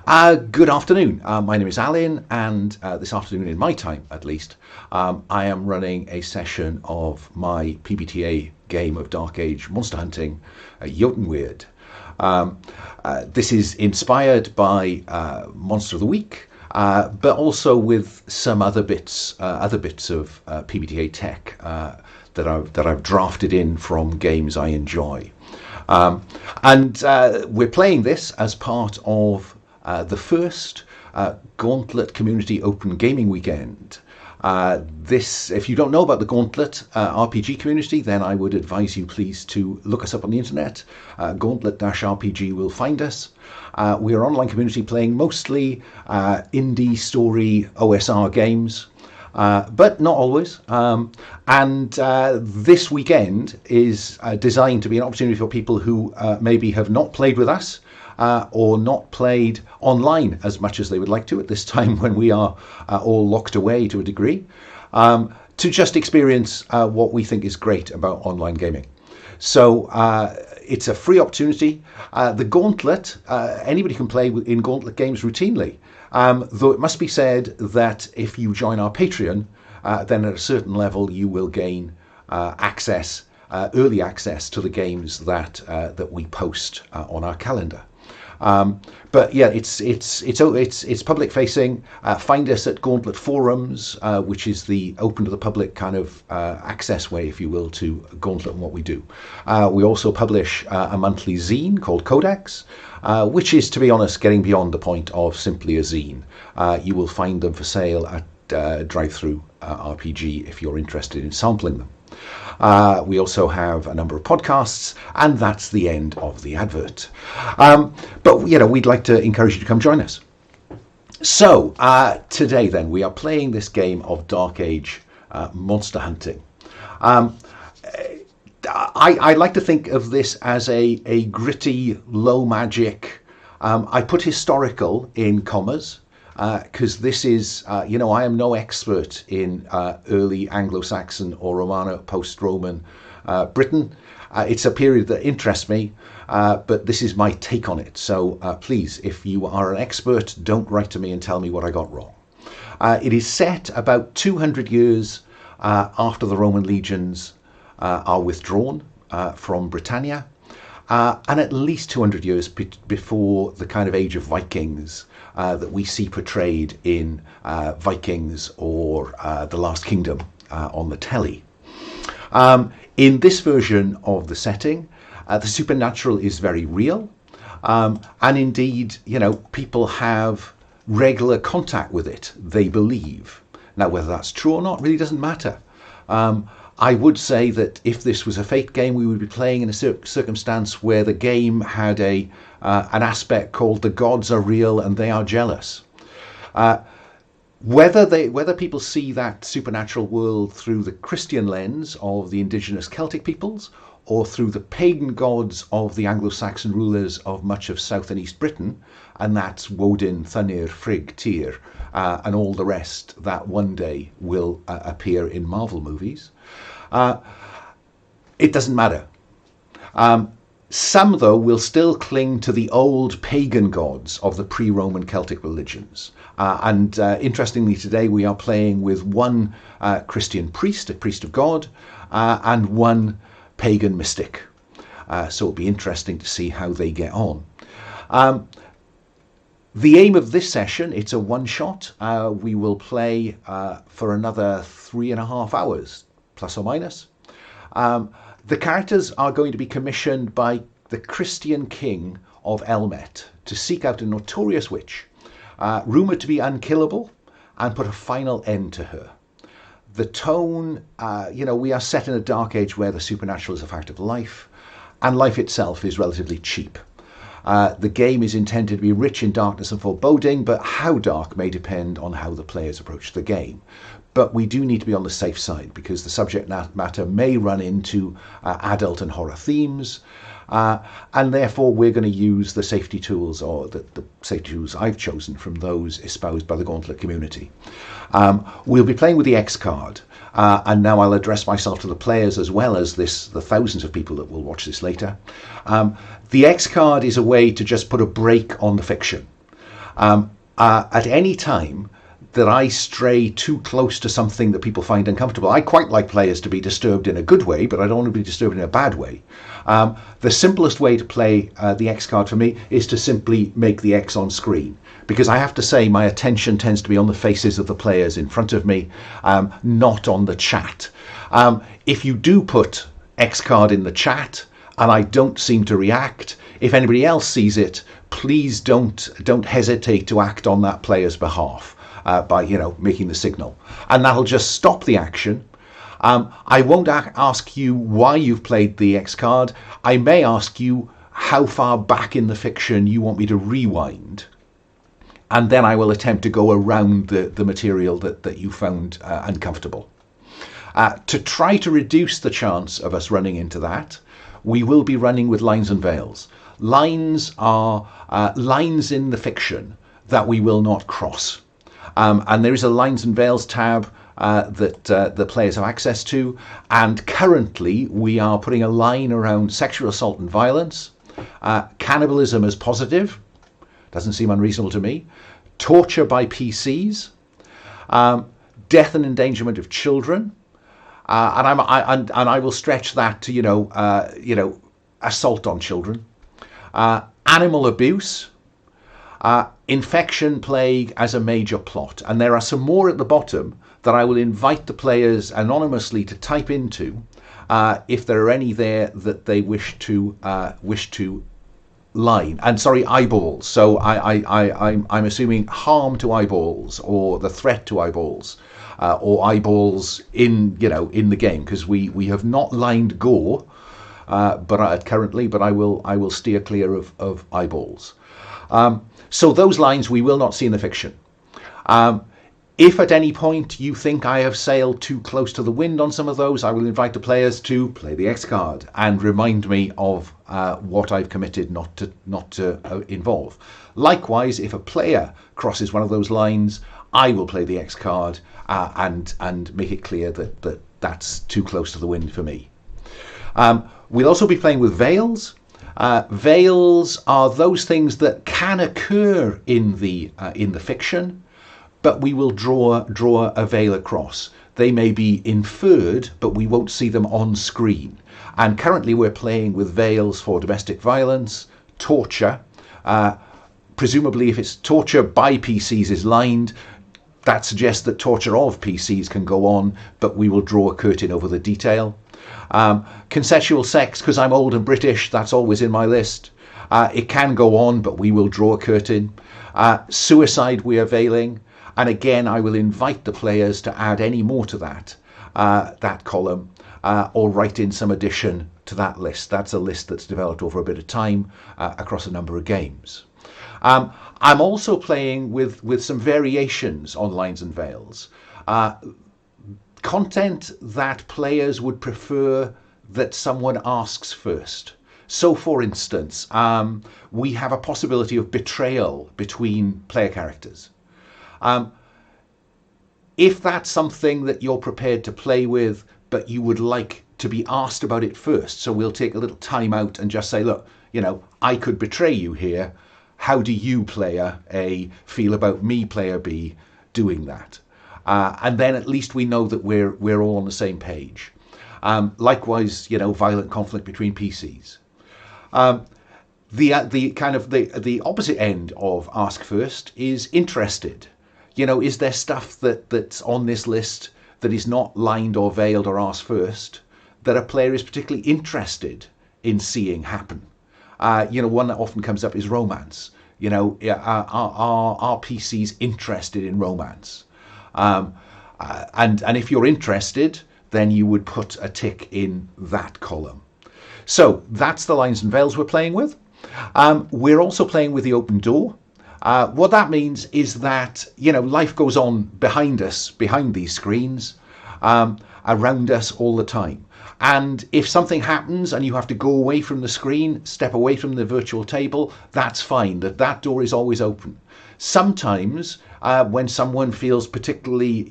Good afternoon. My name is Alun, and this afternoon, in my time at least, I am running a session of my PbtA game of Dark Age monster hunting, Eotenweard. This is inspired by Monster of the Week, but also with some other bits of PbtA tech that I've drafted in from games I enjoy. And we're playing this as part of the first Gauntlet Community Open Gaming weekend. If you don't know about the Gauntlet RPG community, then I would advise you please to look us up on the internet. Gauntlet-RPG will find us. We are an online community playing mostly indie story OSR games. But not always. This weekend is designed to be an opportunity for people who maybe have not played with us or not played online as much as they would like to at this time when we are all locked away to a degree, to just experience what we think is great about online gaming. So it's a free opportunity. The Gauntlet, anybody can play in Gauntlet games routinely. Though it must be said that if you join our Patreon, then at a certain level you will gain early access to the games that we post on our calendar. But yeah, it's public facing. Find us at Gauntlet Forums, which is the open to the public kind of access way, if you will, to Gauntlet and what we do. We also publish a monthly zine called Codex, which is, to be honest, getting beyond the point of simply a zine. You will find them for sale at Drive-Thru RPG if you're interested in sampling them. We also have a number of podcasts, and that's the end of the advert. But we'd like to encourage you to come join us. So today then we are playing this game of Dark Age monster hunting. I like to think of this as a gritty, low magic. I put historical in commas because this is, I am no expert in early Anglo-Saxon or Romano post-Roman Britain. It's a period that interests me, but this is my take on it. So please, if you are an expert, don't write to me and tell me what I got wrong. It is set about 200 years after the Roman legions are withdrawn from Britannia, and at least 200 years before the kind of age of Vikings that we see portrayed in Vikings or The Last Kingdom on the telly. In this version of the setting, the supernatural is very real, and indeed, people have regular contact with it, they believe. Now, whether that's true or not really doesn't matter. I would say that if this was a Fate game, we would be playing in a circumstance where the game had an aspect called the gods are real and they are jealous. Whether people see that supernatural world through the Christian lens of the indigenous Celtic peoples or through the pagan gods of the Anglo-Saxon rulers of much of South and East Britain, and that's Woden, Thunir, Frigg, Tyr, and all the rest that one day will appear in Marvel movies, it doesn't matter. Some, though, will still cling to the old pagan gods of the pre-Roman Celtic religions. Interestingly, today we are playing with one Christian priest, a priest of God, and one pagan mystic. So it'll be interesting to see how they get on. The aim of this session, it's a one-shot. We will play for another 3.5 hours, plus or minus. The characters are going to be commissioned by the Christian King of Elmet to seek out a notorious witch, rumoured to be unkillable, and put a final end to her. The tone, we are set in a dark age where the supernatural is a fact of life, and life itself is relatively cheap. The game is intended to be rich in darkness and foreboding, but how dark may depend on how the players approach the game. But we do need to be on the safe side because the subject matter may run into adult and horror themes, and therefore we're going to use the safety tools, or the safety tools I've chosen from those espoused by the Gauntlet community. We'll be playing with the X card, and now I'll address myself to the players as well as the thousands of people that will watch this later. The X card is a way to just put a break on the fiction. At any time that I stray too close to something that people find uncomfortable, I quite like players to be disturbed in a good way, but I don't want to be disturbed in a bad way. The simplest way to play the X card for me is to simply make the X on screen, because I have to say my attention tends to be on the faces of the players in front of me, not on the chat. If you do put X card in the chat and I don't seem to react, if anybody else sees it, please don't hesitate to act on that player's behalf by making the signal, and that'll just stop the action. I won't ask you why you've played the X card. I may ask you how far back in the fiction you want me to rewind, and then I will attempt to go around the material that you found uncomfortable. To try to reduce the chance of us running into that, we will be running with lines and veils. Lines are lines in the fiction that we will not cross. And there is a lines and veils tab that the players have access to. And currently we are putting a line around sexual assault and violence, cannibalism as positive, doesn't seem unreasonable to me, torture by PCs, death and endangerment of children, and I will stretch that to assault on children, animal abuse, infection, plague as a major plot. And there are some more at the bottom that I will invite the players anonymously to type into if there are any there that they wish to line. And sorry, eyeballs. So I'm assuming harm to eyeballs, or the threat to eyeballs, or eyeballs in the game, because we have not lined gore currently, but I will steer clear of eyeballs. So those lines we will not see in the fiction. If at any point you think I have sailed too close to the wind on some of those, I will invite the players to play the X card and remind me of what I've committed not to involve. Likewise, if a player crosses one of those lines, I will play the X card and make it clear that that's too close to the wind for me. We'll also be playing with veils. Veils are those things that can occur in the fiction, but we will draw a veil across. They may be inferred, but we won't see them on screen. And currently we're playing with veils for domestic violence, torture. Presumably if it's torture by PCs is lined, that suggests that torture of PCs can go on, but we will draw a curtain over the detail. Consensual sex, because I'm old and British, that's always in my list. It can go on, but we will draw a curtain. Suicide we are veiling. And again, I will invite the players to add any more to that column, or write in some addition to that list. That's a list that's developed over a bit of time across a number of games. I'm also playing with some variations on lines and veils. Content that players would prefer that someone asks first. So, for instance, we have a possibility of betrayal between player characters. If that's something that you're prepared to play with, but you would like to be asked about it first, so we'll take a little time out and just say, look, I could betray you here. How do you, player A, feel about me, player B, doing that? And then at least we know that we're all on the same page. Likewise, violent conflict between PCs. The opposite end of ask first is interested. Is there stuff that's on this list that is not lined or veiled or asked first that a player is particularly interested in seeing happen? One that often comes up is romance. Are PCs interested in romance? And if you're interested, then you would put a tick in that column. So that's the lines and veils we're playing with. We're also playing with the open door. What that means is that, life goes on behind us, behind these screens, around us all the time. And if something happens and you have to go away from the screen, step away from the virtual table, that's fine. That door is always open. Sometimes when someone feels particularly,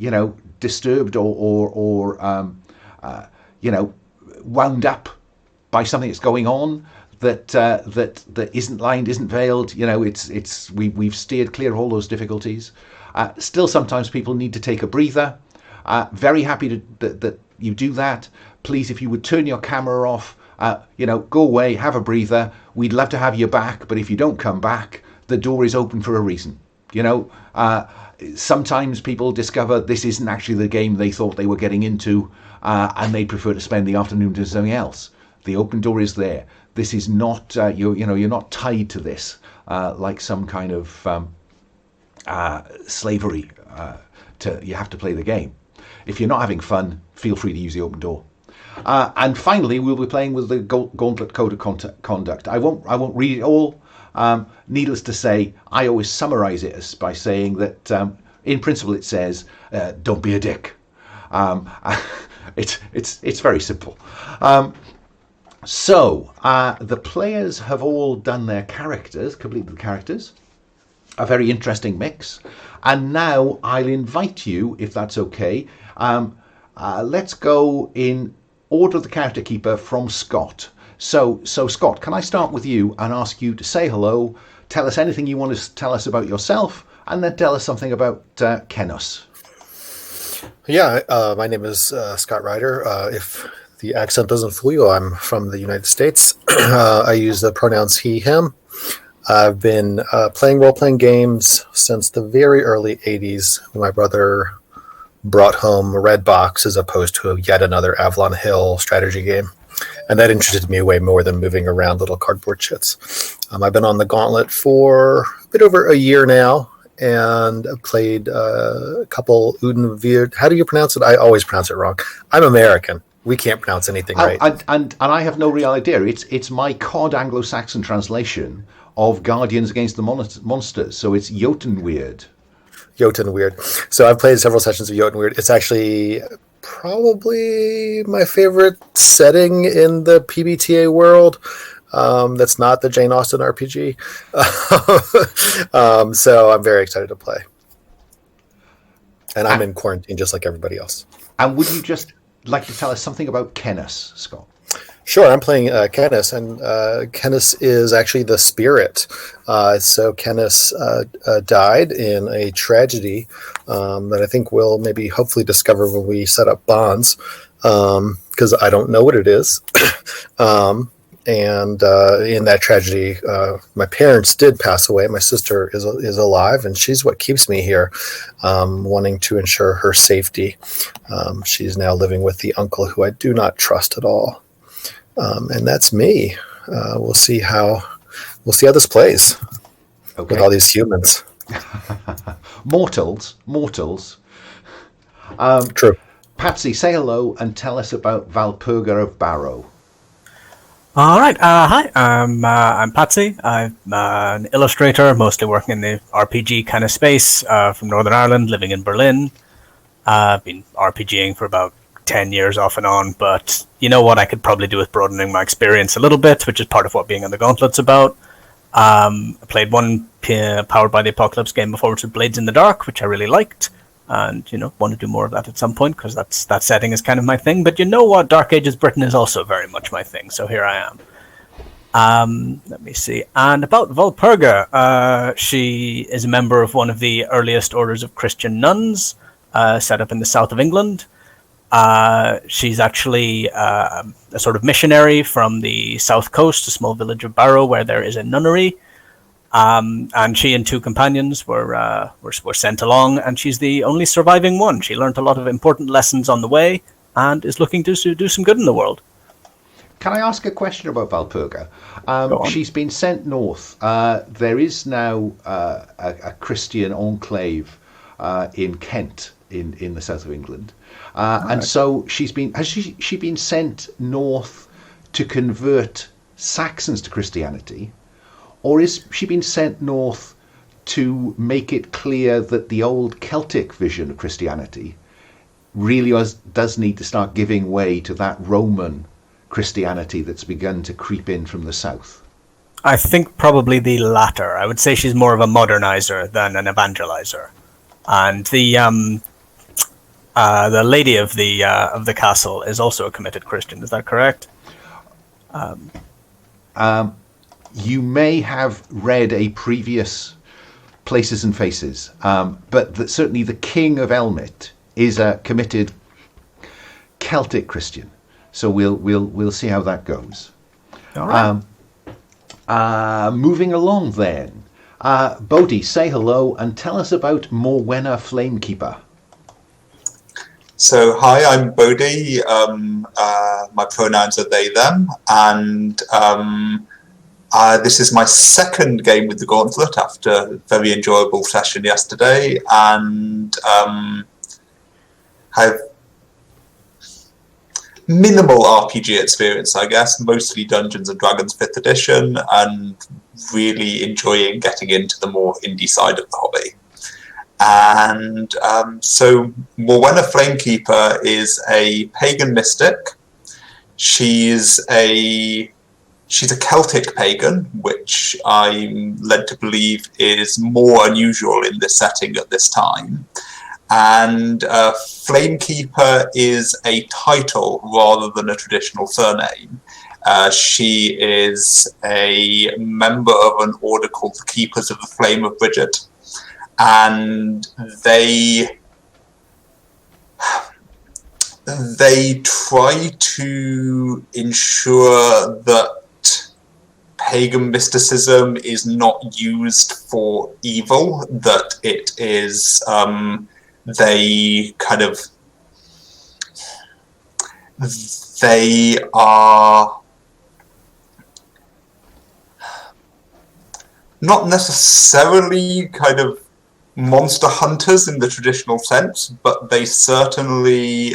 disturbed or wound up by something that's going on, that isn't lined, isn't veiled. We've steered clear of all those difficulties. Still, sometimes people need to take a breather. Very happy that you do that. Please, if you would turn your camera off, go away, have a breather. We'd love to have you back, but if you don't come back, the door is open for a reason. Sometimes people discover this isn't actually the game they thought they were getting into, and they prefer to spend the afternoon doing something else. The open door is there. This is not you're not tied to this like some kind of slavery. You have to play the game. If you're not having fun, feel free to use the open door. And finally, we'll be playing with the Gauntlet Code of Conduct. I won't read it all. Needless to say, I always summarize it by saying that in principle it says, don't be a dick. It's very simple. So the players have all done their characters, completed the characters. A very interesting mix. And now I'll invite you, if that's okay, let's go in order of the character keeper from Scott. So Scott, can I start with you and ask you to say hello, tell us anything you want to tell us about yourself, and then tell us something about Kenos. Yeah, my name is Scott Ryder. If the accent doesn't fool you, I'm from the United States. I use the pronouns he, him. I've been playing role-playing games since the very early 80s. My brother brought home a red box as opposed to yet another Avalon Hill strategy game. And that interested me way more than moving around little cardboard shits. I've been on the Gauntlet for a bit over a year now, and I've played a couple Eotenweard. How do you pronounce it? I always pronounce it wrong. I'm American. We can't pronounce anything right. And I have no real idea. It's my COD Anglo-Saxon translation of Guardians Against the Monsters. So it's Eotenweard. Eotenweard. So I've played several sessions of Eotenweard. It's actually probably my favorite setting in the PbtA world. That's not the Jane Austen RPG. So I'm very excited to play. And I'm in quarantine just like everybody else. And would you just like to tell us something about Kenos, Scott? Sure, I'm playing Kenos, and Kenos is actually the spirit. So Kenos died in a tragedy that I think we'll maybe hopefully discover when we set up bonds, because I don't know what it is. And in that tragedy, my parents did pass away. My sister is alive, and she's what keeps me here, wanting to ensure her safety. She's now living with the uncle who I do not trust at all. And that's me. We'll see how this plays with all these humans. Mortals. True. PbtA, say hello and tell us about Valpurga of Barrow. All right. Hi, I'm PbtA. I'm an illustrator, mostly working in the RPG kind of space, from Northern Ireland, living in Berlin. I've been RPGing for about 10 years off and on, but you know what I could probably do with broadening my experience a little bit, which is part of what being on the Gauntlet's about. I played one Powered by the Apocalypse game before, which was Blades in the Dark, which I really liked, and want to do more of that at some point, because that setting is kind of my thing. But you know what, Dark Ages Britain is also very much my thing, so here I am. Let me see. And about Valpurga, she is a member of one of the earliest orders of Christian nuns, set up in the south of England. She's actually a sort of missionary from the south coast, a small village of Barrow, where there is a nunnery. And she and two companions were sent along, and she's the only surviving one. She learned a lot of important lessons on the way, and is looking to do some good in the world. Can I ask a question about Valpurga? She's been sent north. There is now a Christian enclave in Kent, in the south of England. And so has she been sent north to convert Saxons to Christianity, or is she been sent north to make it clear that the old Celtic vision of Christianity really does need to start giving way to that Roman Christianity that's begun to creep in from the south? I think probably the latter. I would say she's more of a modernizer than an evangelizer. And the lady of the castle is also a committed Christian. Is that correct? you may have read a previous Places and Faces, but certainly the King of Elmet is a committed Celtic Christian. So we'll see how that goes. All right. Moving along then, Bodhi, say hello and tell us about Morwenna Flamekeeper. So, hi, I'm Bodhi. My pronouns are they, them, and this is my second game with the Gauntlet after a very enjoyable session yesterday, and I've minimal RPG experience, I guess, mostly Dungeons & Dragons 5th edition, and really enjoying getting into the more indie side of the hobby. And so Morwenna Flamekeeper is a pagan mystic. She's a Celtic pagan, which I'm led to believe is more unusual in this setting at this time. And Flamekeeper is a title rather than a traditional surname. She is a member of an order called the Keepers of the Flame of Bridget, and they try to ensure that pagan mysticism is not used for evil, that it is they are not necessarily kind of monster hunters in the traditional sense, but they certainly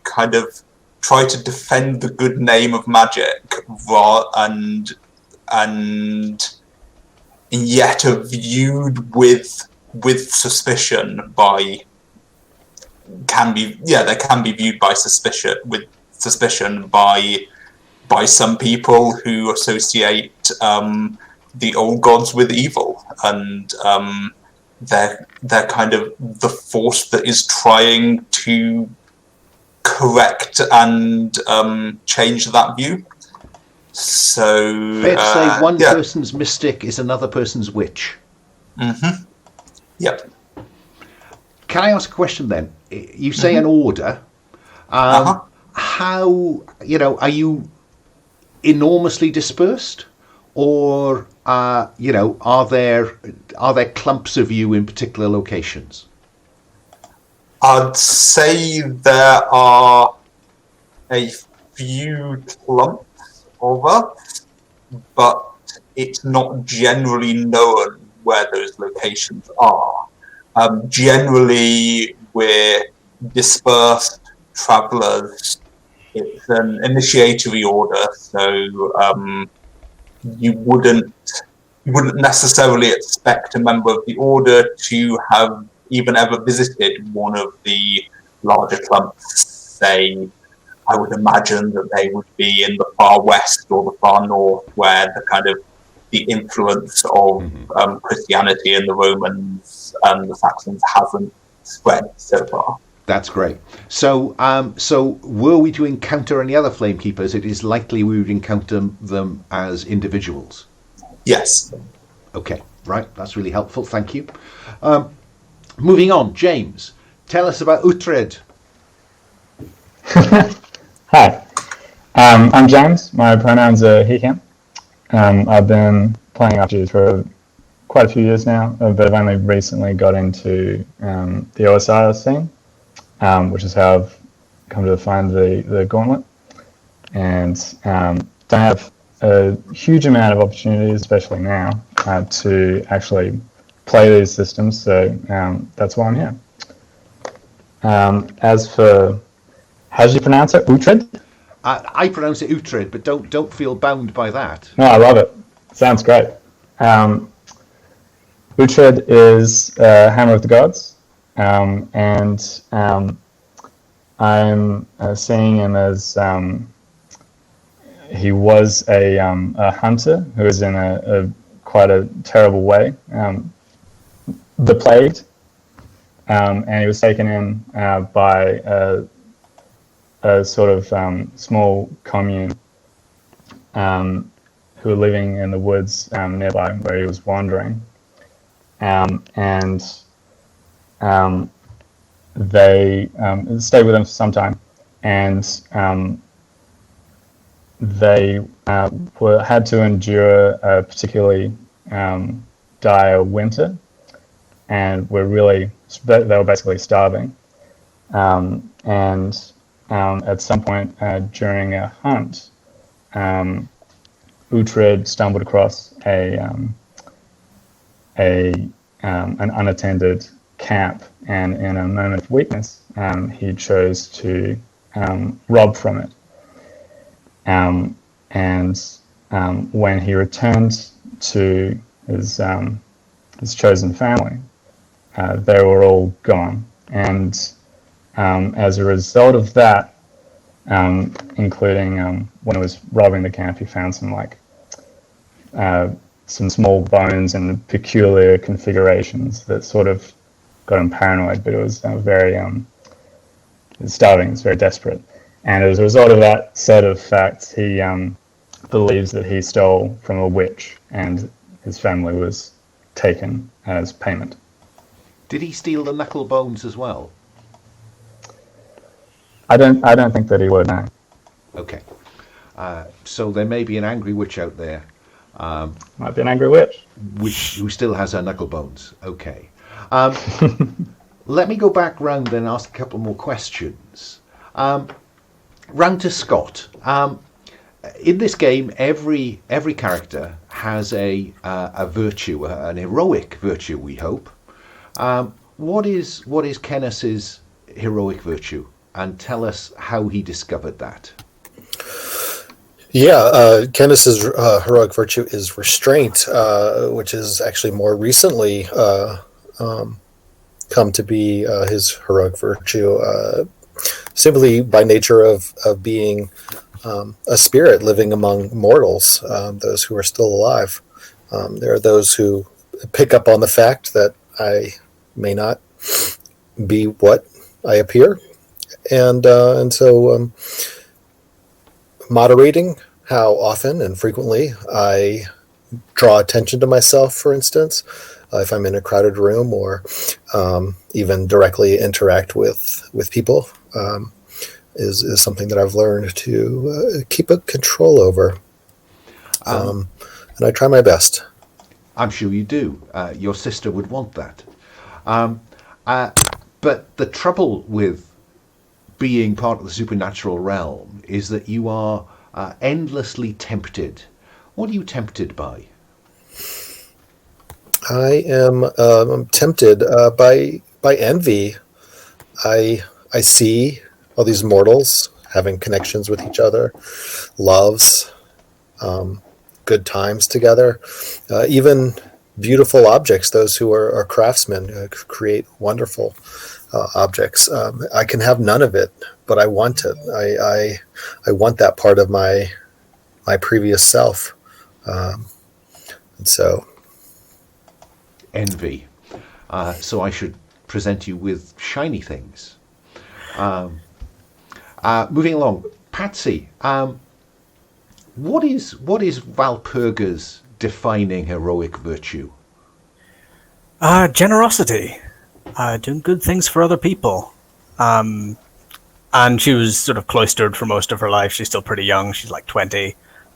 kind of try to defend the good name of magic, and yet are viewed with suspicion by they can be viewed by suspicion by some people who associate the old gods with evil, and they're kind of the force that is trying to correct and change that view. So fair to say one person's mystic is another person's witch. Mm-hmm. Yep. Can I ask a question then? You say an order. How, are you enormously dispersed, or are there clumps of you in particular locations? I'd say there are a few clumps of us, but it's not generally known where those locations are. Generally, we're dispersed travellers. It's an initiatory order, so you wouldn't necessarily expect a member of the order to have even ever visited one of the larger clumps. Say, I would imagine that they would be in the far west or the far north, where the influence of Christianity and the Romans and the Saxons hasn't spread so far. That's great. So, were we to encounter any other Flamekeepers, it is likely we would encounter them as individuals. Yes. Okay, right. That's really helpful. Thank you. Moving on, James, tell us about Uhtred. Hi, I'm James. My pronouns are he, him. I've been playing RPG for quite a few years now, but I've only recently got into the OSR scene, which is how I've come to find the Gauntlet. And don't have a huge amount of opportunities, especially now, to actually play these systems, so that's why I'm here. As for, how do you pronounce it? Uhtred? I pronounce it Uhtred, but don't feel bound by that. No, I love it. Sounds great. Uhtred is Hammer of the Gods, and I'm seeing him as he was a hunter who was in a quite a terrible way, the plague, and he was taken in by a sort of small commune who were living in the woods nearby where he was wandering. And they stayed with him for some time, and they had to endure a particularly dire winter, and they were basically starving. And at some point during a hunt, Uhtred stumbled across an unattended camp, and in a moment of weakness, he chose to rob from it. And when he returned to his chosen family, they were all gone. And as a result of that, including when he was robbing the camp, he found some small bones and peculiar configurations that sort of got him paranoid, but it was very starving, it's very desperate. And as a result of that set of facts, he believes that he stole from a witch and his family was taken as payment. Did he steal the knuckle bones as well? I don't think that he would, no. Okay. So there may be an angry witch out there. Might be an angry witch. Who still has her knuckle bones. Okay. Let me go back round and ask a couple more questions. Round to Scott. In this game, every character has a virtue, an heroic virtue, we hope. What is Kenneth's heroic virtue? And tell us how he discovered that. Yeah, Kenneth's heroic virtue is restraint, which is actually more recently come to be his heroic virtue, simply by nature of being a spirit living among mortals, those who are still alive. There are those who pick up on the fact that I may not be what I appear, and so moderating how often and frequently I draw attention to myself, for instance, if I'm in a crowded room, or even directly interact with people, is something that I've learned to keep a control over. And I try my best. I'm sure you do. Your sister would want that. But the trouble with being part of the supernatural realm is that you are endlessly tempted. What are you tempted by? I am tempted by envy. I see all these mortals having connections with each other, loves, good times together, even beautiful objects. Those who are craftsmen create wonderful objects. I can have none of it, but I want it. I want that part of my previous self, and so envy. So I should present you with shiny things. Moving along, Patsy. What is Valpurga's defining heroic virtue? Generosity. Doing good things for other people. And she was sort of cloistered for most of her life. She's still pretty young. She's like 20.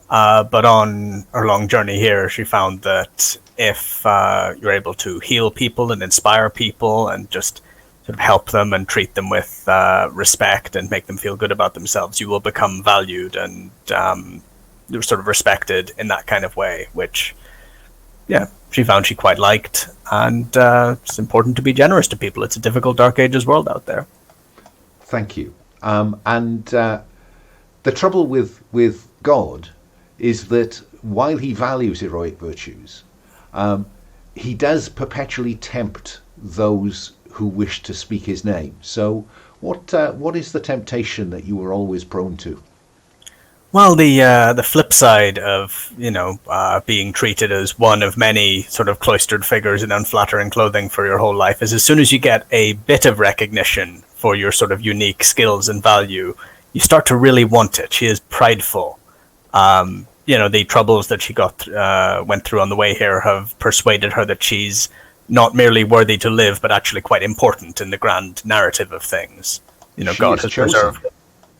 But on her long journey here, she found that if you're able to heal people and inspire people and just sort of help them and treat them with respect and make them feel good about themselves, you will become valued and sort of respected in that kind of way, which, yeah, she found she quite liked. And it's important to be generous to people. It's a difficult Dark Ages world out there. Thank you. And the trouble with God is that while he values heroic virtues, he does perpetually tempt those who wish to speak his name. So what is the temptation that you were always prone to? Well, the flip side of, being treated as one of many sort of cloistered figures in unflattering clothing for your whole life is as soon as you get a bit of recognition for your sort of unique skills and value, you start to really want it. She is prideful. The troubles that she went through on the way here have persuaded her that she's not merely worthy to live, but actually quite important in the grand narrative of things. God has preserved.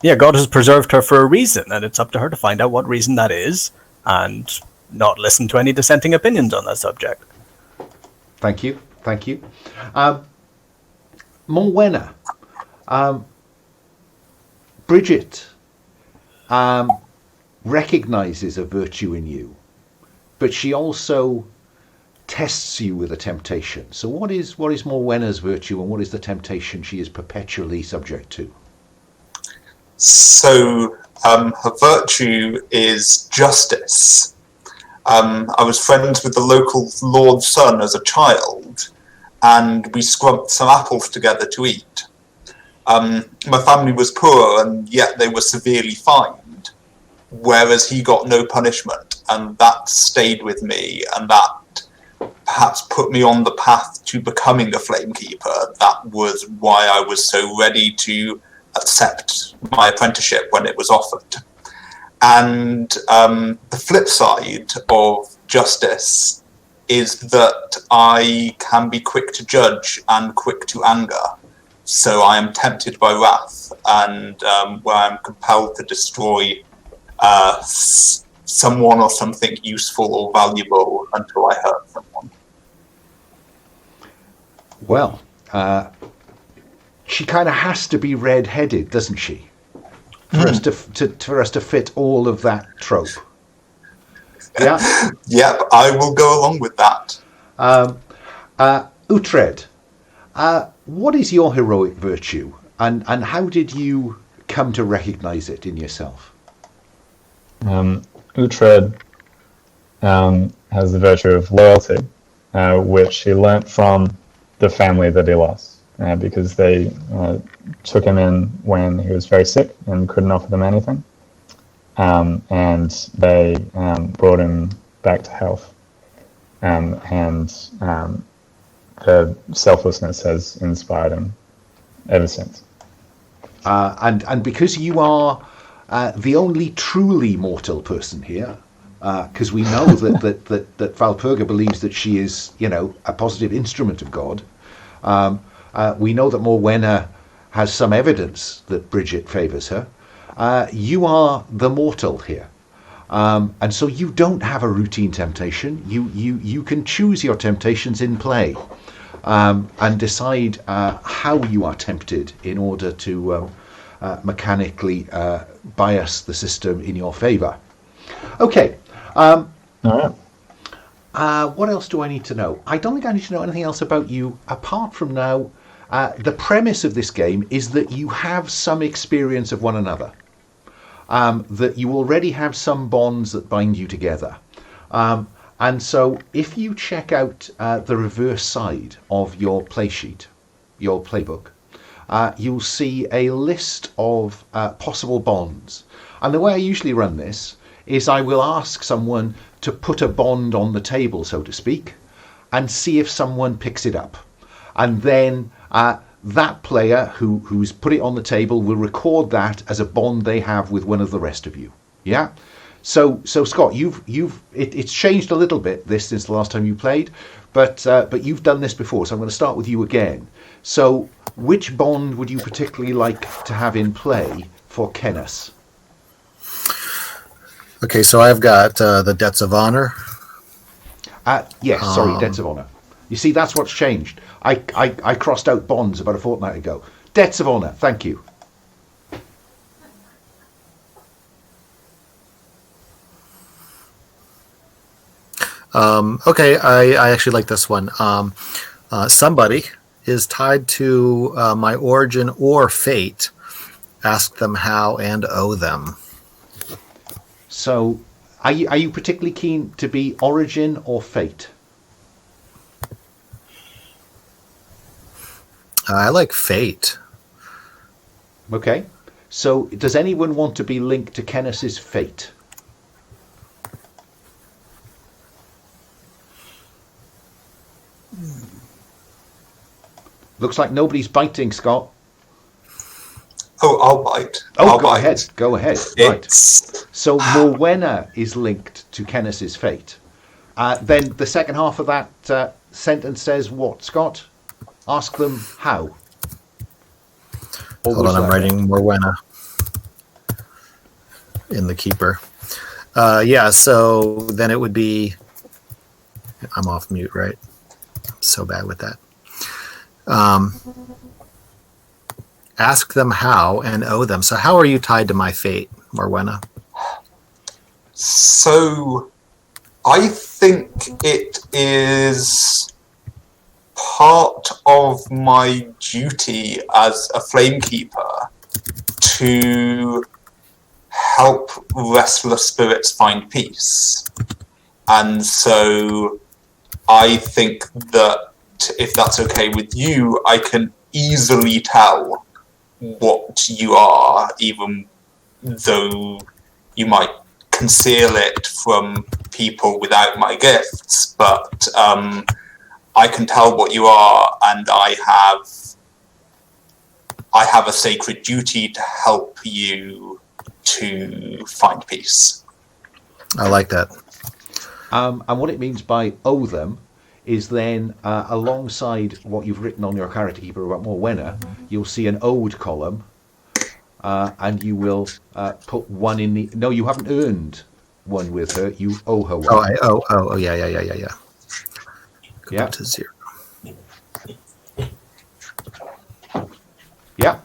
Yeah, God has preserved her for a reason, and it's up to her to find out what reason that is, and not listen to any dissenting opinions on that subject. Thank you. Morwenna, Bridget recognizes a virtue in you, but she also tests you with a temptation. So what is Morwenna's virtue, and what is the temptation she is perpetually subject to? So her virtue is justice. I was friends with the local lord's son as a child, and we scrumped some apples together to eat. My family was poor, and yet they were severely fined, whereas he got no punishment, and that stayed with me, and that perhaps put me on the path to becoming a flamekeeper. That was why I was so ready to accept my apprenticeship when it was offered. And the flip side of justice is that I can be quick to judge and quick to anger. So I am tempted by wrath, and where I'm compelled to destroy someone or something useful or valuable until I hurt someone. Well, she kind of has to be red-headed, doesn't she, for us to fit all of that trope? Yeah. Yep, I will go along with that. Uhtred, what is your heroic virtue, and how did you come to recognize it in yourself? Uhtred has the virtue of loyalty, which he learnt from the family that he lost. Because they took him in when he was very sick and couldn't offer them anything. And they brought him back to health. And the selflessness has inspired him ever since. And because you are the only truly mortal person here, because we know that Valpurga believes that she is, a positive instrument of God, we know that Morwenna has some evidence that Bridget favours her. You are the mortal here. And so you don't have a routine temptation. You can choose your temptations in play, and decide how you are tempted in order to mechanically bias the system in your favour. Okay. All right. What else do I need to know? I don't think I need to know anything else about you apart from now. The premise of this game is that you have some experience of one another, that you already have some bonds that bind you together. And so if you check out the reverse side of your play sheet, your playbook, you'll see a list of possible bonds. And the way I usually run this is I will ask someone to put a bond on the table, so to speak, and see if someone picks it up. And then that player who's put it on the table will record that as a bond they have with one of the rest of you. Yeah. So Scott, it's changed a little bit since the last time you played, but you've done this before, so I'm going to start with you again. So which bond would you particularly like to have in play for Kenneth? Okay, so I've got the Debts of Honor. Yes, sorry, Debts of Honor. You see, that's what's changed. I crossed out bonds about a fortnight ago. Debts of Honor, thank you. Okay, I actually like this one. Somebody is tied to my origin or fate. Ask them how and owe them. So, are you particularly keen to be origin or fate? I like fate. Okay. So, does anyone want to be linked to Kenneth's fate? Looks like nobody's biting, Scott. Oh, I'll bite. Oh, I'll go bite. ahead. Go ahead. Right. It's So Morwenna is linked to Kenneth's fate. Then the second half of that sentence says what, Scott? Ask them how. Or Hold was on, I'm that it? writing Morwenna in the keeper. Yeah, so then it would be... I'm off mute, right? I'm so bad with that. Ask them how and owe them. So how are you tied to my fate, Morwenna? So I think it is part of my duty as a flamekeeper to help restless spirits find peace. And so I think that if that's okay with you, I can easily tell what you are, even though you might conceal it from people without my gifts. But I can tell what you are, and I have a sacred duty to help you to find peace. I like that. And what it means by owe them is then alongside what you've written on your character keeper about Morwenna, you'll see an owed column, and you will put one in the... No, you haven't earned one with her. You owe her one. Yeah. Go Yeah. back to 0. Yeah.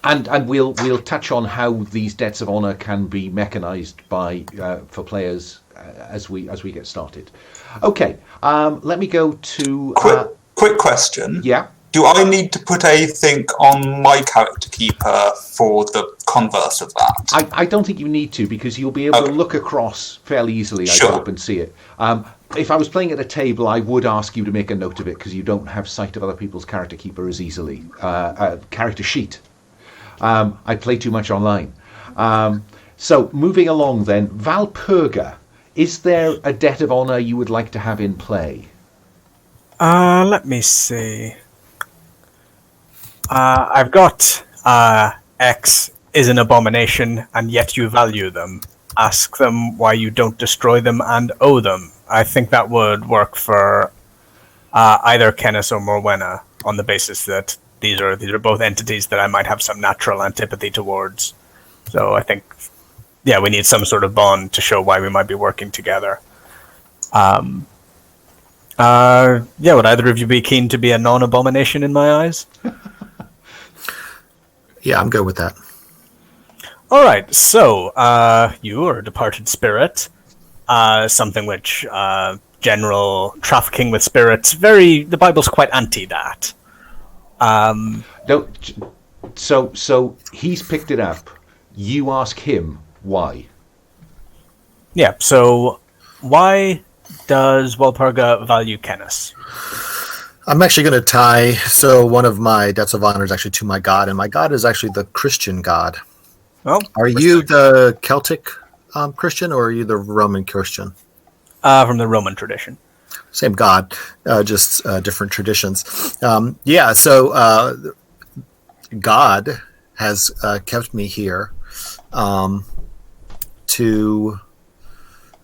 And we'll touch on how these debts of honor can be mechanized for players as we get started. Okay, let me go to Quick question. Yeah. Do I need to put anything on my character keeper for the converse of that? I don't think you need to, because you'll be able to Okay. look across fairly easily, I Sure. hope, and see it. If I was playing at a table, I would ask you to make a note of it, because you don't have sight of other people's character keeper as easily. Character sheet. I play too much online. So moving along then, Valpurga, is there a debt of honor you would like to have in play? Let me see. I've got X is an abomination, and yet you value them. Ask them why you don't destroy them and owe them. I think that would work for either Kenneth or Morwenna, on the basis that these are both entities that I might have some natural antipathy towards. So I think, yeah, we need some sort of bond to show why we might be working together. Yeah, would either of you be keen to be a non-abomination in my eyes? Yeah, I'm good with that. All right, so you are a departed spirit, something which general trafficking with spirits, the Bible's quite anti that. No, so he's picked it up. You ask him why. Yeah, so why does Walpurga value Kenneth? I'm actually going to tie, so one of my debts of honor is actually to my god, and my god is actually the Christian god. Well, Are you the Celtic Christian, or are you the Roman Christian? from the Roman tradition. Same god, just different traditions. Yeah, so God has kept me here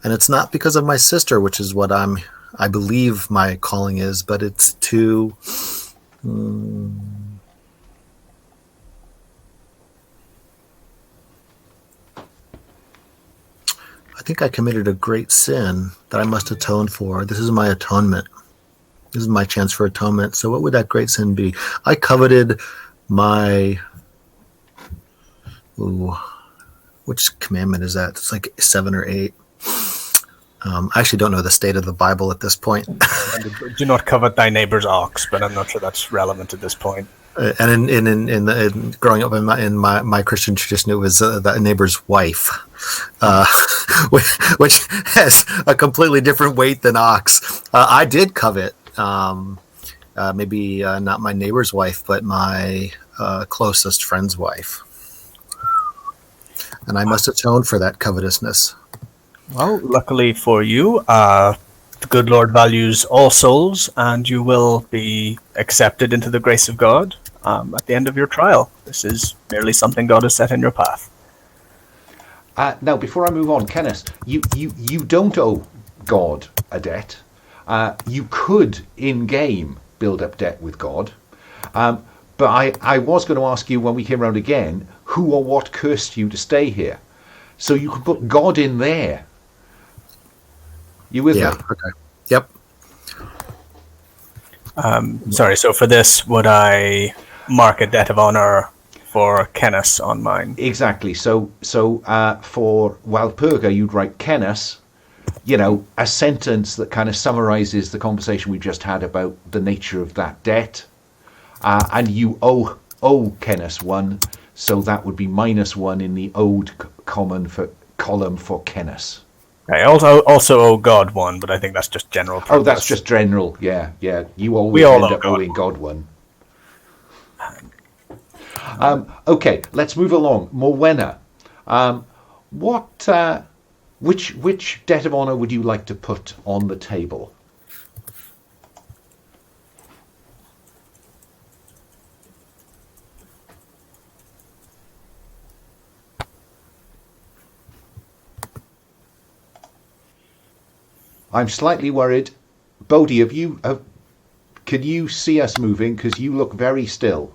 and it's not because of my sister, which is what I believe my calling is, but it's to I think I committed a great sin that I must atone for. This is my atonement. This is my chance for atonement. So what would that great sin be? I coveted my... Ooh, which commandment is that? It's like 7 or 8. I actually don't know the state of the Bible at this point. Do not covet thy neighbor's ox, but I'm not sure that's relevant at this point. And in growing up in my Christian tradition, it was the neighbor's wife, which has a completely different weight than ox. I did covet, maybe not my neighbor's wife, but my closest friend's wife. And I must atone for that covetousness. Well, luckily for you, the good Lord values all souls, and you will be accepted into the grace of God. at the end of your trial. This is merely something God has set in your path. Now, before I move on, Kenneth, you don't owe God a debt. You could, in-game, build up debt with God. But I was going to ask you when we came around again, who or what cursed you to stay here? So you could put God in there. You with me? Okay. Yep. Sorry, so for this, would I mark a debt of honor for Kenneth on mine? Exactly. So for Walpurga, you'd write Kenneth, a sentence that kind of summarizes the conversation we just had about the nature of that debt. And you owe Kenneth 1, so that would be -1 in the owed column for Kenneth. I also owe God 1, but I think that's just general purpose. Oh, that's just general. Yeah. You always We all end owe up God owing God 1. Okay, let's move along. Morwenna, which debt of honor would you like to put on the table? I'm slightly worried. Bodhi, can you see us moving? Because you look very still.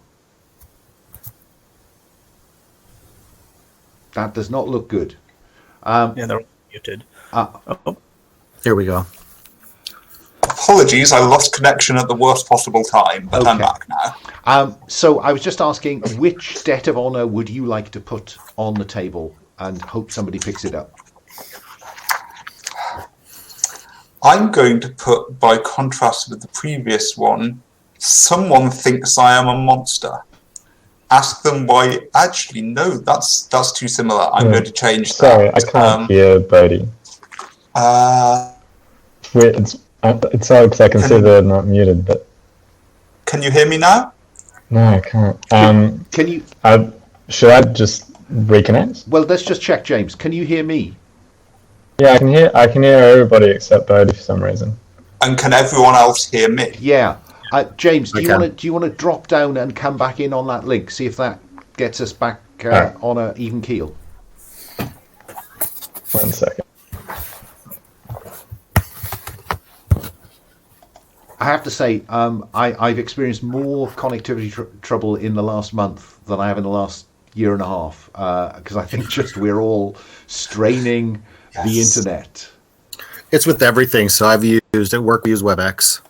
That does not look good. Yeah, they're all muted. Here we go. Apologies, I lost connection at the worst possible time, but I'm back now. So I was just asking, which debt of honor would you like to put on the table and hope somebody picks it up? I'm going to put, by contrast with the previous one, someone thinks I am a monster. Ask them why. Actually, no, that's too similar. I'm going to change that. Sorry, I can't hear Bodhi. It's odd because I can see they're not muted, but... Can you hear me now? No, I can't. Can you... should I just reconnect? Well, let's just check, James. Can you hear me? Yeah, I can hear everybody except Bodhi for some reason. And can everyone else hear me? Yeah. James, do you want to drop down and come back in on that link? See if that gets us back on an even keel. 1 second. I have to say, I've experienced more connectivity trouble in the last month than I have in the last year and a half, because I think just we're all straining the internet. It's with everything. So I've used at work. We use WebEx,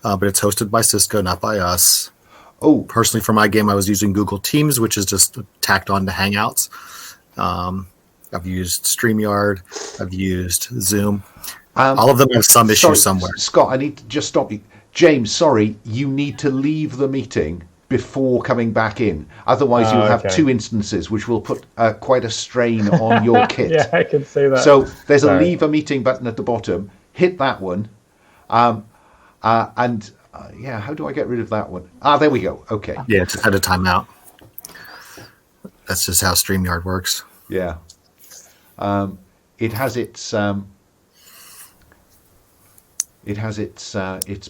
but it's hosted by Cisco, not by us. Oh, personally, for my game, I was using Google Teams, which is just tacked on to Hangouts. I've used StreamYard. I've used Zoom. All of them have some issue somewhere. Scott, I need to just stop you. James, sorry, you need to leave the meeting before coming back in. Otherwise, you'll have two instances, which will put quite a strain on your kit. Yeah, I can see that. So there's a leave a meeting button at the bottom. Hit that one. How do I get rid of that one? There we go. Okay. Yeah, just had a timeout. That's just how StreamYard works. Yeah. It has its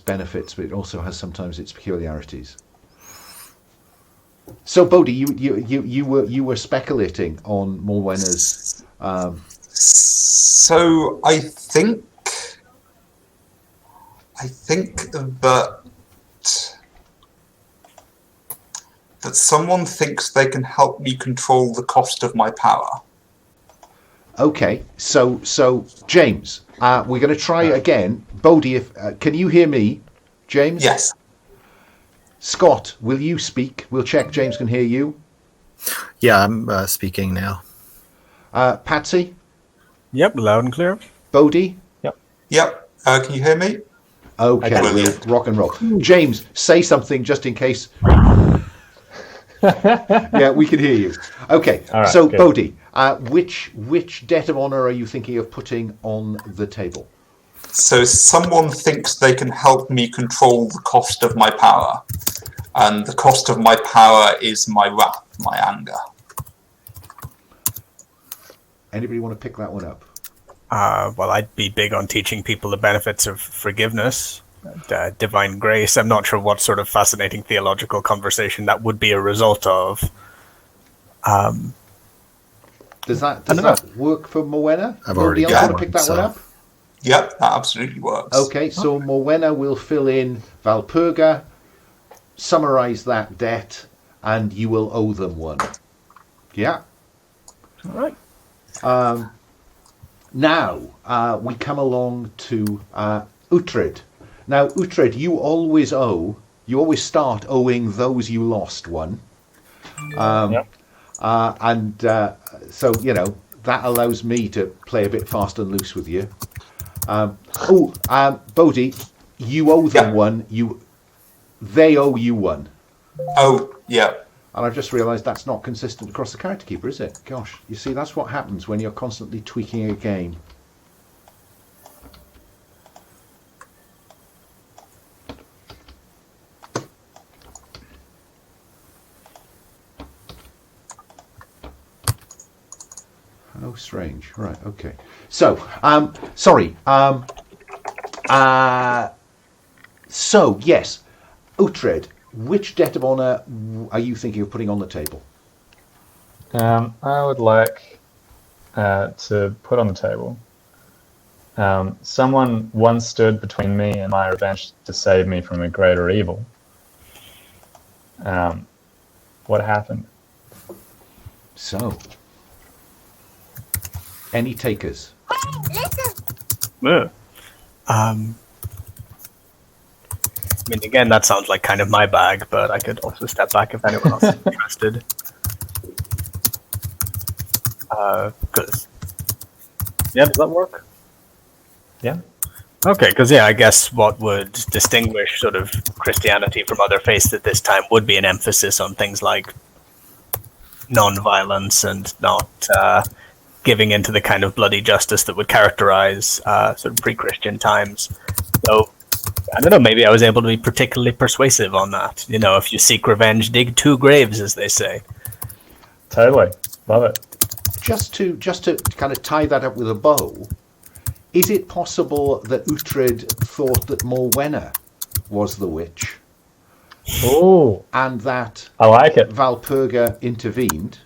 benefits, but it also has sometimes its peculiarities. So, Bodhi, you were speculating on Morwenna's. So I think that someone thinks they can help me control the cost of my power. Okay, so James, we're going to try again. Bodhi, can you hear me, James? Yes. Scott, will you speak? We'll check James can hear you. Yeah, I'm speaking now. Patsy? Yep, loud and clear. Bodhi? Yep. Can you hear me? Okay, we'll rock and roll. James, say something just in case. Yeah, we can hear you. Okay, right, so good. Bodhi, which debt of honor are you thinking of putting on the table? So someone thinks they can help me control the cost of my power. And the cost of my power is my wrath, my anger. Anybody want to pick that one up? Well, I'd be big on teaching people the benefits of forgiveness. divine grace. I'm not sure what sort of fascinating theological conversation that would be a result of. Does that work for Morwenna? I've already got got to pick that one up. Yep, that absolutely works. Okay, so Morwenna will fill in Valpurga, summarize that debt, and you will owe them one. Yeah. All right. Now we come along to Uhtred. Now, Uhtred, you always start owing those you lost one. Yep. So, that allows me to play a bit fast and loose with you. Bodhi, you owe them one. They owe you one. Oh, yeah. And I've just realised that's not consistent across the character keeper, is it? Gosh, you see, that's what happens when you're constantly tweaking a game. Oh, strange. Right, okay. So, sorry. So, yes, Uhtred, which debt of honour are you thinking of putting on the table? I would like to put on the table. Someone once stood between me and my revenge to save me from a greater evil. What happened? So, any takers? I mean, again, that sounds like kind of my bag, but I could also step back if anyone else is interested. Yeah, does that work? Yeah. Okay, because I guess what would distinguish sort of Christianity from other faiths at this time would be an emphasis on things like non-violence and not giving into the kind of bloody justice that would characterize sort of pre-Christian times. So, I don't know, maybe I was able to be particularly persuasive on that. If you seek revenge, dig 2 graves, as they say. Totally. Love it. Just to kind of tie that up with a bow, is it possible that Uhtred thought that Morwenna was the witch? Ooh. And that I like it. Valpurga intervened?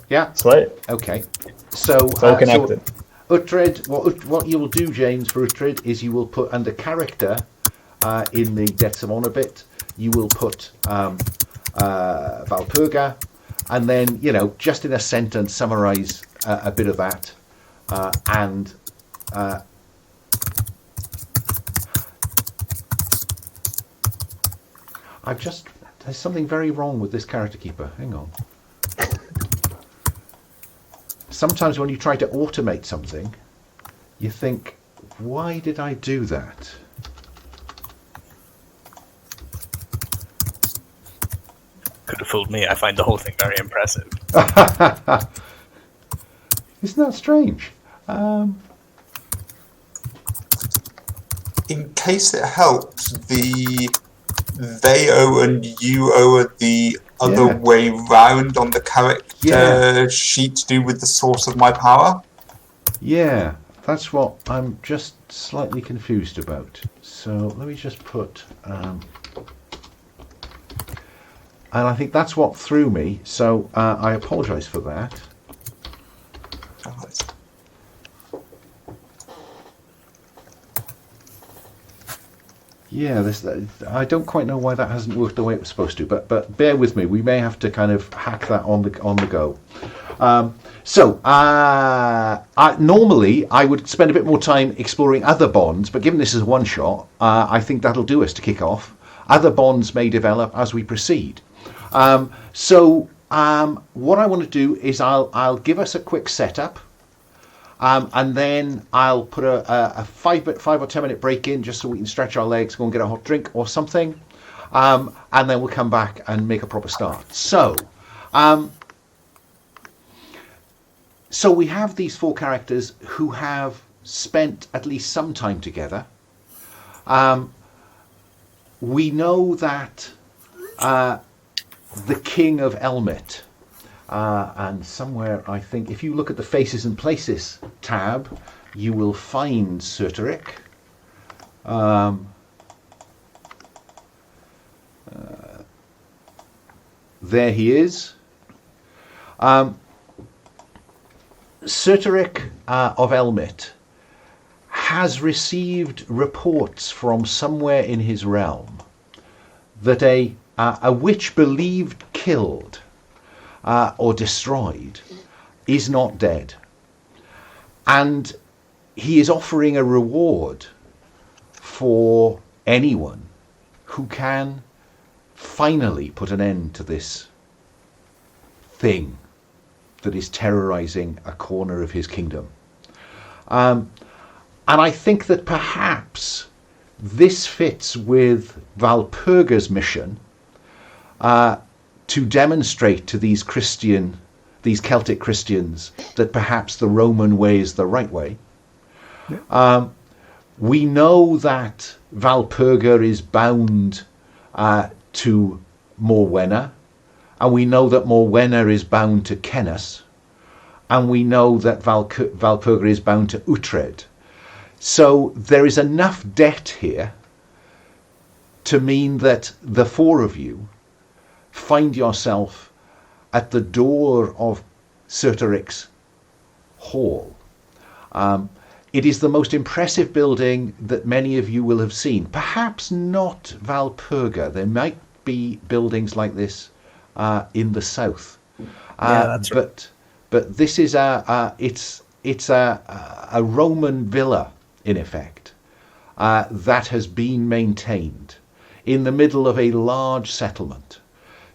Yeah? Sweet. Okay. So, It's all connected. Uhtred, what you will do, James, for Uhtred is you will put under character in the Debts of Honour bit, you will put Valpurga, and then, just in a sentence, summarise a bit of that. There's something very wrong with this character keeper. Hang on. Sometimes when you try to automate something, you think, why did I do that? Could have fooled me. I find the whole thing very impressive. Isn't that strange? In case it helps, the they owe and you owe are the other way round on the character sheet to do with the source of my power. Yeah, that's what I'm just slightly confused about. So let me just put... and I think that's what threw me, so I apologise for that. Yeah, I don't quite know why that hasn't worked the way it was supposed to, but bear with me. We may have to kind of hack that on the go. Normally I would spend a bit more time exploring other bonds, but given this is a one shot, I think that'll do us to kick off. Other bonds may develop as we proceed. What I want to do is I'll give us a quick setup. And then I'll put a 5 or 10 minute break in just so we can stretch our legs, go and get a hot drink or something. And then we'll come back and make a proper start. So we have these 4 characters who have spent at least some time together. We know that the King of Elmet, and somewhere, I think, if you look at the Faces and Places tab, you will find Celtic. There he is. Celtic of Elmet has received reports from somewhere in his realm that a witch believed killed or destroyed is not dead. And he is offering a reward for anyone who can finally put an end to this thing that is terrorizing a corner of his kingdom. And I think that perhaps this fits with Valpurga's mission to demonstrate to these Celtic Christians that perhaps the Roman way is the right way. Yeah. We know that Valpurga is bound to Morwenna, and we know that Morwenna is bound to Kenneth, and we know that Valpurga is bound to Uhtred. So there is enough debt here to mean that the four of you find yourself at the door of Celtic's hall. It is the most impressive building that many of you will have seen. Perhaps not Valpurga. There might be buildings like this in the south. That's right. But this is it's a Roman villa in effect that has been maintained in the middle of a large settlement.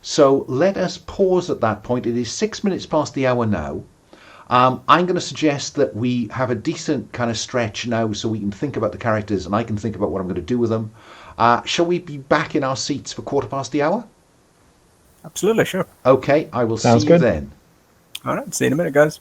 So let us pause at that point. It is 6 minutes past the hour now. I'm going to suggest that we have a decent kind of stretch now so we can think about the characters and I can think about what I'm going to do with them. Shall we be back in our seats for 1/4 the hour? Absolutely, sure. Okay, I will Sounds see good. you then. All right, see you in a minute, guys.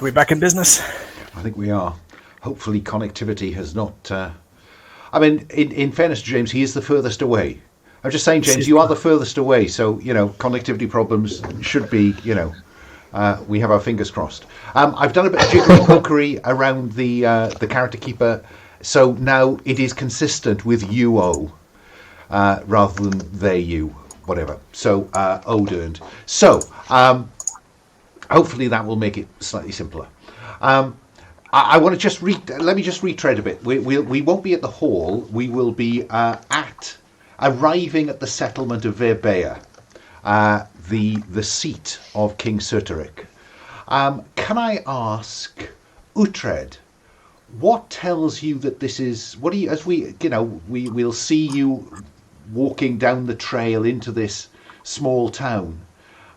We back in business? I think we are. Hopefully connectivity has not... I mean, in fairness to James, he is the furthest away. I'm just saying, James, you are the furthest away, so, connectivity problems should be, we have our fingers crossed. I've done a bit of jiggery-pokery around the character keeper, so now it is consistent with UO rather than they, you, whatever. So, ode earned. So, hopefully that will make it slightly simpler. I want to just let me just retread a bit. We won't be at the hall. We will be arriving at the settlement of PbtA, the seat of King Sertoric. Can I ask, Uhtred, what tells you that this is? What do you? As we'll see you walking down the trail into this small town.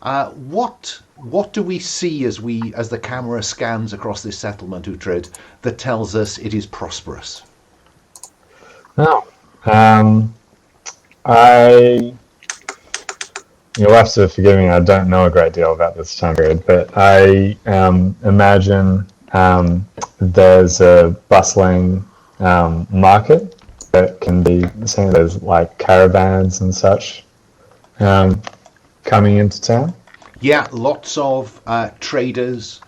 What do we see as the camera scans across this settlement, Uhtred, that tells us it is prosperous? Oh, you'll have to forgive me. I don't know a great deal about this time period, but I imagine there's a bustling market that can be seen. There's like caravans and such coming into town. Yeah, lots of traders.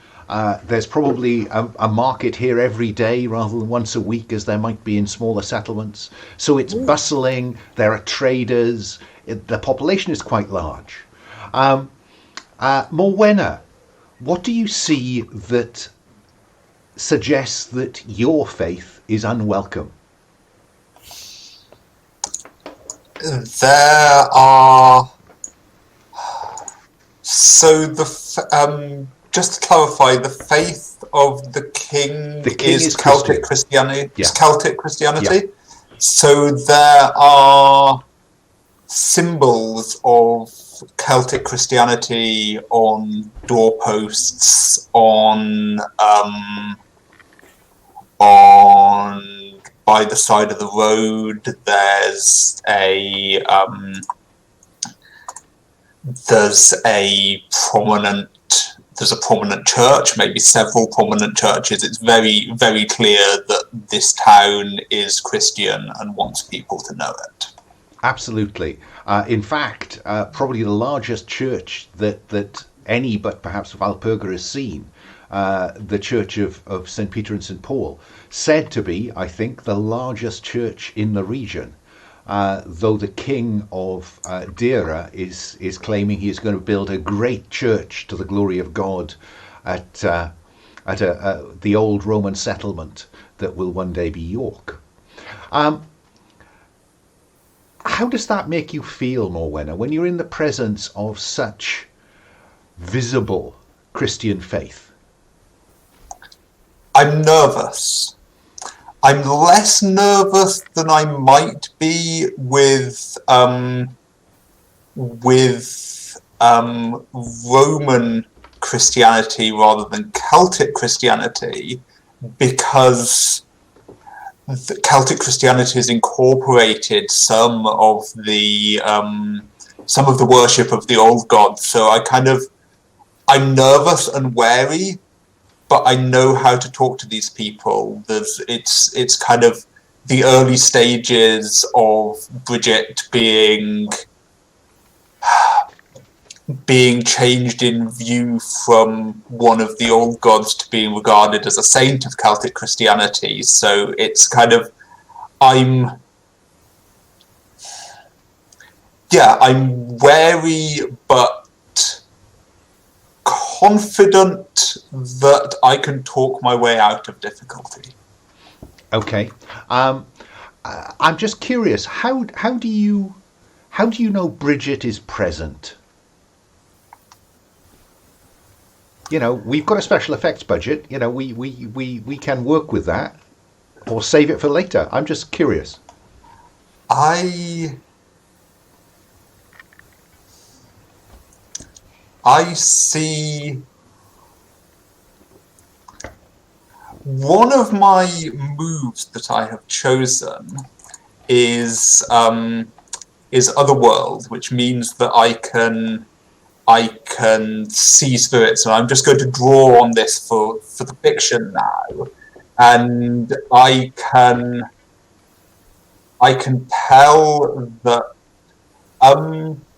There's probably a market here every day rather than once a week, as there might be in smaller settlements. So it's bustling. There are traders. The population is quite large. Morwenna, what do you see that suggests that your faith is unwelcome? There are... So just to clarify, the faith of the king is Celtic Christianity. Yeah. Celtic Christianity. Yeah. So there are symbols of Celtic Christianity on doorposts, on by the side of the road. There's a prominent church, maybe several prominent churches. It's very, very clear that this town is Christian and wants people to know it. Absolutely. In fact, probably the largest church that any but perhaps Valpurga has seen, the Church of St. Peter and St. Paul, said to be, I think, the largest church in the region. Though the king of Dera is claiming he is going to build a great church to the glory of God at the old Roman settlement that will one day be York. How does that make you feel, Morwenna, when you're in the presence of such visible Christian faith? I'm nervous. I'm less nervous than I might be with Roman Christianity rather than Celtic Christianity, because the Celtic Christianity has incorporated some of the worship of the old gods. So I'm nervous and wary, but I know how to talk to these people. It's kind of the early stages of Bridget being changed in view from one of the old gods to being regarded as a saint of Celtic Christianity. So it's kind of, I'm wary but confident that I can talk my way out of difficulty. Okay. I'm just curious, how do you know Bridget is present? We've got a special effects budget. We can work with that or save it for later. I'm just curious. I see one of my moves that I have chosen is Otherworld, which means that I can I can see spirits, and I'm just going to draw on this for the fiction now, and I can tell that.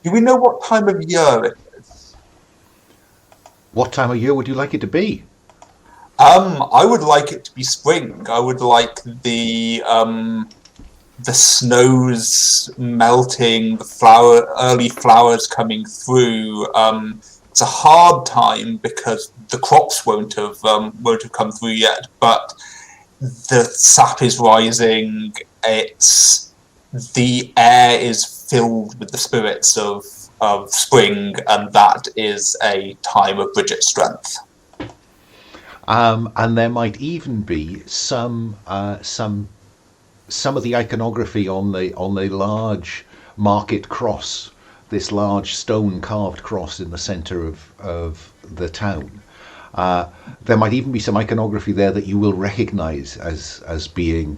Do we know what time of year it is? What time of year would you like it to be? I would like it to be spring. I would like the snows melting, the early flowers coming through. It's a hard time because the crops won't have come through yet, but the sap is rising. The air is filled with the spirits of spring, and that is a time of Bridget strength. And there might even be some of the iconography on the large market cross, this large stone carved cross in the centre of the town. There might even be some iconography there that you will recognise as being,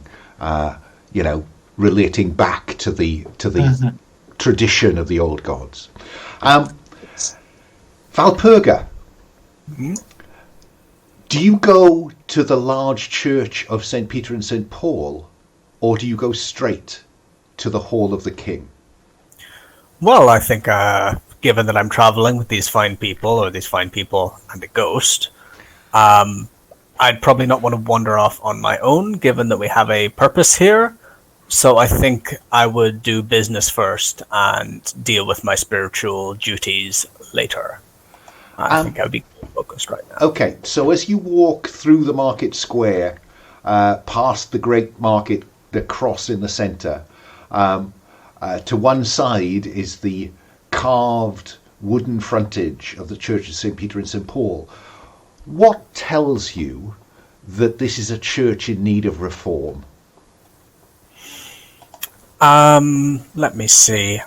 relating back to the tradition of the old gods. Valpurga. Mm-hmm. Do you go to the large church of St. Peter and St. Paul, or do you go straight to the Hall of the King? Well, I think given that I'm traveling with these fine people and a ghost, I'd probably not want to wander off on my own, given that we have a purpose here. So I think I would do business first and deal with my spiritual duties later. I think I would be focused right now. Okay, so as you walk through the market square, past the great market, the cross in the centre, to one side is the carved wooden frontage of the Church of St. Peter and St. Paul. What tells you that this is a church in need of reform? Let me see.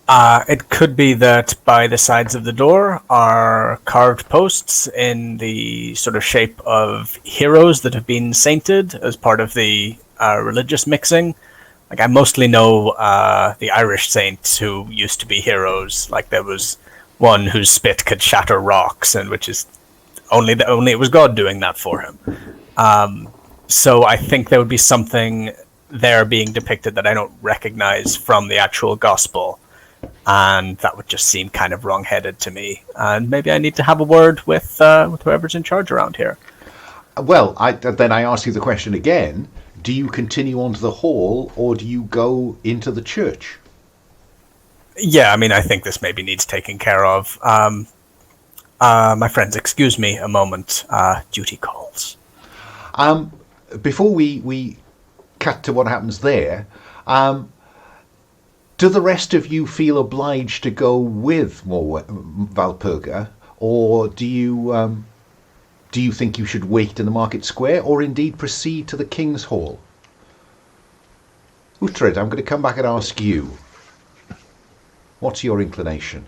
It could be that by the sides of the door are carved posts in the sort of shape of heroes that have been sainted as part of the religious mixing. Like, I mostly know the Irish saints who used to be heroes. Like, there was one whose spit could shatter rocks, and which is only it was God doing that for him. So I think there would be something there being depicted that I don't recognize from the actual gospel. And that would just seem kind of wrong-headed to me. And maybe I need to have a word with whoever's in charge around here. Well, then I ask you the question again. Do you continue on to the hall, or do you go into the church? Yeah, I mean, I think this maybe needs taking care of. My friends, excuse me a moment. Duty calls. Before we cut to what happens there, do the rest of you feel obliged to go with Valpurga, or do you think you should wait in the market square, or indeed proceed to the King's Hall? Uhtred, I'm going to come back and ask you. What's your inclination?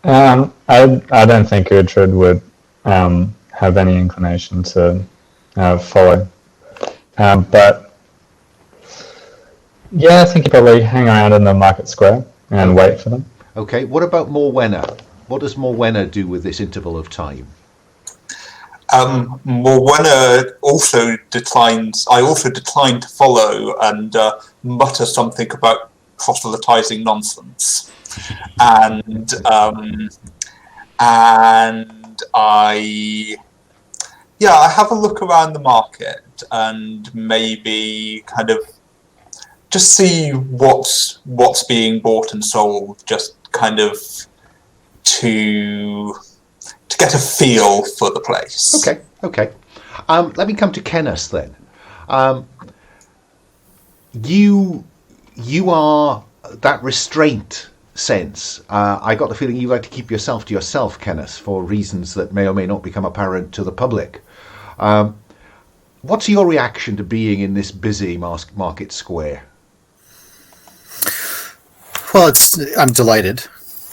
I don't think Uhtred would have any inclination to follow, but. Yeah, I think you probably hang around in the market square and wait for them. Okay, what about Morwenna? What does Morwenna do with this interval of time? Morwenna also declines. I also decline to follow and mutter something about proselytizing nonsense, and I have a look around the market and maybe kind of just see what's being bought and sold, just kind of to get a feel for the place. Okay. Let me come to Kenneth then. You are that restraint sense. I got the feeling you like to keep yourself to yourself, Kenneth, for reasons that may or may not become apparent to the public. What's your reaction to being in this busy market square? Well, I'm delighted.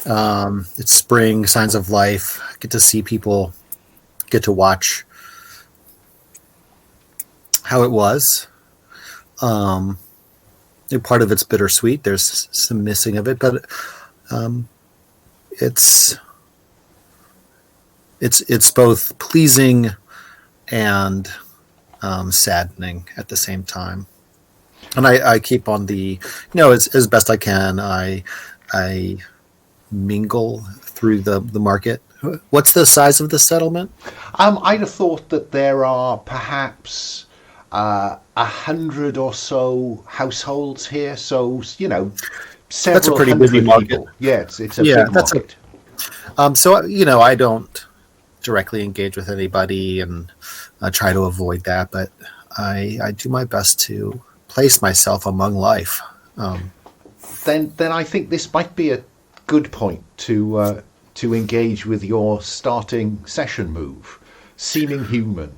It's spring, signs of life. I get to see people, get to watch how it was. Part of it's bittersweet. There's some missing of it, but it's both pleasing and saddening at the same time. And I keep on the, as best I can, I mingle through the market. What's the size of the settlement? I'd have thought that there are perhaps 100 or so households here. So, several That's a pretty busy hundred market. people. Yeah, it's a big market. So, I don't directly engage with anybody and try to avoid that, but I do my best to place myself among life. Then I think this might be a good point to engage with your starting session move, seeming human.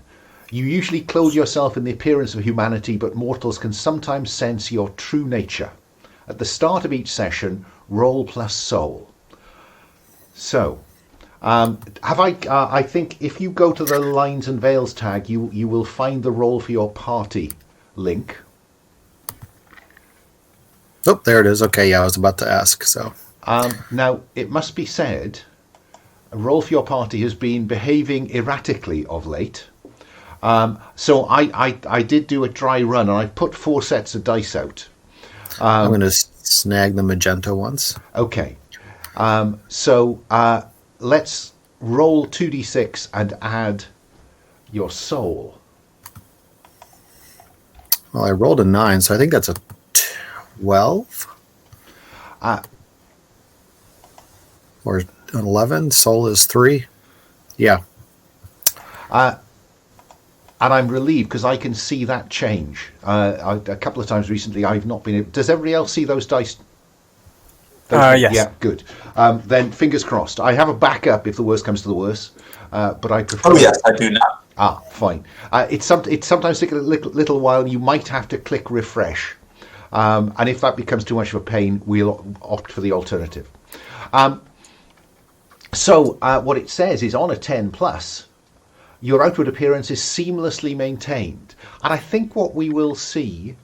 You usually clothe yourself in the appearance of humanity, but mortals can sometimes sense your true nature. At the start of each session, roll plus soul. So, I think if you go to the Lines and Veils tag, you will find the roll for your party link. Oh, there it is. Okay, yeah, I was about to ask. So now, it must be said, a roll for your party has been behaving erratically of late. So I did do a dry run, and I put 4 sets of dice out. I'm going to snag the magenta ones. Okay. So let's roll 2d6 and add your soul. Well, I rolled a 9, so I think that's a 12. Or an 11. Soul is 3. Yeah. And I'm relieved because I can see that change. A couple of times recently, I've not been able... Does everybody else see those dice? Yes. Yeah, good. Then fingers crossed. I have a backup if the worst comes to the worst, but I prefer... Oh, yes, I do now. Fine. It's sometimes take a little while. You might have to click refresh. And if that becomes too much of a pain, we'll opt for the alternative. So what it says is on a 10 plus, your outward appearance is seamlessly maintained. And I think what we will see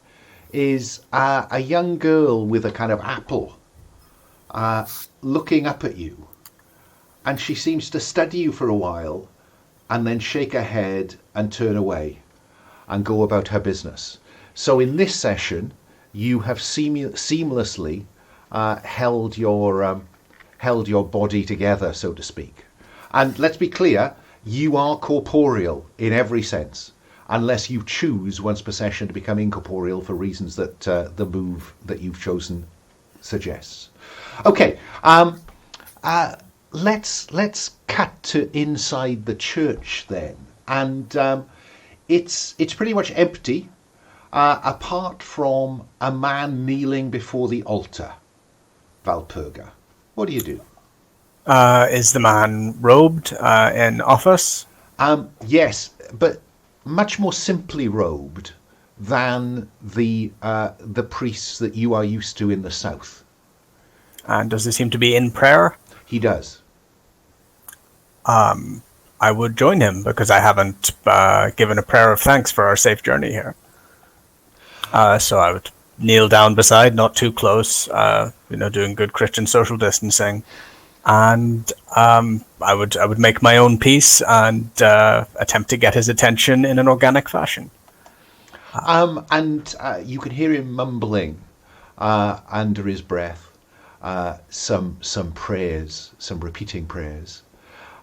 is a young girl with a kind of apple looking up at you. And she seems to study you for a while and then shake her head and turn away and go about her business. So in this session, you have seamlessly held your body together, so to speak. And let's be clear, you are corporeal in every sense, unless you choose once per session to become incorporeal for reasons that the move that you've chosen suggests. Okay, let's cut to inside the church then, and it's pretty much empty, apart from a man kneeling before the altar. Valpurga, what do you do? Is the man robed in office? Yes, but much more simply robed than the priests that you are used to in the south. And does he seem to be in prayer? He does. I would join him because I haven't given a prayer of thanks for our safe journey here. So I would kneel down beside, not too close, doing good Christian social distancing. And I would make my own peace and attempt to get his attention in an organic fashion. And you can hear him mumbling under his breath some prayers, some repeating prayers.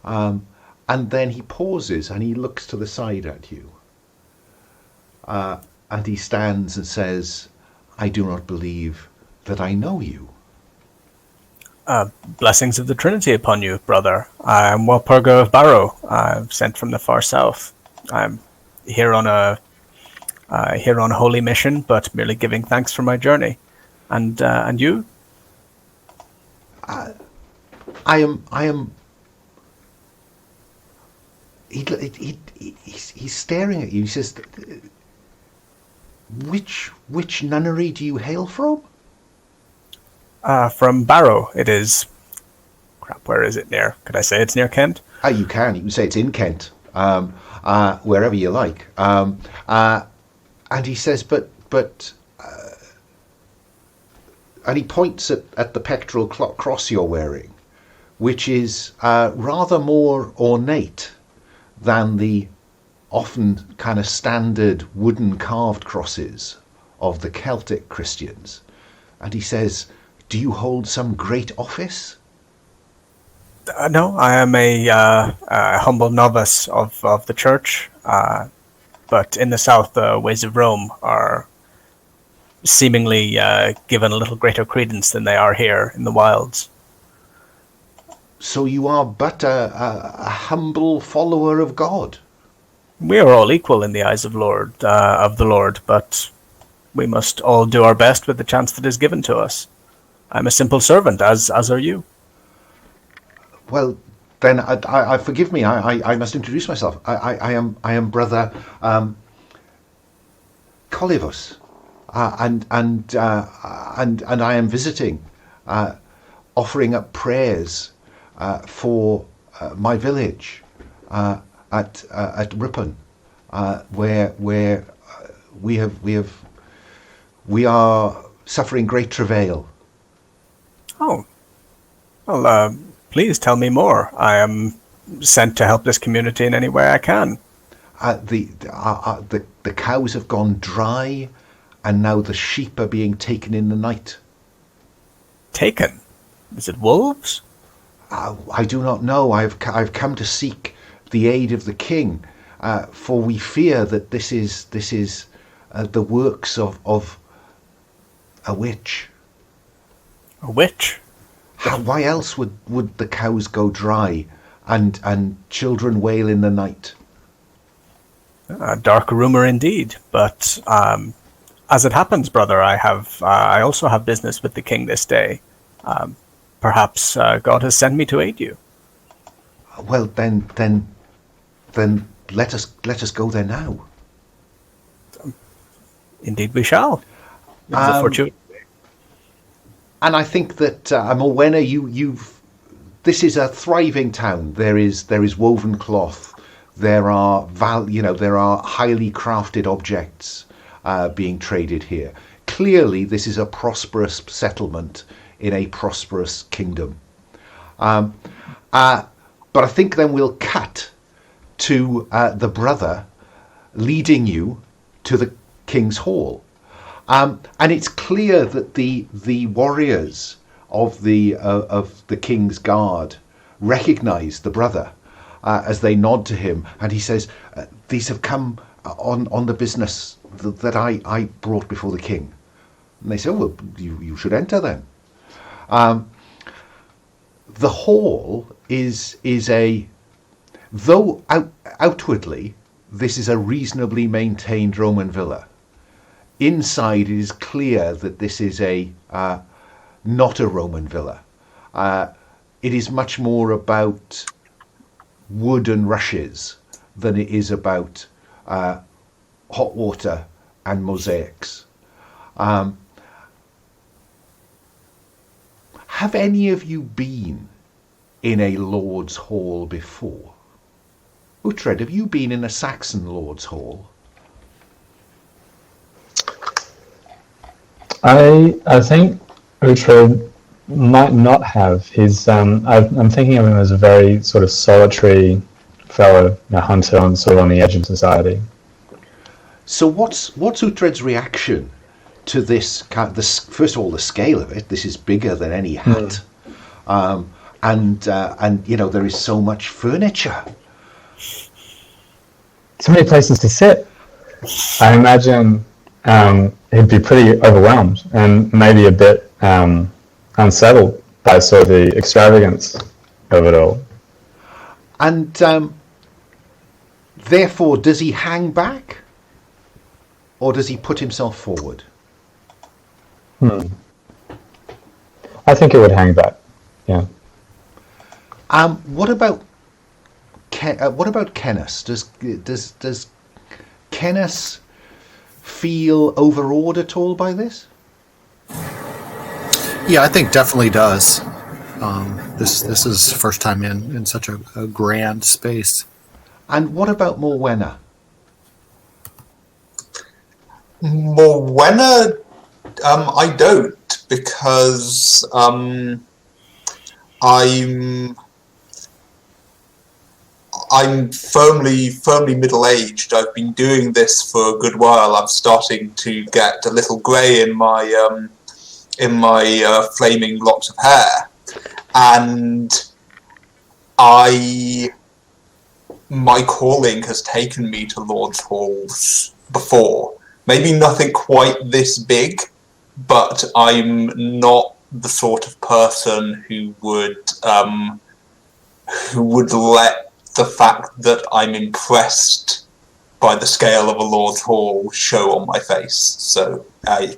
And then he pauses and he looks to the side at you. And he stands and says, "I do not believe that I know you." Blessings of the Trinity upon you, brother. I am Walpurga of Barrow, sent from the far south. I'm here on a holy mission, but merely giving thanks for my journey. And you? I am. He's staring at you. He says, "Which nunnery do you hail from?" From Barrow. It is... Crap, where is it near? Could I say it's near Kent? You can say it's in Kent, wherever you like. And he says, but and he points at the pectoral cross you're wearing, which is rather more ornate than the often kind of standard wooden carved crosses of the Celtic Christians. And he says, "Do you hold some great office?" No, I am a humble novice of the church, but in the south, the ways of Rome are seemingly given a little greater credence than they are here in the wilds. So you are but a humble follower of God. We are all equal in the eyes of the Lord, but we must all do our best with the chance that is given to us. I'm a simple servant, as are you. Well, then, I forgive me. I must introduce myself. I am Brother Colivus, and I am visiting, offering up prayers for my village at Ripon, where we are suffering great travail. Oh, well, please tell me more. I am sent to help this community in any way I can. The cows have gone dry, and now the sheep are being taken in the night. Taken? Is it wolves? I do not know. I've come to seek the aid of the king, for we fear that this is the works of a witch. A witch? Why else would the cows go dry and children wail in the night? A dark rumor indeed, but as it happens, brother, I also have business with the king this day. Perhaps God has sent me to aid you. Well, then let us go there now. Indeed, we shall. And I think that Morwenna, this is a thriving town. There is woven cloth. There are highly crafted objects being traded here. Clearly, this is a prosperous settlement in a prosperous kingdom. But I think then we'll cut to the brother leading you to the king's hall. And it's clear that the warriors of the king's guard recognize the brother as they nod to him, and he says, "These have come on the business that I brought before the king." And they say, "Well, you should enter then." The hall is though outwardly this is a reasonably maintained Roman villa. Inside, it is clear that this is not a Roman villa. It is much more about wood and rushes than it is about hot water and mosaics. Have any of you been in a Lord's Hall before? Uhtred, have you been in a Saxon Lord's Hall? I think Uhtred might not have. He's I'm thinking of him as a very sort of solitary fellow, a hunter on the edge of society. So what's Uhtred's reaction to this? First of all, the scale of it. This is bigger than any hut, and there is so much furniture. So many places to sit. I imagine he'd be pretty overwhelmed and maybe a bit unsettled by sort of the extravagance of it all. And therefore, does he hang back, or does he put himself forward? I think it would hang back. Yeah. What about Kenneth? Does Kenneth feel overawed at all by this? Yeah, I think definitely does. This is first time in such a grand space. And what about Morwenna? Morwenna, I don't, because I'm firmly middle-aged. I've been doing this for a good while. I'm starting to get a little grey in my flaming locks of hair, and my calling has taken me to Lord's Halls before. Maybe nothing quite this big, but I'm not the sort of person who would let the fact that I'm impressed by the scale of a Lord's Hall show on my face. So I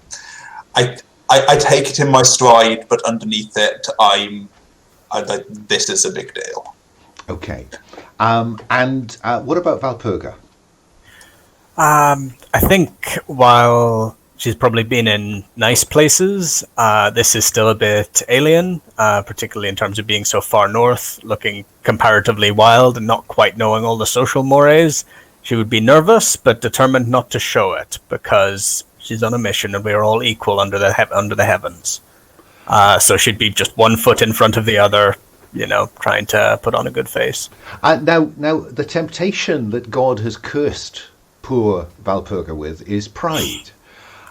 take it in my stride, but underneath it, this is a big deal. Okay. And what about Valpurga? I think while she's probably been in nice places, this is still a bit alien, particularly in terms of being so far north, looking comparatively wild and not quite knowing all the social mores. She would be nervous, but determined not to show it, because she's on a mission and we're all equal under the heavens. So she'd be just one foot in front of the other, trying to put on a good face. Now, the temptation that God has cursed poor Valpurga with is pride.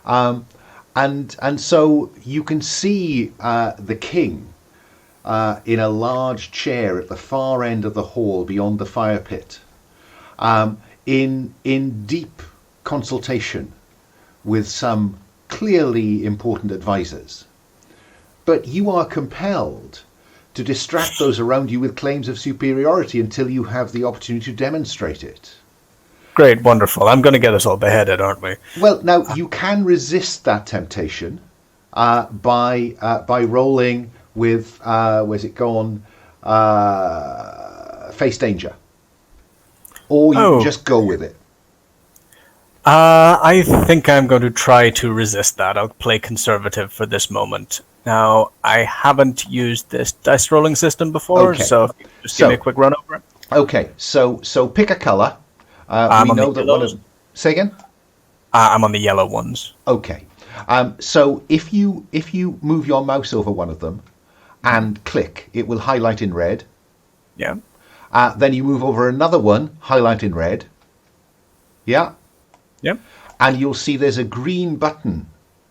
And so you can see the king in a large chair at the far end of the hall beyond the fire pit, in deep consultation with some clearly important advisors. But you are compelled to distract those around you with claims of superiority until you have the opportunity to demonstrate it. Great, wonderful. I'm going to get us all beheaded, aren't we? Well, now, you can resist that temptation by rolling with, where's it gone, face danger. Or you can just go with it. I think I'm going to try to resist that. I'll play conservative for this moment. Now, I haven't used this dice rolling system before, so just give me a quick run over it. Okay, so pick a colour. We know that one of... Say again? I'm on the yellow ones. Okay. So if you move your mouse over one of them and click, it will highlight in red. Yeah. Then you move over another one, highlight in red. Yeah. Yep. And you'll see there's a green button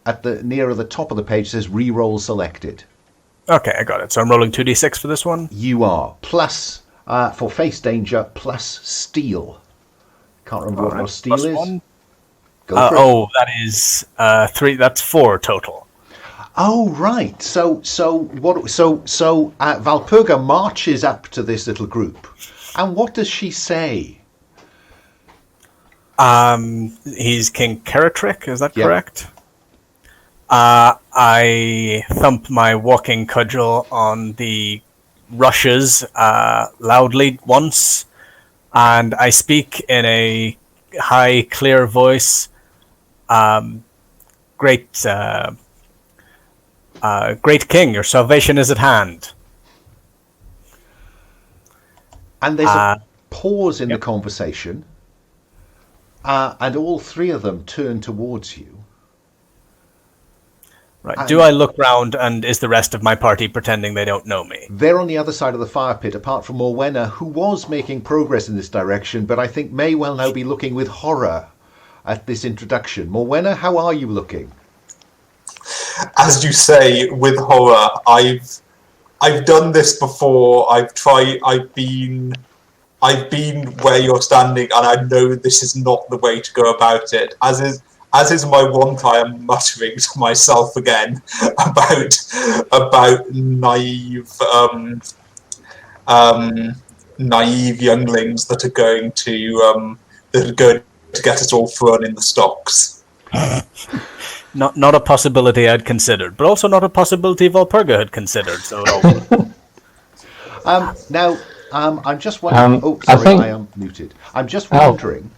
at the near the top of the page that says reroll selected. Okay, I got it. So I'm rolling 2d6 for this one? You are. Plus, for face danger, plus steal. Can't remember what your steal is. One. Go for it. That is 3. That's 4 total. Oh, right. So Valpurga marches up to this little group, and what does she say? He's King Caratrick, is that correct? I thump my walking cudgel on the rushes loudly once, and I speak in a high, clear voice. Great King, your salvation is at hand. And there's a pause in the conversation, and all three of them turn towards you. Right. Do I look round, and is the rest of my party pretending they don't know me? They're on the other side of the fire pit, apart from Morwenna, who was making progress in this direction, but I think may well now be looking with horror at this introduction. Morwenna, how are you looking? As you say, with horror. I've done this before. I've been where you're standing, and I know this is not the way to go about it. As is my wont, I am muttering to myself again about naive younglings that are going to get us all thrown in the stocks. Not a possibility I'd considered, but also not a possibility Valpurga had considered. So now, I'm just wondering. I am muted. I'm just wondering.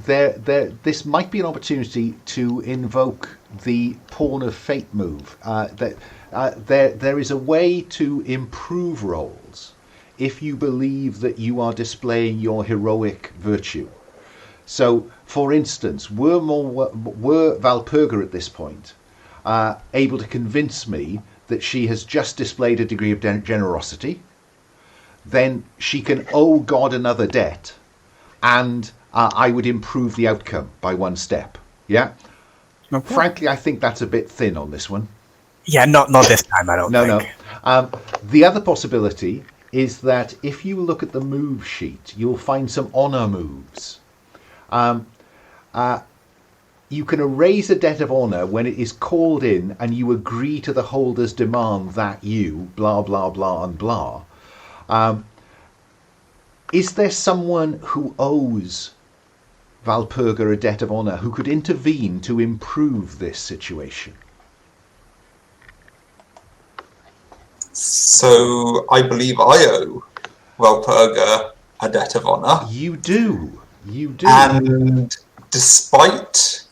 This might be an opportunity to invoke the Pawn of Fate move. There is a way to improve rolls if you believe that you are displaying your heroic virtue. So, for instance, were Valpurga at this point able to convince me that she has just displayed a degree of generosity, then she can owe God another debt, and I would improve the outcome by one step. Yeah? Okay. Frankly, I think that's a bit thin on this one. Yeah, not this time, I don't think. No. The other possibility is that if you look at the move sheet, you'll find some honor moves. You can erase a debt of honor when it is called in and you agree to the holder's demand that you, blah, blah, blah, and blah. Is there someone who owes Valpurga a debt of honor who could intervene to improve this situation? So I believe I owe Valpurga a debt of honor. You do. And despite,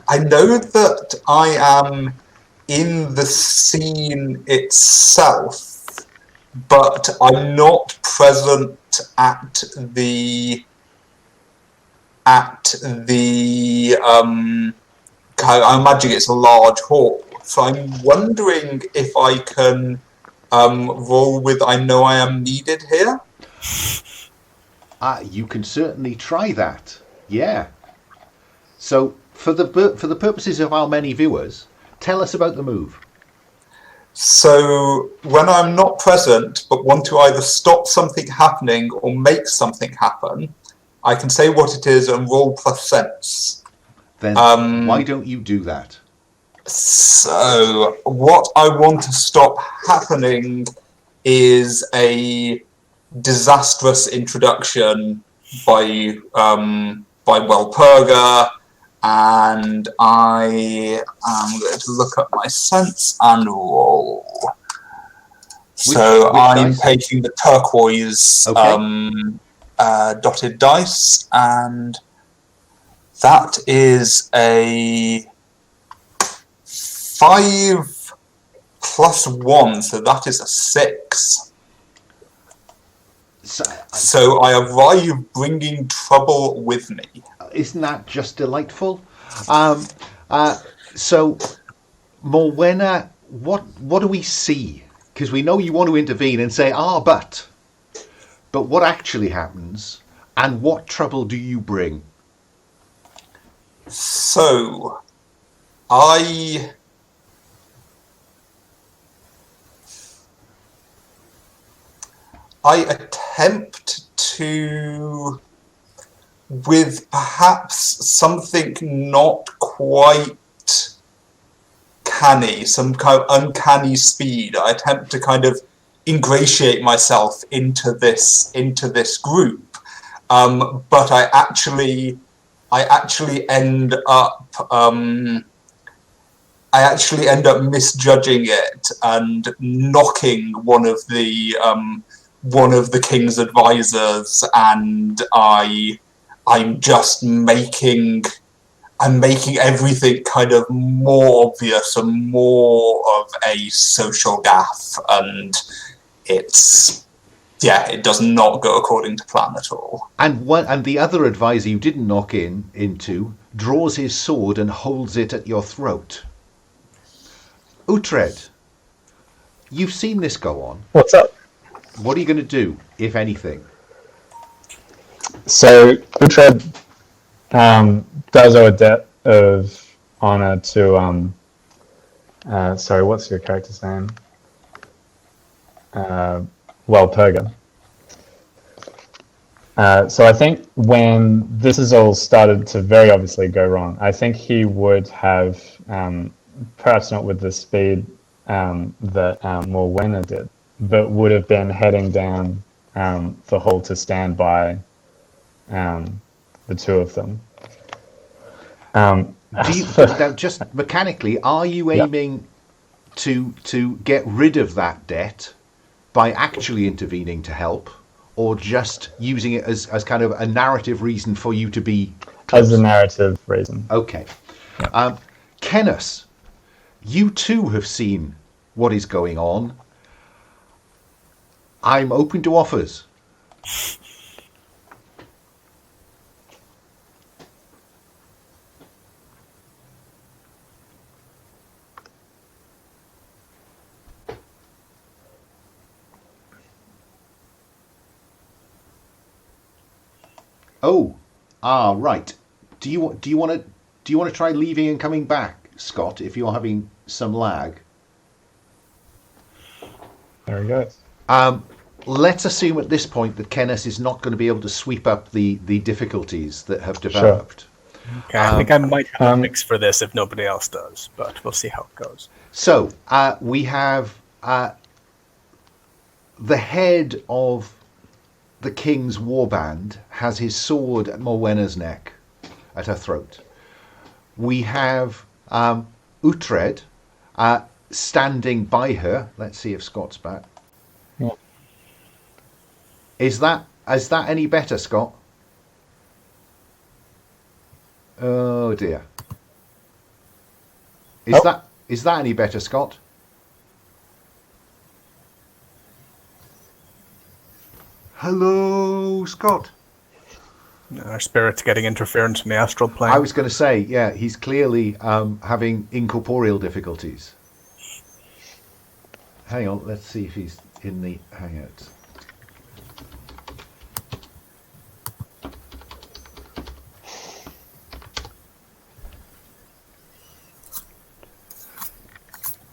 I know that I am in the scene itself, but I'm not present at the I imagine it's a large hall. So I'm wondering if I can roll with I know I am needed here. You can certainly try that. Yeah. So for the purposes of our many viewers, tell us about the move. So when I'm not present but want to either stop something happening or make something happen, I can say what it is and roll plus sense. Then why don't you do that? So what I want to stop happening is a disastrous introduction by Walpurga, and I am going to look at my sense and roll. Which I'm dice? taking the turquoise dotted dice, and that is a 5 plus 1, so that is a 6. So I arrive bringing trouble with me. Isn't that just delightful? So, Morwenna, what do we see? Because we know you want to intervene and say, but what actually happens, and what trouble do you bring? So, I attempt to, with perhaps something not quite canny, some kind of uncanny speed, I attempt to kind of ingratiate myself into this group, but I actually end up misjudging it and knocking one of the king's advisors, and I'm making everything kind of more obvious and more of a social gaffe, and it does not go according to plan at all. And the other advisor you didn't knock into draws his sword and holds it at your throat. Uhtred, you've seen this go on. What's up? What are you going to do, if anything? So Uhtred does owe a debt of honor to sorry, what's your character's name? Walpurga. So I think when this has all started to very obviously go wrong, I think he would have, perhaps not with the speed that Morwenna did, but would have been heading down the hall to stand by the two of them. Now, just mechanically, are you aiming to get rid of that debt by actually intervening to help, or just using it as kind of a narrative reason for you to be close? As a narrative reason. Okay. Kenneth, you too have seen what is going on. I'm open to offers. Oh, right. Do you want to try leaving and coming back, Scott? If you're having some lag. There he goes. Let's assume at this point that Kenneth is not going to be able to sweep up the difficulties that have developed. Sure. Okay, I think I might have a fix for this if nobody else does, but we'll see how it goes. So we have the head of the king's warband has his sword at Morwenna's neck, at her throat. We have Uhtred standing by her. Let's see if Scott's back. Yeah. Is that any better, Scott? Oh dear. Is that any better, Scott? Hello, Scott. Our spirit's getting interference from the astral plane. I was going to say, yeah, he's clearly having incorporeal difficulties. Hang on, let's see if he's in the Hangouts.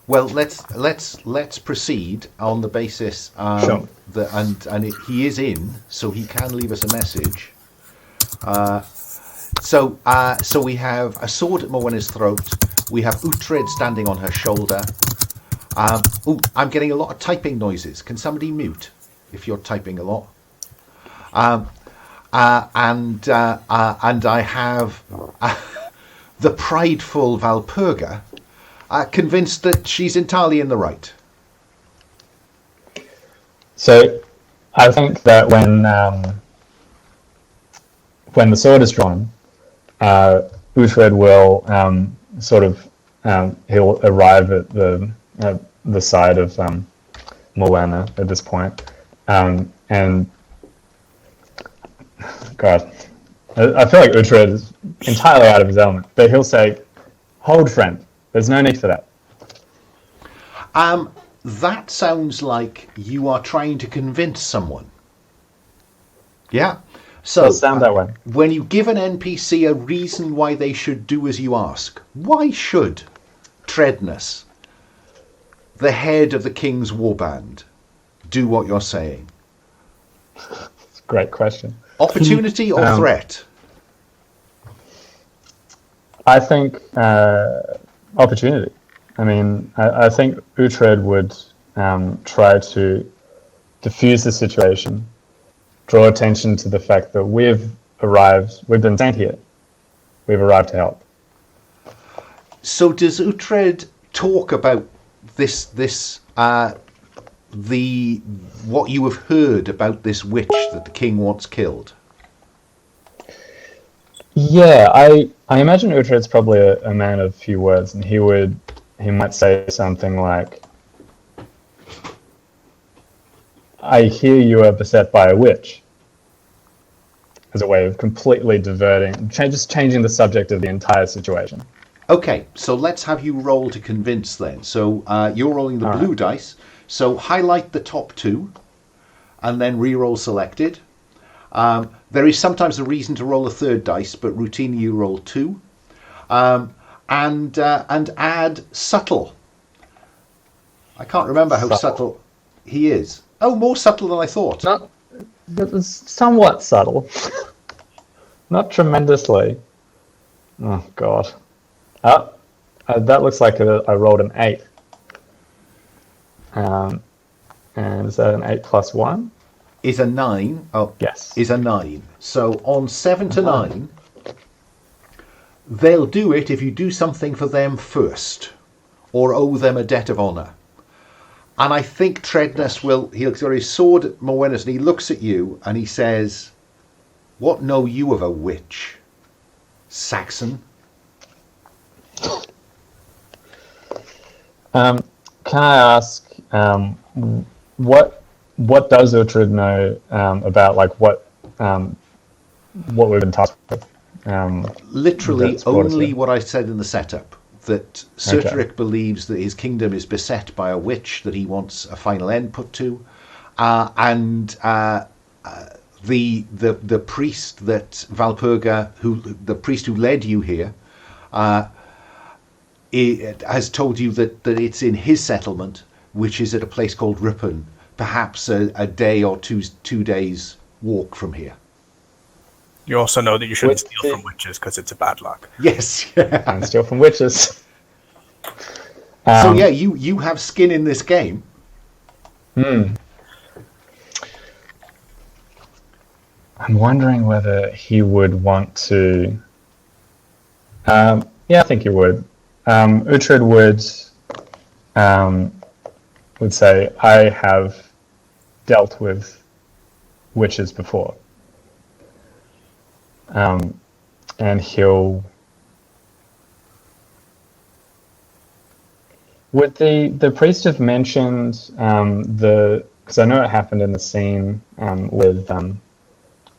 Well, let's proceed on the basis Sure. that he is in, so he can leave us a message. So we have a sword at Morwenna's throat. We have Uhtred standing on her shoulder. I'm getting a lot of typing noises. Can somebody mute if you're typing a lot? And I have the prideful Valpurga. Convinced that she's entirely in the right. So I think that when the sword is drawn, Uhtred will he'll arrive at the side of Morwenna at this point, and God, I feel like Uhtred is entirely out of his element, but he'll say, "Hold, friend. There's no need for that." That sounds like you are trying to convince someone. Yeah. So Does sound that way. When you give an NPC a reason why they should do as you ask, why should Tredness, the head of the king's warband, do what you're saying? It's a great question. Opportunity or threat? I think opportunity. I mean, I think Uhtred would try to diffuse the situation, draw attention to the fact that we've been sent here. We've arrived to help. So does Uhtred talk about what you have heard about this witch that the king wants killed? Yeah, I imagine Uhtred's probably a man of few words, and he might say something like, "I hear you are beset by a witch," as a way of completely diverting, just changing the subject of the entire situation. Okay, so let's have you roll to convince then. So you're rolling the blue dice. So highlight the top two, and then re-roll selected. There is sometimes a reason to roll a third dice, but routinely you roll two. And add subtle. I can't remember how subtle he is. Oh, more subtle than I thought. It was somewhat subtle. Not tremendously. Oh, God. That looks like I rolled an 8. And is that an 8 plus 1? Is a 9. Oh, yes. Is a 9. So on 7 to 9, they'll do it if you do something for them first, or owe them a debt of honour. And I think Tredness he'll got his sword at Morwenna's, and he looks at you and he says, "What know you of a witch, Saxon?" Can I ask, what does Uhtred know about what we've been tasked with? Literally only what I said in the setup. That Certeric believes that his kingdom is beset by a witch that he wants a final end put to, and the priest that Valpurga, the priest who led you here, has told you that it's in his settlement, which is at a place called Ripon, perhaps a day or 2 days walk from here. You also know that you shouldn't steal from witches because it's a bad luck. Yes. And steal from witches. So yeah, you have skin in this game. I'm wondering whether he would want to. Yeah, I think he would. Uhtred would say, "I have dealt with witches before," and he'll. Would the priest have mentioned because I know it happened in the scene with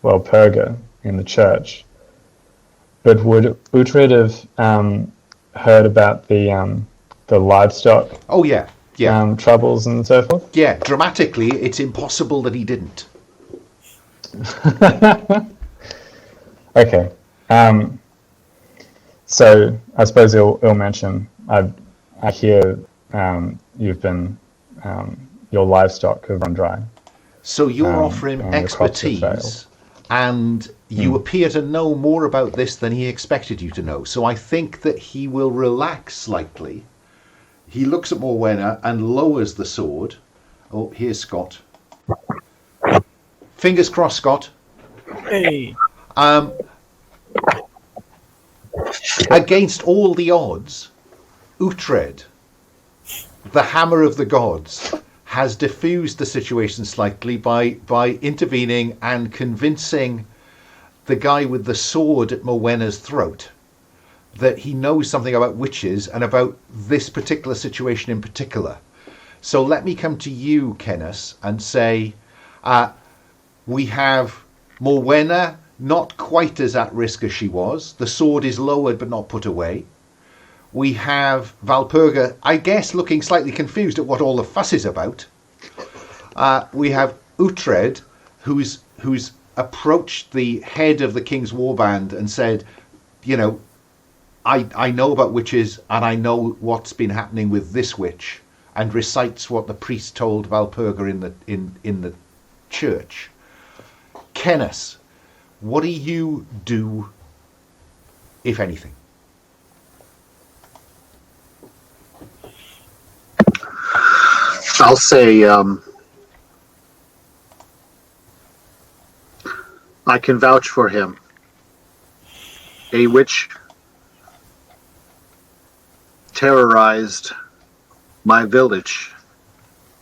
Purga in the church, but would Uhtred have heard about the livestock? Oh yeah. Troubles and so forth? Yeah, dramatically, it's impossible that he didn't. Okay. So I suppose he'll mention, I hear you've been, your livestock have run dry. So you're offering and your crops have failed. expertise, and you appear to know more about this than he expected you to know. So I think that he will relax slightly. He looks at Morwenna and lowers the sword. Oh, here's Scott. Fingers crossed, Scott. Hey. Against all the odds, Uhtred, the hammer of the gods, has diffused the situation slightly by intervening and convincing the guy with the sword at Morwenna's throat that he knows something about witches and about this particular situation in particular. So let me come to you, Kenneth, and say we have Morwenna not quite as at risk as she was. The sword is lowered but not put away. We have Valpurga, I guess, looking slightly confused at what all the fuss is about. We have Uhtred, who's approached the head of the King's Warband and said, you know, I know about witches and I know what's been happening with this witch, and recites what the priest told Valpurga in the church. Kenneth, what do you do, if anything? I'll say I can vouch for him. A witch terrorized my village.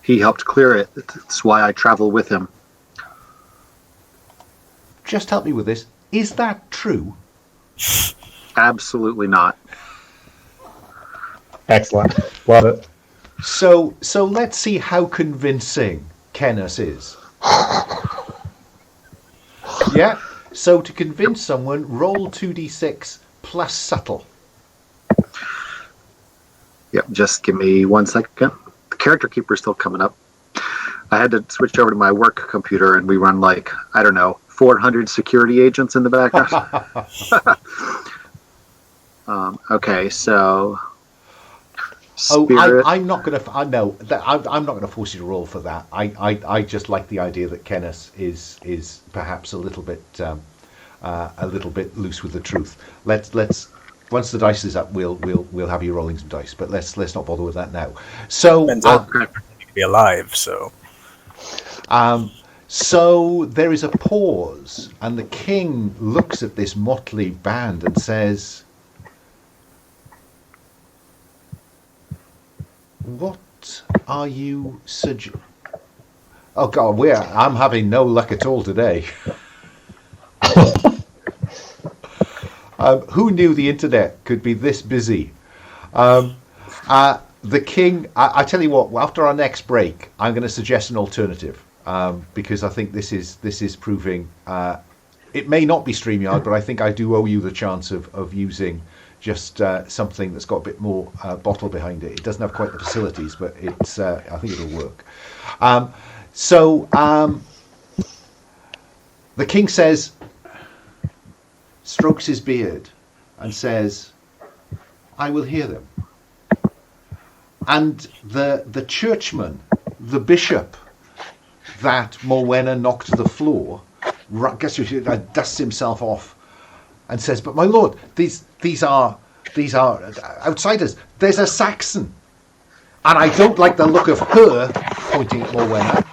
He helped clear it. That's why I travel with him. Just help me with this. Is that true? Absolutely not. Excellent. Love it. So let's see how convincing Kenneth is. Yeah. So to convince someone, roll 2d6 plus subtle. Yep, just give me 1 second. The character keeper's still coming up. I had to switch over to my work computer, and we run 400 security agents in the background. Okay, so. Spirit. I'm not going to. I'm not going to force you to roll for that. I just like the idea that Kenneth is perhaps a little bit loose with the truth. Let's once the dice is up, we'll have you rolling some dice. But let's not bother with that now. So be alive. So there is a pause, and the king looks at this motley band and says, "What are you suggesting?" Oh God, I'm having no luck at all today. Who knew the internet could be this busy? The king. I tell you what. After our next break, I'm going to suggest an alternative because I think this is proving. It may not be StreamYard, but I think I do owe you the chance of using just something that's got a bit more bottle behind it. It doesn't have quite the facilities, but it's. I think it'll work. The king says, strokes his beard and says, I will hear them. And the churchman, the bishop that Morwenna knocked to the floor, dusts himself off and says, but my lord, these are outsiders. There's a Saxon. And I don't like the look of her, pointing at Morwenna.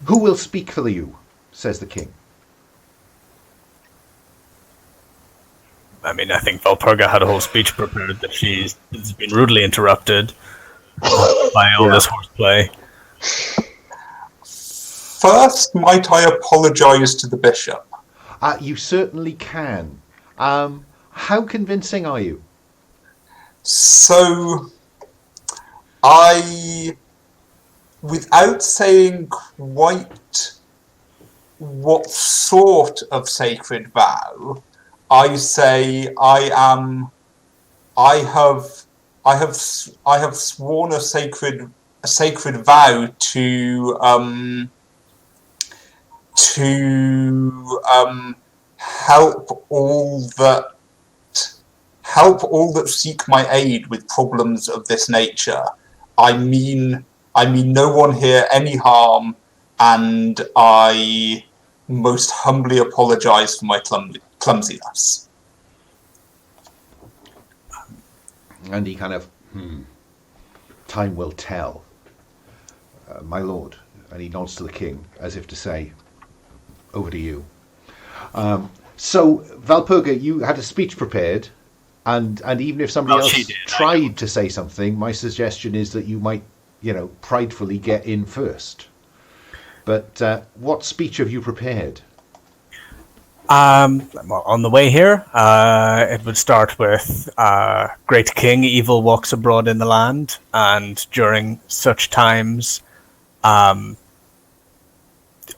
Who will speak for you? Says the king. I mean, I think Valpurga had a whole speech prepared that she's been rudely interrupted by all this horseplay. First, might I apologise to the bishop? You certainly can. How convincing are you? So, without saying quite what sort of sacred vow, I say I have sworn a sacred vow to help all that seek my aid with problems of this nature. I mean no one here any harm, and I most humbly apologise for my clumsiness. And he kind of, time will tell, my lord. And he nods to the king as if to say, over to you. So, Valpurga, you had a speech prepared, and even if somebody else tried to say something, my suggestion is that you might, pridefully get in first. But what speech have you prepared? On the way here, it would start with, Great King, evil walks abroad in the land, and during such times, all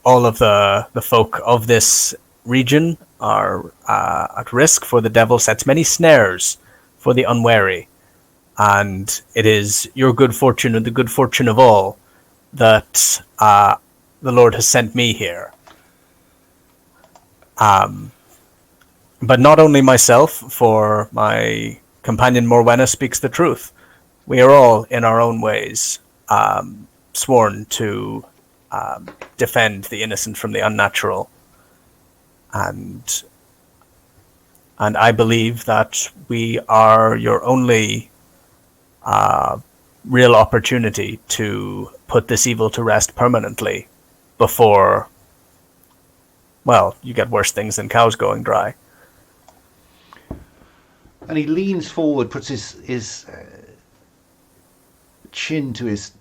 of the folk of this region are at risk, for the devil sets many snares for the unwary, and it is your good fortune and the good fortune of all that the Lord has sent me here. But not only myself, for my companion Morwenna speaks the truth. We are all, in our own ways, sworn to defend the innocent from the unnatural. And I believe that we are your only real opportunity to put this evil to rest permanently before, well, you get worse things than cows going dry. And he leans forward, puts his chin to his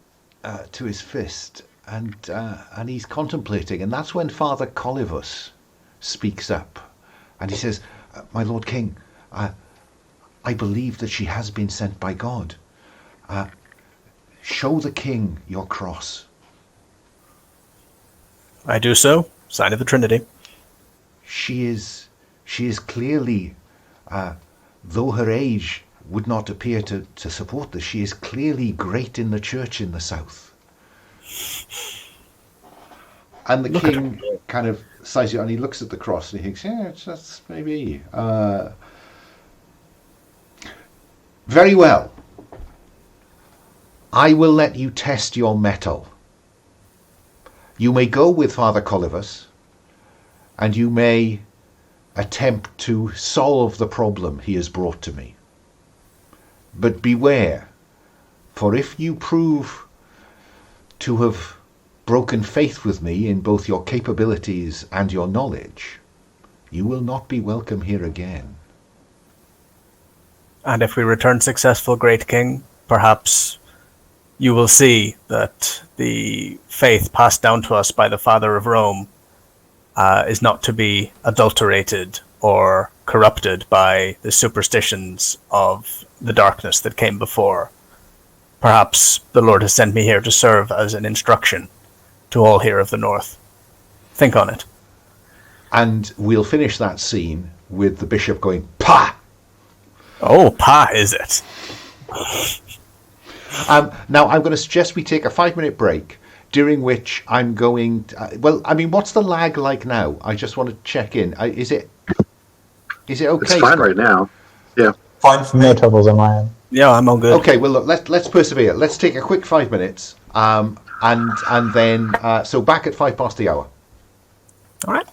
fist, and he's contemplating. And that's when Father Colivus speaks up, and he says, "My Lord King, I believe that she has been sent by God. Show the king your cross." I do so. Sign of the Trinity. She is clearly, though her age would not appear to support this, she is clearly great in the church in the south. And the king kind of sighs it, and he looks at the cross and he thinks, yeah, that's maybe. Very well. I will let you test your mettle. You may go with Father Colivus, and you may attempt to solve the problem he has brought to me. But beware, for if you prove to have broken faith with me in both your capabilities and your knowledge, you will not be welcome here again. And if we return successful, Great King, perhaps you will see that the faith passed down to us by the Father of Rome is not to be adulterated or corrupted by the superstitions of the darkness that came before. Perhaps the Lord has sent me here to serve as an instruction to all here of the North. Think on it. And we'll finish that scene with the bishop going, "Pah!" Oh, pah, is it? Now, I'm going to suggest we take a 5-minute break. during which I'm going to, well, I mean, what's the lag like now? I just want to check in. Is it okay? It's fine right now. Yeah. Fine for No me. troubles on my end. Yeah, I'm all good. Okay, well, look, let's persevere. Let's take a quick 5 minutes, and then so back at 5 past the hour. All right.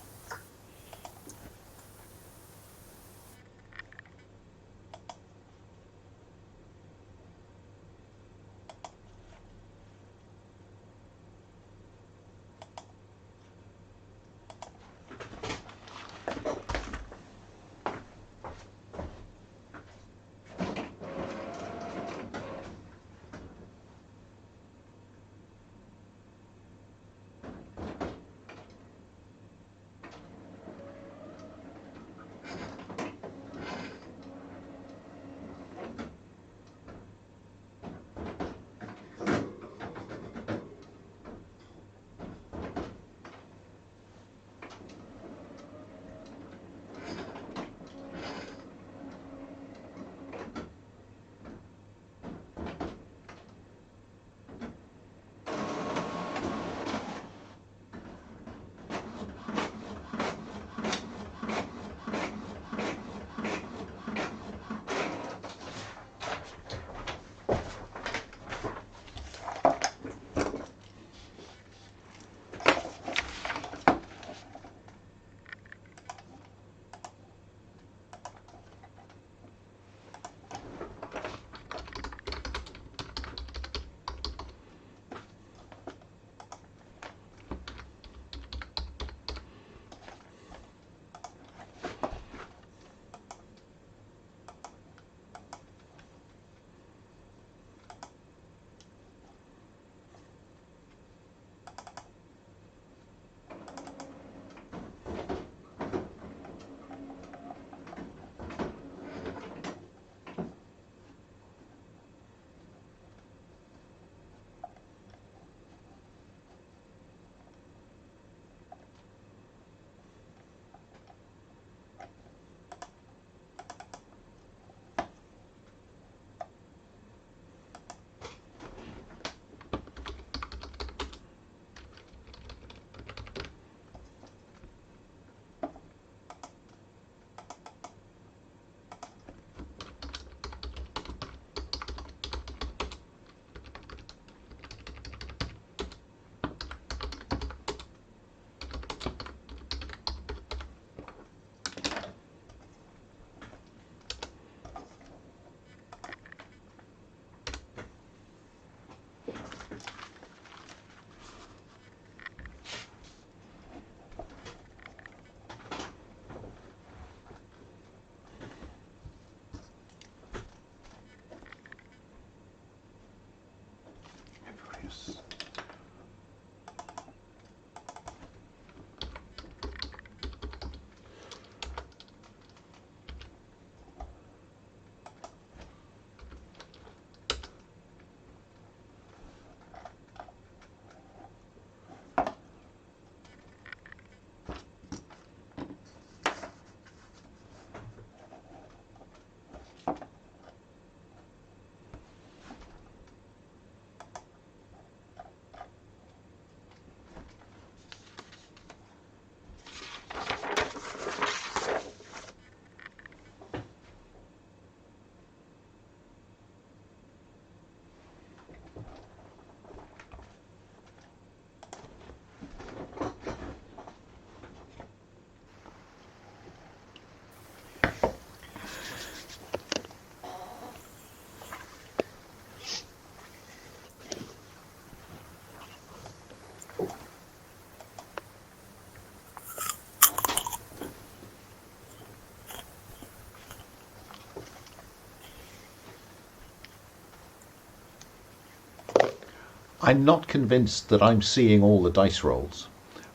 I'm not convinced that I'm seeing all the dice rolls,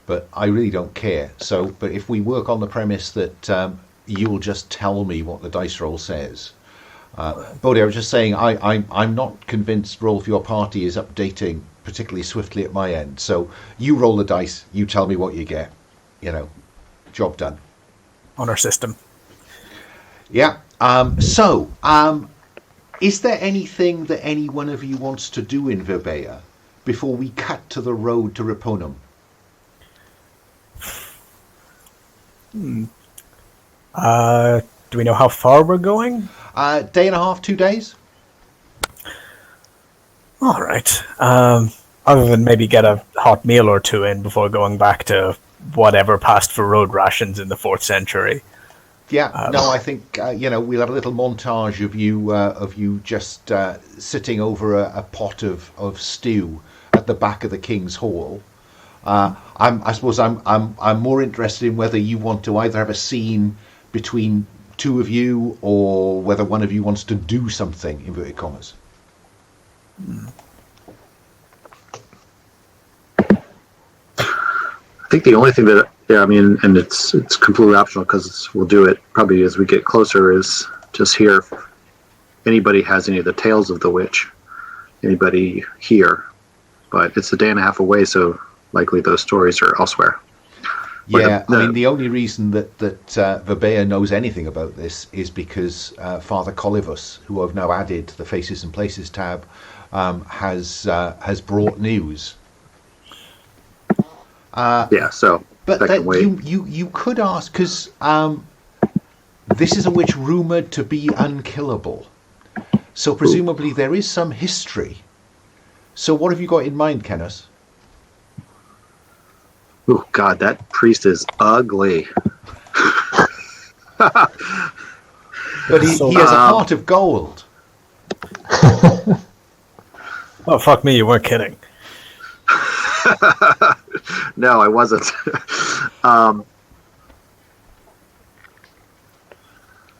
but I really don't care. So, but if we work on the premise that you'll just tell me what the dice roll says. PbtA, I was just saying, I'm not convinced roll for your party is updating particularly swiftly at my end. So you roll the dice, you tell me what you get. You know, job done. On our system. Yeah. Is there anything that any one of you wants to do in PbtA before we cut to the road to Riponum? Do we know how far we're going? Day and a half, 2 days. All right. Other than maybe get a hot meal or two in before going back to whatever passed for road rations in the 4th century. Yeah, no, I think we'll have a little montage of you just sitting over a pot of stew at the back of the King's Hall. I suppose I'm more interested in whether you want to either have a scene between two of you or whether one of you wants to do something, inverted commas. I think the only thing that, and it's completely optional because we'll do it probably as we get closer, is just hear if anybody has any of the tales of the witch, anybody here. But it's a day and a half away, so likely those stories are elsewhere. Yeah, I mean, the only reason that PbtA knows anything about this is because Father Collivus, who I've now added to the Faces and Places tab, has brought news. But you could ask, because this is a witch rumoured to be unkillable. So presumably there is some history. So what have you got in mind, Kenneth? Oh, God, that priest is ugly. But he has a heart of gold. Oh, fuck me, you weren't kidding. No, I wasn't.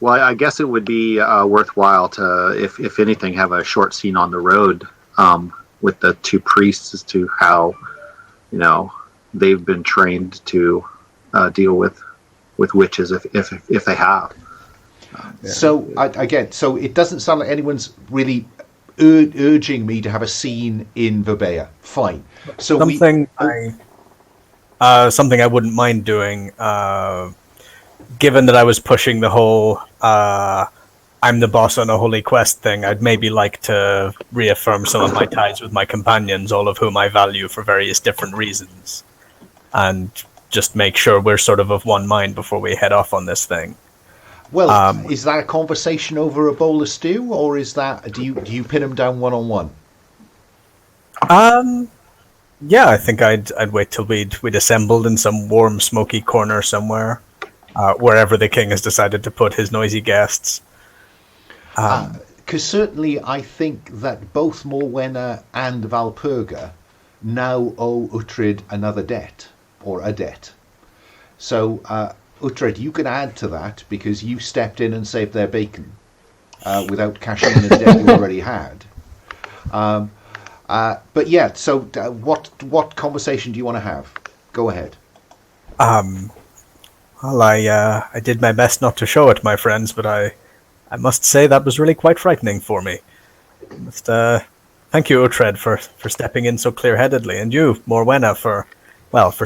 Well, I guess it would be worthwhile to, if anything, have a short scene on the road with the two priests as to how, they've been trained to deal with witches if they have. So so it doesn't sound like anyone's really urging me to have a scene in PbtA. Fine. So something I wouldn't mind doing, given that I was pushing the whole I'm the boss on a holy quest thing, I'd maybe like to reaffirm some of my ties with my companions, all of whom I value for various different reasons, and just make sure we're sort of one mind before we head off on this thing. Well, is that a conversation over a bowl of stew, or is that do you pin them down one-on-one? Yeah, I think I'd wait till we'd assembled in some warm, smoky corner somewhere, wherever the king has decided to put his noisy guests. Because certainly I think that both Morwenna and Valpurga now owe Uhtred another debt, or a debt. So, Uhtred, you can add to that because you stepped in and saved their bacon without cashing in a debt you already had. But yeah, so what conversation do you want to have? Go ahead. Well, I did my best not to show it, my friends, but I must say that was really quite frightening for me. Thank you, Uhtred, for stepping in so clear-headedly, and you, Morwenna, for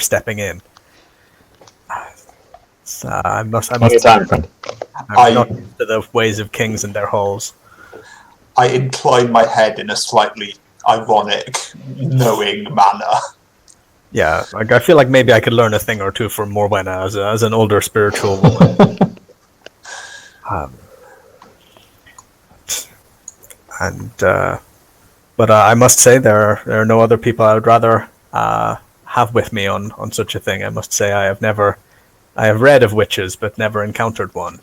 stepping in. I must Anytime, friend. I'm not into the ways of kings and their halls. I incline my head in a slightly ironic, knowing manner. Yeah, I feel like maybe I could learn a thing or two from Morwenna as an older spiritual woman. But I must say there are no other people I would rather have with me on such a thing. I must say I have read of witches, but never encountered one.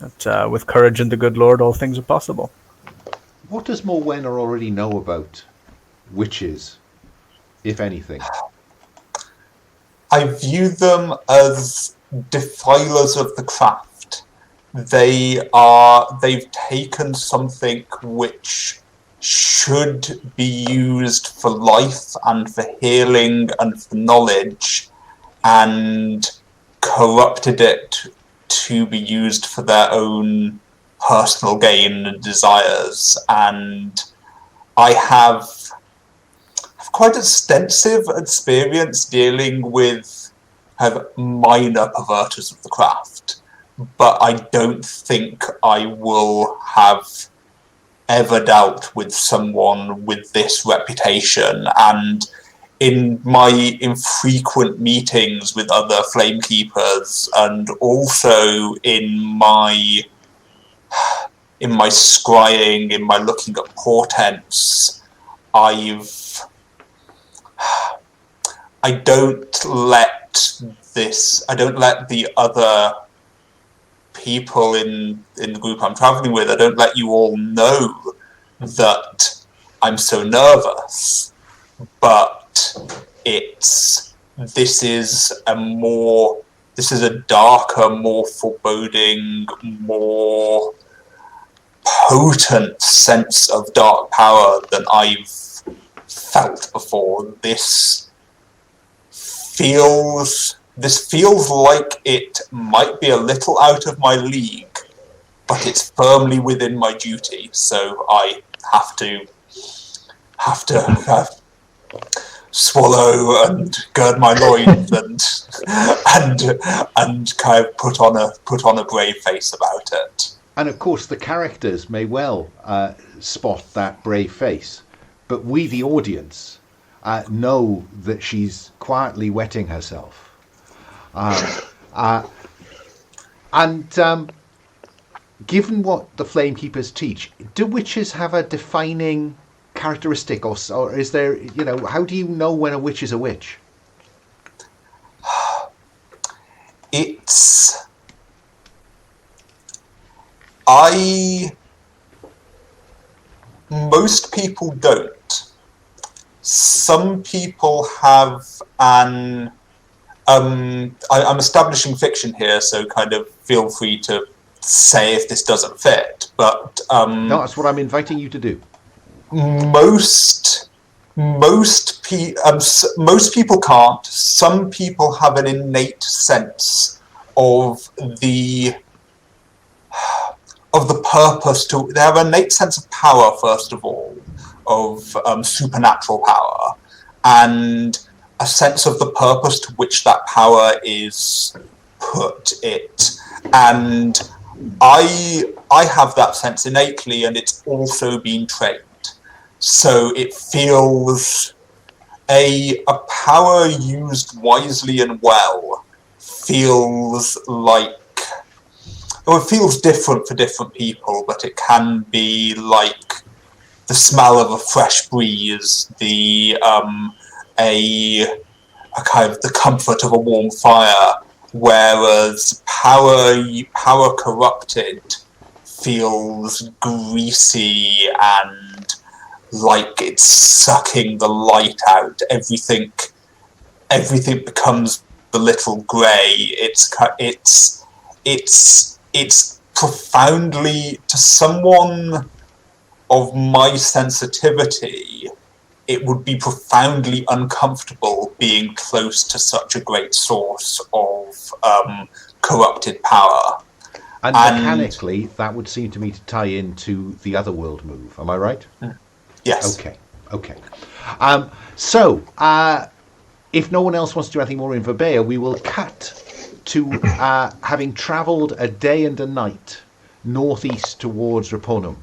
But with courage and the good Lord, all things are possible. What does Morwenna already know about witches, if anything? I view them as defilers of the craft. They've taken something which should be used for life and for healing and for knowledge, and corrupted it to be used for their own personal gain and desires. And I have quite extensive experience dealing with minor perverters of the craft, but I don't think I will have ever dealt with someone with this reputation, and in my infrequent meetings with other Flamekeepers, and also in my scrying, in my looking at portents, I don't let the other people in the group I'm traveling with, I don't let you all know that I'm so nervous. But this is a darker, more foreboding, more potent sense of dark power than I've felt before. This feels like it might be a little out of my league, but it's firmly within my duty. So I have to swallow and gird my loins and kind of put on a brave face about it. And of course, the characters may well spot that brave face, but we, the audience, know that she's quietly wetting herself. Given what the Flamekeepers teach, do witches have a defining characteristic, or is there, how do you know when a witch is a witch? Most people don't. Some people have I'm establishing fiction here, so kind of feel free to say if this doesn't fit, but no, that's what I'm inviting you to do. Most people can't. Some people have an innate sense of the purpose to. They have an innate sense of power, first of all, of supernatural power, and a sense of the purpose to which that power is put. And I have that sense innately, and it's also been trained. So it feels a power used wisely and well feels like, it feels different for different people, but it can be like the smell of a fresh breeze, a kind of the comfort of a warm fire, whereas power corrupted feels greasy and like it's sucking the light out. Everything becomes a little grey. It's profoundly, to someone of my sensitivity, it would be profoundly uncomfortable being close to such a great source of corrupted power. And mechanically, that would seem to me to tie into the Otherworld move. Am I right? Yes. Okay. So, if no one else wants to do anything more in PbtA, we will cut to having travelled a day and a night northeast towards Raponum.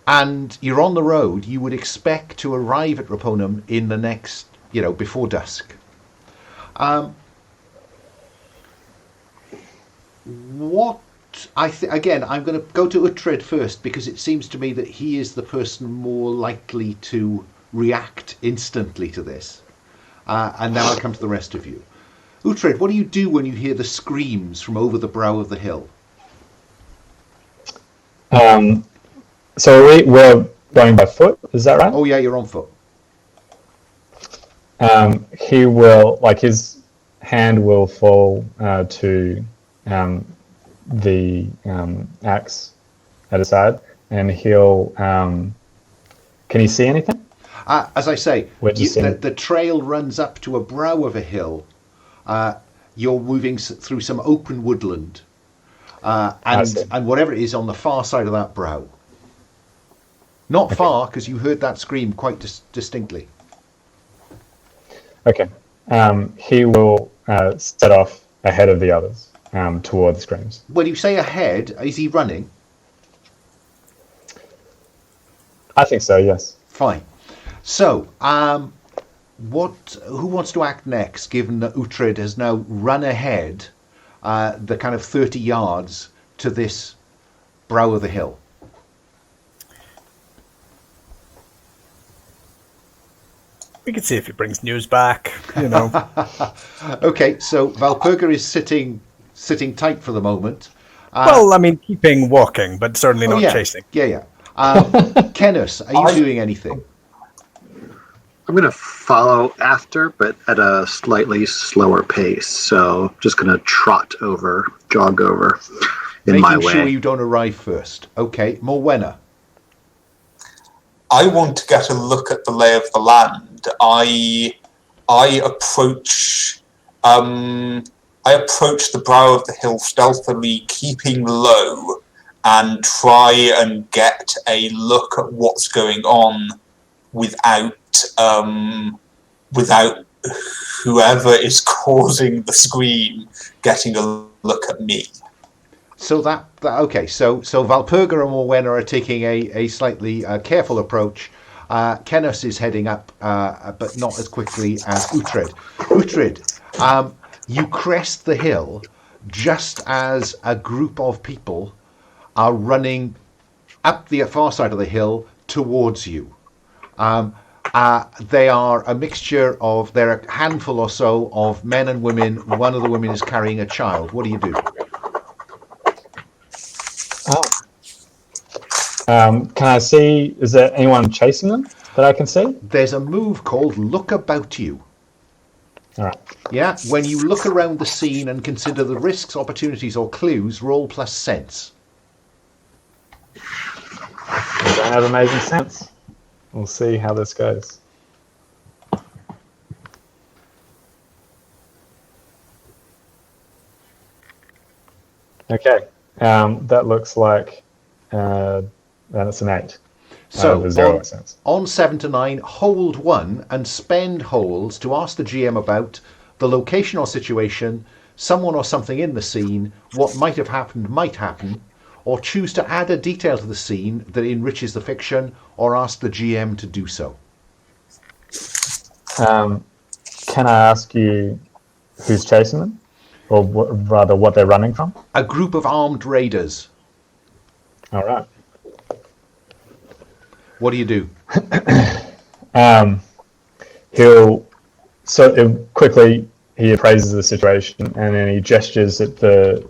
And you're on the road. You would expect to arrive at Raponum in the next, before dusk. Again, I'm going to go to Uhtred first, because it seems to me that he is the person more likely to react instantly to this. And now I'll come to the rest of you. Uhtred, what do you do when you hear the screams from over the brow of the hill? So we're going by foot, is that right? Oh yeah, you're on foot. He will, his hand will fall to the axe at his side, and he'll. Can he see anything? As I say, the trail runs up to a brow of a hill. You're moving through some open woodland, and whatever it is on the far side of that brow. Not far, because you heard that scream quite distinctly. Okay. He will set off ahead of the others toward the screams. When you say ahead, is he running? I think so, yes. Fine. So, who wants to act next, given that Uhtred has now run ahead the kind of 30 yards to this brow of the hill? We can see if he brings news back, Okay, so Valpurga is sitting tight for the moment. Well, I mean, keeping walking, but certainly not chasing. Yeah. Kenneth, are you doing anything? I'm going to follow after, but at a slightly slower pace. So just going to jog over in my way. Making sure you don't arrive first. Okay, Morwenna. I want to get a look at the lay of the land. I approach the brow of the hill stealthily, keeping low, and try and get a look at what's going on without whoever is causing the scream getting a look at me. So okay. So Valpurga and Morwenna are taking a slightly careful approach. Kenneth is heading up, but not as quickly as Uhtred. Uhtred, you crest the hill just as a group of people are running up the far side of the hill towards you. They are a mixture of, they're a handful or so of men and women. One of the women is carrying a child. What do you do? Can I see, is there anyone chasing them that I can see? There's a move called Look About You. All right. Yeah, when you look around the scene and consider the risks, opportunities, or clues, roll plus sense. I don't have amazing sense. We'll see how this goes. Okay, that looks like that's an 8. So sense. On 7 to 9, hold 1 and spend holds to ask the GM about the location or situation, someone or something in the scene, what might have happened might happen, or choose to add a detail to the scene that enriches the fiction, or ask the GM to do so. Can I ask you who's chasing them? Or rather, what they're running from? A group of armed raiders. All right. What do you do? Quickly he appraises the situation and then he gestures at the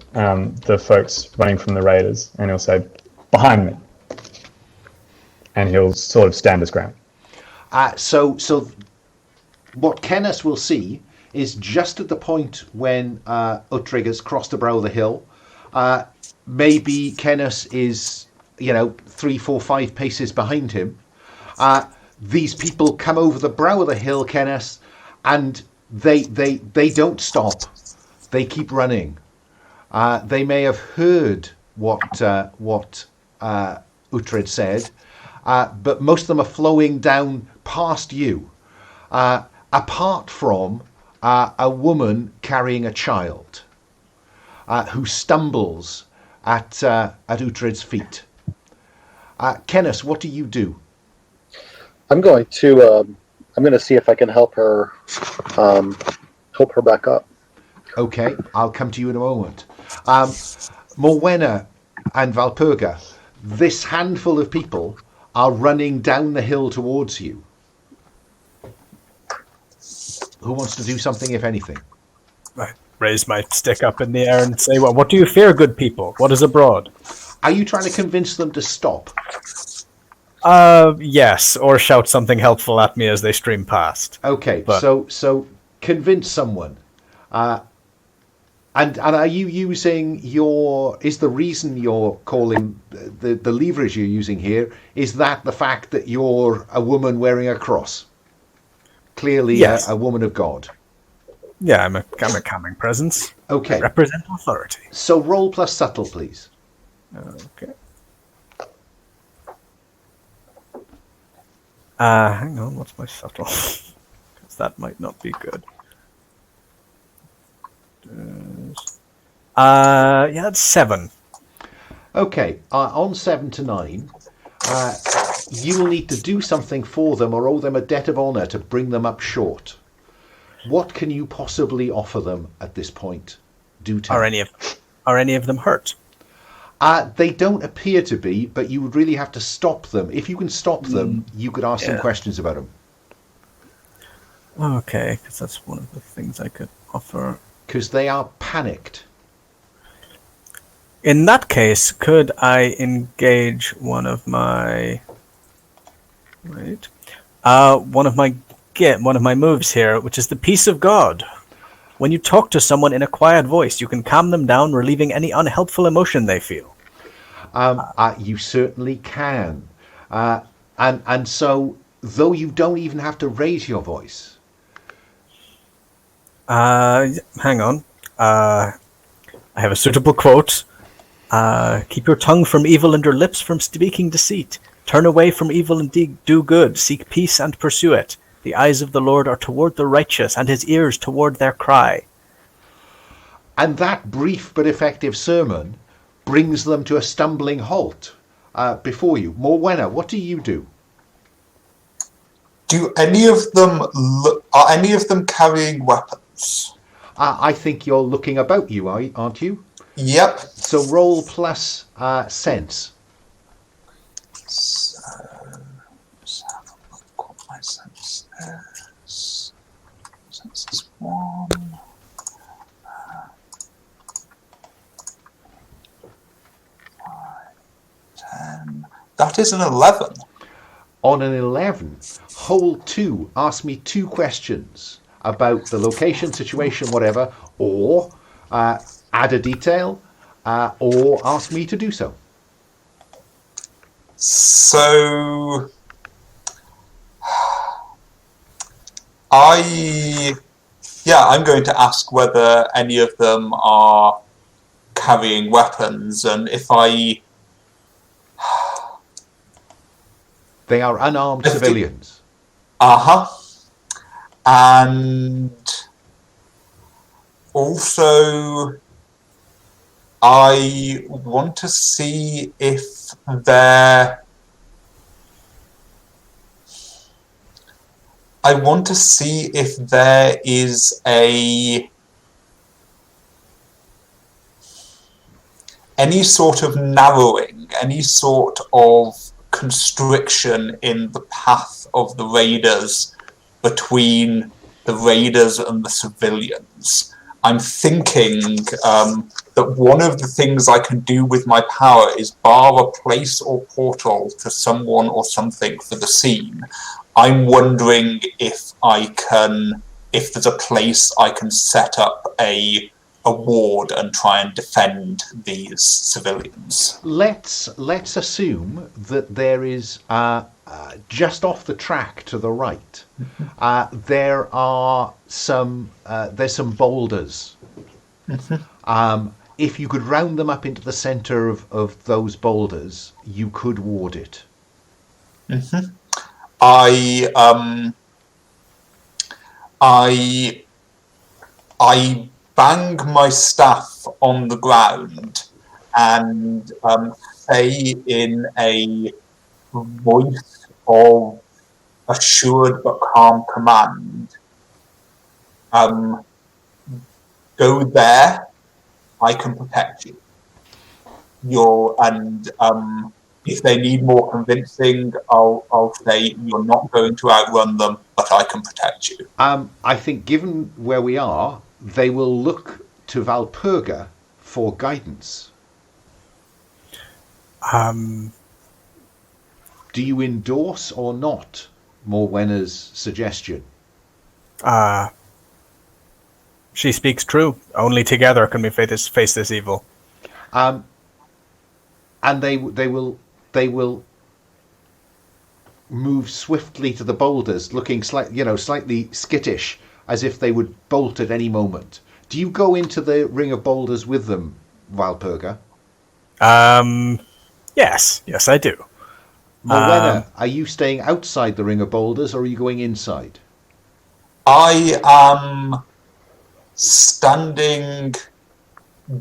folks running from the raiders and he'll say, "Behind me," and he'll sort of stand his ground. So what Kenneth will see is just at the point when Uhtred has crossed the brow of the hill, maybe Kenneth is 3, 4, 5 paces behind him. These people come over the brow of the hill, Kenneth, and they don't stop. They keep running. They may have heard what Uhtred said, but most of them are flowing down past you, apart from a woman carrying a child who stumbles at Uhtred's feet. Kenneth, what do you do? I'm going to see if I can help her back up. Okay, I'll come to you in a moment. Morwenna and Valpurga, this handful of people are running down the hill towards you. Who wants to do something, if anything? I raise my stick up in the air and say, "Well, what do you fear, good people? What is abroad?" Are you trying to convince them to stop? Yes, or shout something helpful at me as they stream past. Okay, so convince someone. And are you using is the reason you're calling the leverage you're using here, is that the fact that you're a woman wearing a cross? Clearly yes. a woman of God. Yeah, I'm a calming presence. Okay. I represent authority. So roll plus subtle, please. Okay. Hang on, what's my subtle? Because that might not be good. It's 7. Okay, on 7 to 9, you will need to do something for them or owe them a debt of honour to bring them up short. What can you possibly offer them at this point? Do tell. Are any of them hurt? They don't appear to be, but you would really have to stop them. If you can stop them, you could ask some questions about them. Okay, because that's one of the things I could offer. Because they are panicked. In that case, could I engage one of my one of my moves here, which is the Peace of God. When you talk to someone in a quiet voice, you can calm them down, relieving any unhelpful emotion they feel. You certainly can. And so, though you don't even have to raise your voice. Hang on. I have a suitable quote. Keep your tongue from evil and your lips from speaking deceit. Turn away from evil and do good. Seek peace and pursue it. The eyes of the Lord are toward the righteous, and his ears toward their cry. And that brief but effective sermon brings them to a stumbling halt before you. Morwenna, what do you do? Are any of them carrying weapons? I think you're looking about you, aren't you? Yep. So roll plus sense. So, let's have a look what my sense is. Sense is 1. 10. That is an 11. On an 11, hole 2, ask me 2 questions about the location, situation, whatever, or add a detail, or ask me to do so. So, I'm going to ask whether any of them are carrying weapons, and if they are unarmed civilians. And also, I want to see if there is any sort of narrowing, any sort of constriction in the path of the raiders between the raiders and the civilians. I'm thinking that one of the things I can do with my power is bar a place or portal to someone or something for the scene. I'm wondering if there's a place I can set up a ward and try and defend these civilians. Let's assume that there is just off the track to the right. There are there's some boulders. If you could round them up into the center of those boulders, you could ward it. I bang my staff on the ground and say in a voice of assured but calm command, go there, I can protect you. If they need more convincing, I'll say you're not going to outrun them, but I can protect you. I think given where we are, they will look to Valpurga for guidance. Do you endorse or not Morwenna's suggestion? She speaks true. Only together can we face this evil. And they will move swiftly to the boulders, looking slightly skittish, as if they would bolt at any moment. Do you go into the ring of boulders with them, Valpurga? Yes, I do. Morwenna, are you staying outside the ring of boulders, or are you going inside? I am standing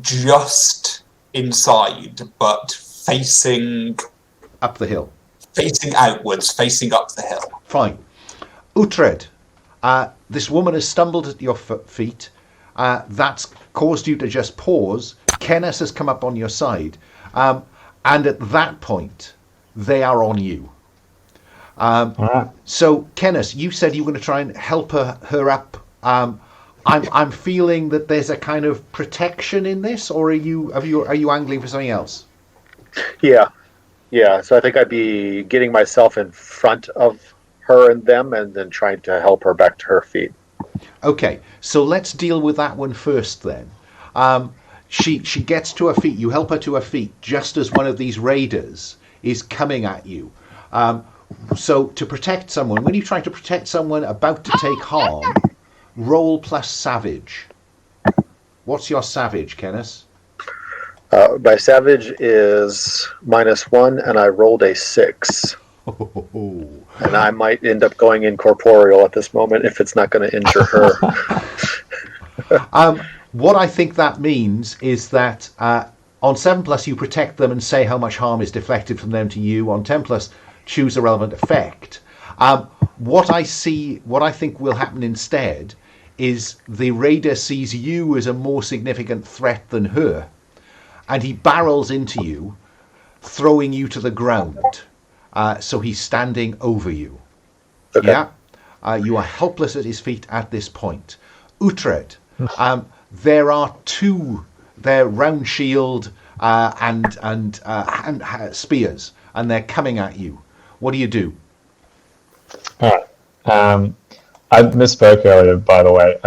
just inside, but facing up the hill. Facing outwards, facing up the hill. Fine. Uhtred, this woman has stumbled at your feet. That's caused you to just pause. Kenneth has come up on your side. And at that point, they are on you. So, Kenneth, you said you were going to try and help her up. I'm feeling that there's a kind of protection in this, or are you angling for something else? Yeah. So I think I'd be getting myself in front of her and them, and then trying to help her back to her feet. Okay, so let's deal with that one first then. She gets to her feet. You help her to her feet just as one of these raiders is coming at you. So to protect someone, when you're trying to protect someone about to take harm, roll plus savage. What's your savage, Kenneth? My savage is -1, and I rolled a 6. And I might end up going incorporeal at this moment if it's not going to injure her. What I think that means is that on 7+ you protect them and say how much harm is deflected from them to you. On 10+, choose a relevant effect. What I think will happen instead is the raider sees you as a more significant threat than her, and he barrels into you, throwing you to the ground. So he's standing over you. Okay. Yeah, you are helpless at his feet at this point. Uhtred, there are two. They're round shield and spears, and they're coming at you. What do you do? All right. I misspoke earlier, by the way.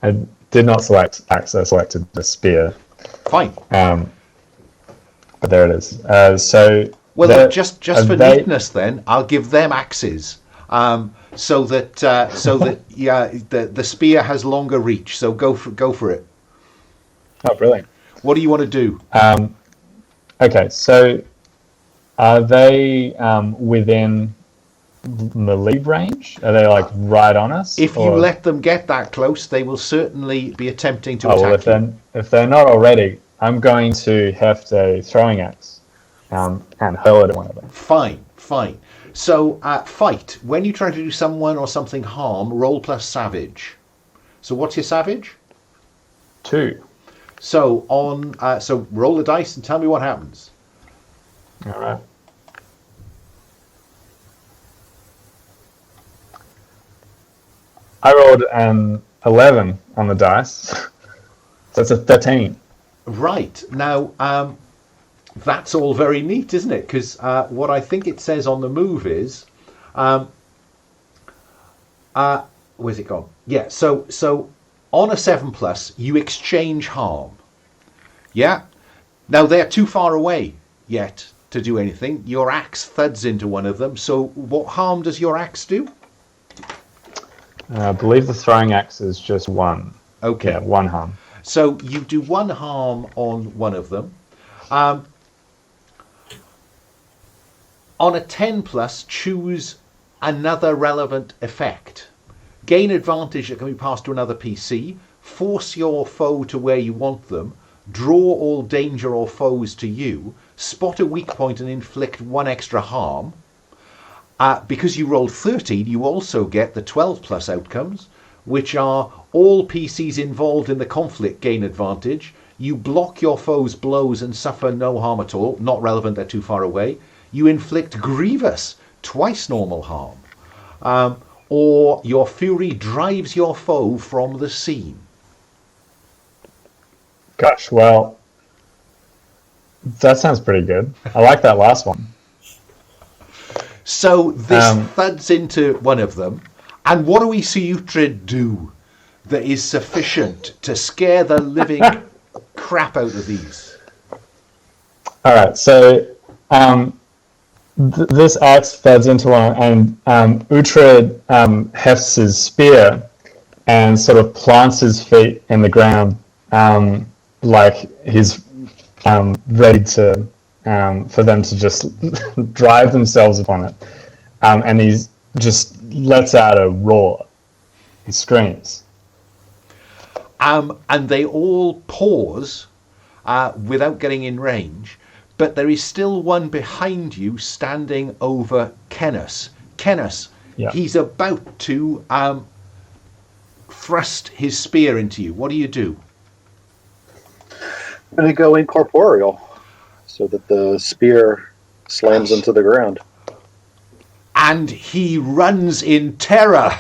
I did not select axe. I selected the spear. Fine. But there it is. So. Well, look, just for neatness, then I'll give them axes, so that the spear has longer reach. So go for it. Oh, brilliant! What do you want to do? Okay, so are they within melee range? Are they like right on us? If you let them get that close, they will certainly be attempting to attack you. If they're not already, I'm going to heft a throwing axe. And hurl it at one of them. Fine. So, fight. When you try to do someone or something harm, roll plus savage. So, what's your savage? 2. So so roll the dice and tell me what happens. All right. I rolled an 11 on the dice. So it's a 13. Right. Now, that's all very neat, isn't it? Because what I think it says on the move is, where's it gone? Yeah. So on a 7+, you exchange harm. Yeah. Now they're too far away yet to do anything. Your axe thuds into one of them. So what harm does your axe do? I believe the throwing axe is just 1. Okay. Yeah, 1 harm. So you do 1 harm on one of them. On a 10+, choose another relevant effect. Gain advantage that can be passed to another PC. Force your foe to where you want them. Draw all danger or foes to you. Spot a weak point and inflict 1 extra harm. Because you rolled 13, you also get the 12+ outcomes, which are all PCs involved in the conflict gain advantage. You block your foe's blows and suffer no harm at all. Not relevant, they're too far away. You inflict grievous, twice normal harm. Or your fury drives your foe from the scene. Gosh, well, that sounds pretty good. I like that last one. So this thuds into one of them. And what do we see Uhtred do that is sufficient to scare the living crap out of these? All right, so this axe thuds into one, and Uhtred hefts his spear and sort of plants his feet in the ground, like he's ready to for them to just drive themselves upon it, and he just lets out a roar. He screams. And they all pause without getting in range. but there is still one behind you standing over Kenneth. Kenneth, he's about to thrust his spear into you. What do you do? I'm going to go incorporeal so that the spear slams into the ground. And he runs in terror.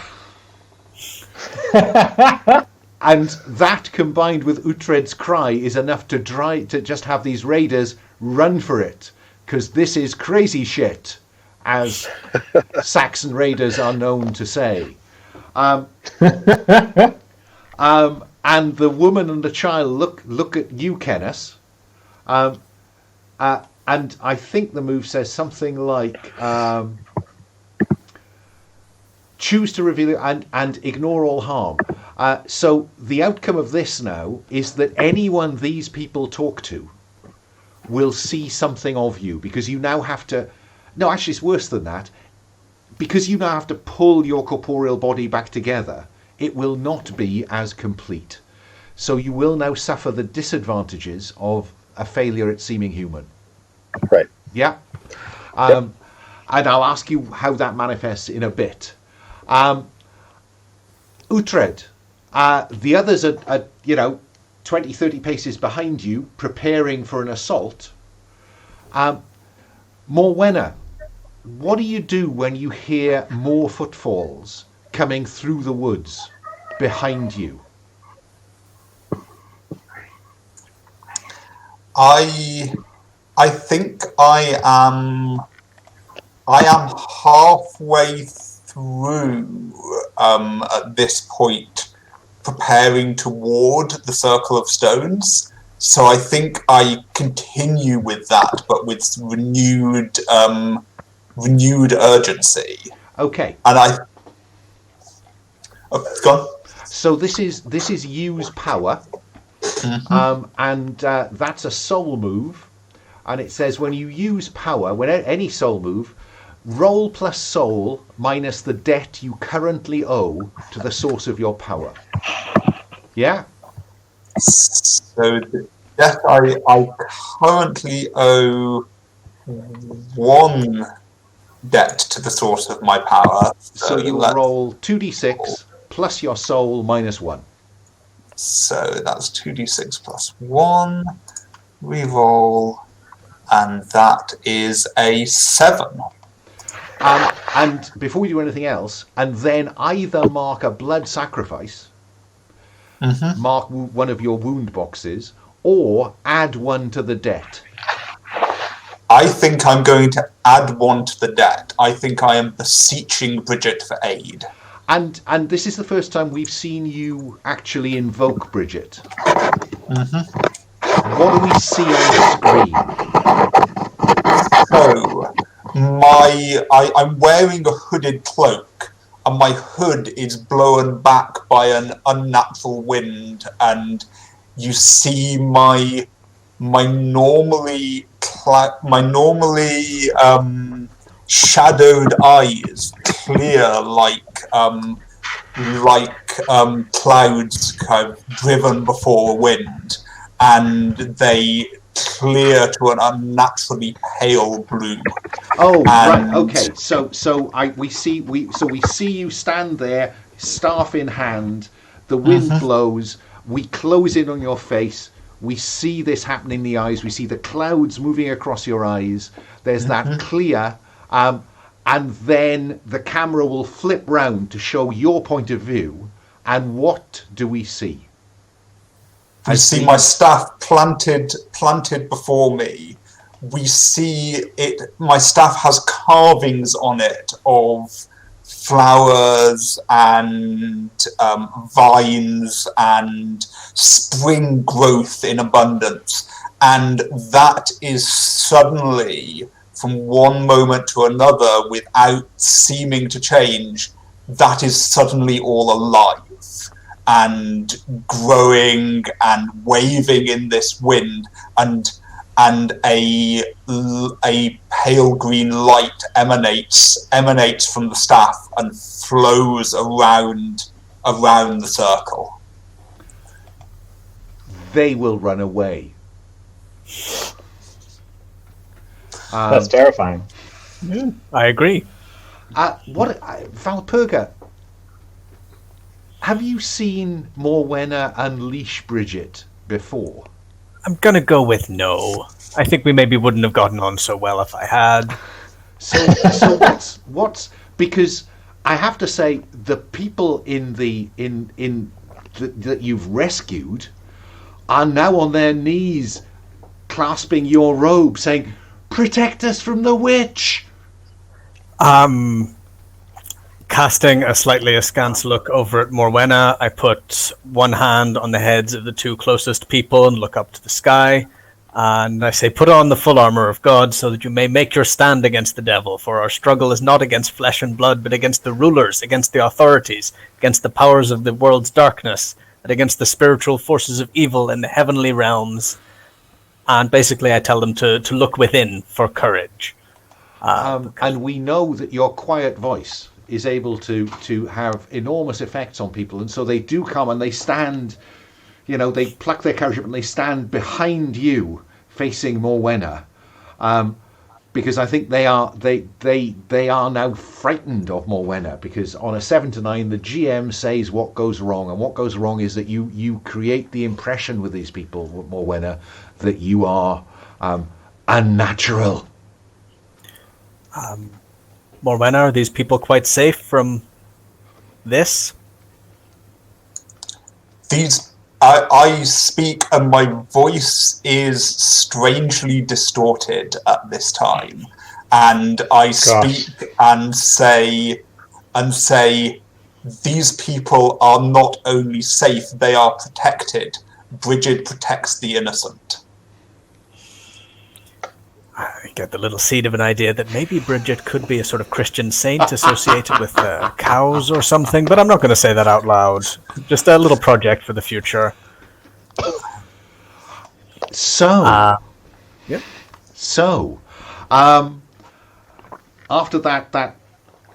And that, combined with Uhtred's cry, is enough to just have these raiders run for it, because this is crazy shit, as Saxon raiders are known to say. And the woman and the child look at you, Kenneth, and I think the move says something like, choose to reveal it and ignore all harm. So the outcome of this now is that anyone these people talk to will see something of you, because you now have to... No, actually, it's worse than that. Because you now have to pull your corporeal body back together, it will not be as complete. So you will now suffer the disadvantages of a failure at seeming human. Right. Yeah. And I'll ask you how that manifests in a bit. Uhtred, the others are 20, 30 paces behind you, preparing for an assault. Morwenna, what do you do when you hear more footfalls coming through the woods behind you? I think I am halfway through at this point, preparing toward the circle of stones. So I think I continue with that, but with renewed urgency. Okay. And it's gone. So this is use power, and that's a soul move, and it says when you use power, when any soul move, roll plus soul minus the debt you currently owe to the source of your power. Yeah? So the debt I currently owe 1 debt to the source of my power. So you'll roll 2d6 plus your soul minus 1. So that's 2d6 plus 1. Reroll, and that is a 7. And before we do anything else, and then either mark a blood sacrifice, mark one of your wound boxes, or add 1 to the debt. I think I'm going to add 1 to the debt. I think I am beseeching Bridget for aid. And this is the first time we've seen you actually invoke Bridget. What do we see on the screen? So, I'm wearing a hooded cloak, and my hood is blown back by an unnatural wind, and you see my normally shadowed eyes clear like clouds kind of driven before a wind, and they clear to an unnaturally pale blue. Oh, right. Okay. So we see you stand there, staff in hand. The wind blows. We close in on your face. We see this happen in the eyes. We see the clouds moving across your eyes. There's that clear, and then the camera will flip round to show your point of view. And what do we see? We see my staff planted before me. We see it. My staff has carvings on it of flowers and vines and spring growth in abundance, and that is suddenly, from one moment to another, without seeming to change, that is suddenly all alive and growing and waving in this wind, and a pale green light emanates from the staff and flows around the circle. They will run away. That's terrifying. Yeah, I agree. Valpurga, have you seen Morwenna unleash Bridget before? I'm gonna go with no. I think we maybe wouldn't have gotten on so well if I had. So what's because I have to say the people that you've rescued are now on their knees clasping your robe saying, "Protect us from the witch." Casting a slightly askance look over at Morwenna, I put one hand on the heads of the two closest people and look up to the sky. And I say, "Put on the full armor of God so that you may make your stand against the devil, for our struggle is not against flesh and blood, but against the rulers, against the authorities, against the powers of the world's darkness, and against the spiritual forces of evil in the heavenly realms." And basically I tell them to look within for courage. And we know that your quiet voice is able to have enormous effects on people, and so they do come and they stand, they pluck their courage up and they stand behind you facing Morwenna, because I think they are now frightened of Morwenna, because on a 7 to 9 the GM says what goes wrong, and what goes wrong is that you create the impression with these people, Morwenna, that you are unnatural. Morwenna, are these people quite safe from this? I speak and my voice is strangely distorted at this time, and I speak and say, these people are not only safe, they are protected. Bridget protects the innocent. I get the little seed of an idea that maybe Bridget could be a sort of Christian saint associated with cows or something, but I'm not going to say that out loud. Just a little project for the future. So, yeah. So, after that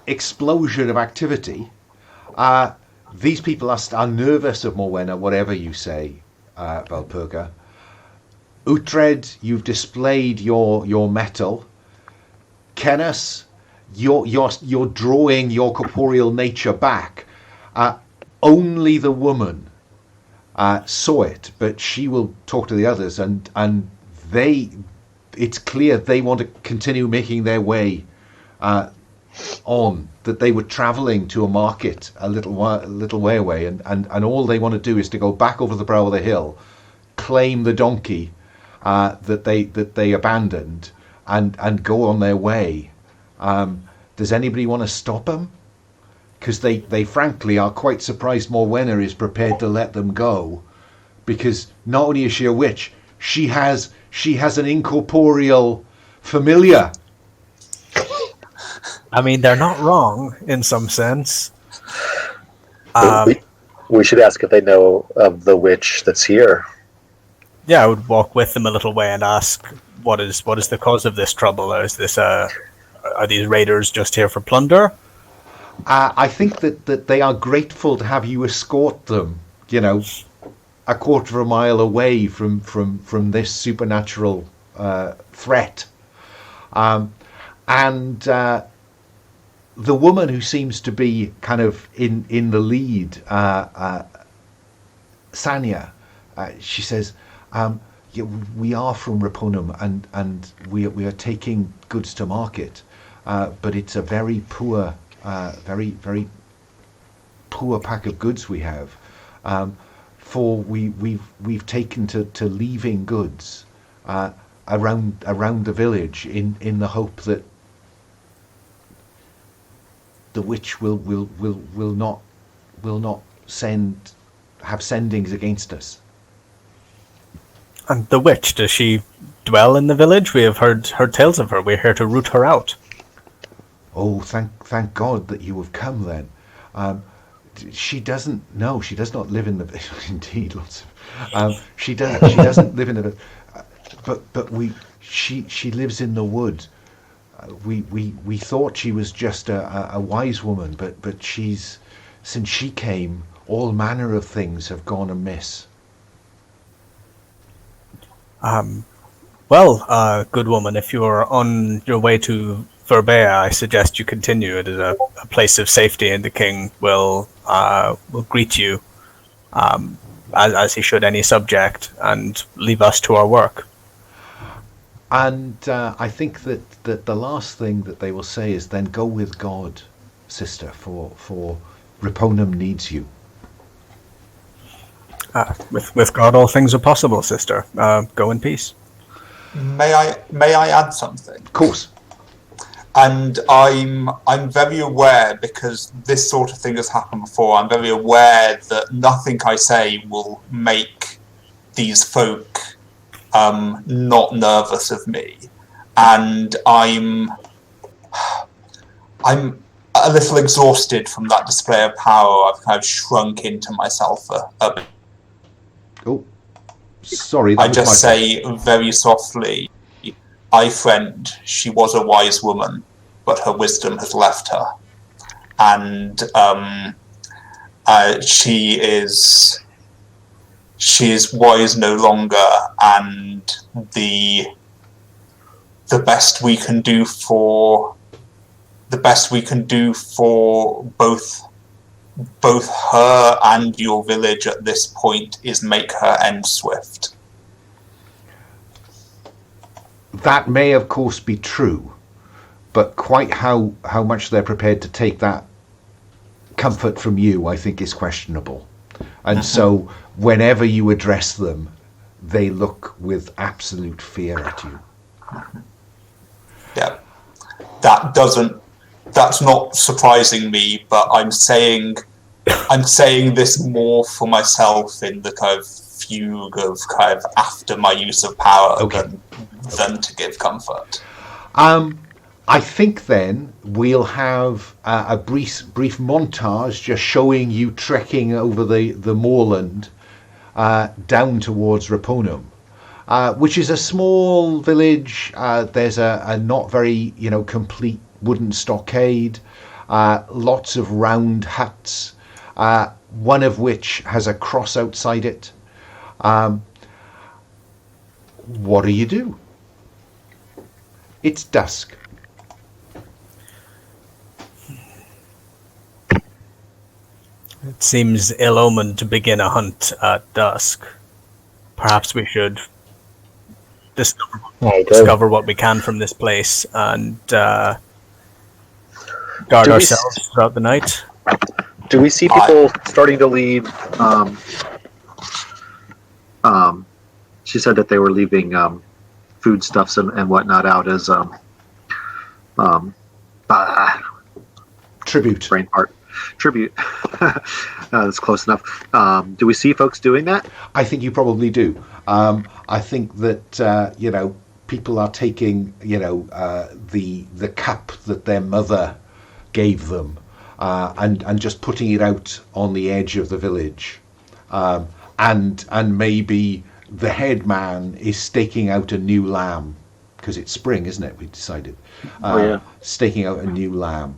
explosion of activity, these people are nervous of Morwenna, whatever you say, Valpurga. Uhtred, you've displayed your mettle. Kenneth, you're drawing your corporeal nature back. Only the woman saw it, but she will talk to the others, and it's clear they want to continue making their way on. That they were travelling to a market a little way away, and all they want to do is to go back over the brow of the hill, claim the donkey that they abandoned, and go on their way. Does anybody want to stop them? Because they frankly are quite surprised Morwenna is prepared to let them go, because not only is she a witch, she has an incorporeal familiar. I mean, they're not wrong in some sense. We should ask if they know of the witch that's here. Yeah, I would walk with them a little way and ask, what is the cause of this trouble? Is this are these raiders just here for plunder? I think that they are grateful to have you escort them, a quarter of a mile away from this supernatural threat. And the woman who seems to be kind of in the lead, Sanya, she says, we are from Rapunum, and we are taking goods to market, but it's a very poor, very poor pack of goods we have. For we've taken to leaving goods around the village in the hope that the witch will not have sendings against us. And the witch, does she dwell in the village? We have heard tales of her. We're here to root her out. Oh, thank God that you have come then. She doesn't. No, she does not live in the. Indeed, lots of. She doesn't live in the. But she lives in the wood. We thought she was just a wise woman, but since she came, all manner of things have gone amiss. Well, good woman, if you're on your way to PbtA, I suggest you continue. It is a place of safety, and the king will greet you as he should any subject, and leave us to our work. And I think that the last thing that they will say is then go with God, sister, for Reponum needs you. With God, all things are possible, sister. Go in peace. May I add something? Of course. And I'm very aware, because this sort of thing has happened before, I'm very aware that nothing I say will make these folk not nervous of me. And I'm a little exhausted from that display of power. I've kind of shrunk into myself a bit. Oh, sorry. I just say very softly, "I, friend, she was a wise woman, but her wisdom has left her, and she is wise no longer. And the best we can do for both her and your village at this point is make her end swift." That may, of course, be true, but quite how much they're prepared to take that comfort from you, I think, is questionable. And so whenever you address them, they look with absolute fear at you. Yeah, that's not surprising me, but I'm saying this more for myself in the kind of fugue of kind of after my use of power than to give comfort. I think then we'll have a brief montage just showing you trekking over the moorland down towards Reponum, which is a small village. There's a not very complete wooden stockade, lots of round huts, one of which has a cross outside it. What do you do? It's dusk. It seems ill-omened to begin a hunt at dusk. Perhaps we should discover what we can from this place and guard ourselves throughout the night. Do we see people starting to leave? She said that they were leaving foodstuffs and whatnot out as tribute. Brain part. Tribute. That's close enough. Do we see folks doing that? I think you probably do. I think that people are taking the cup that their mother gave them and just putting it out on the edge of the village, and maybe the headman is staking out a new lamb, because it's spring, isn't it? We decided. Staking out a new lamb.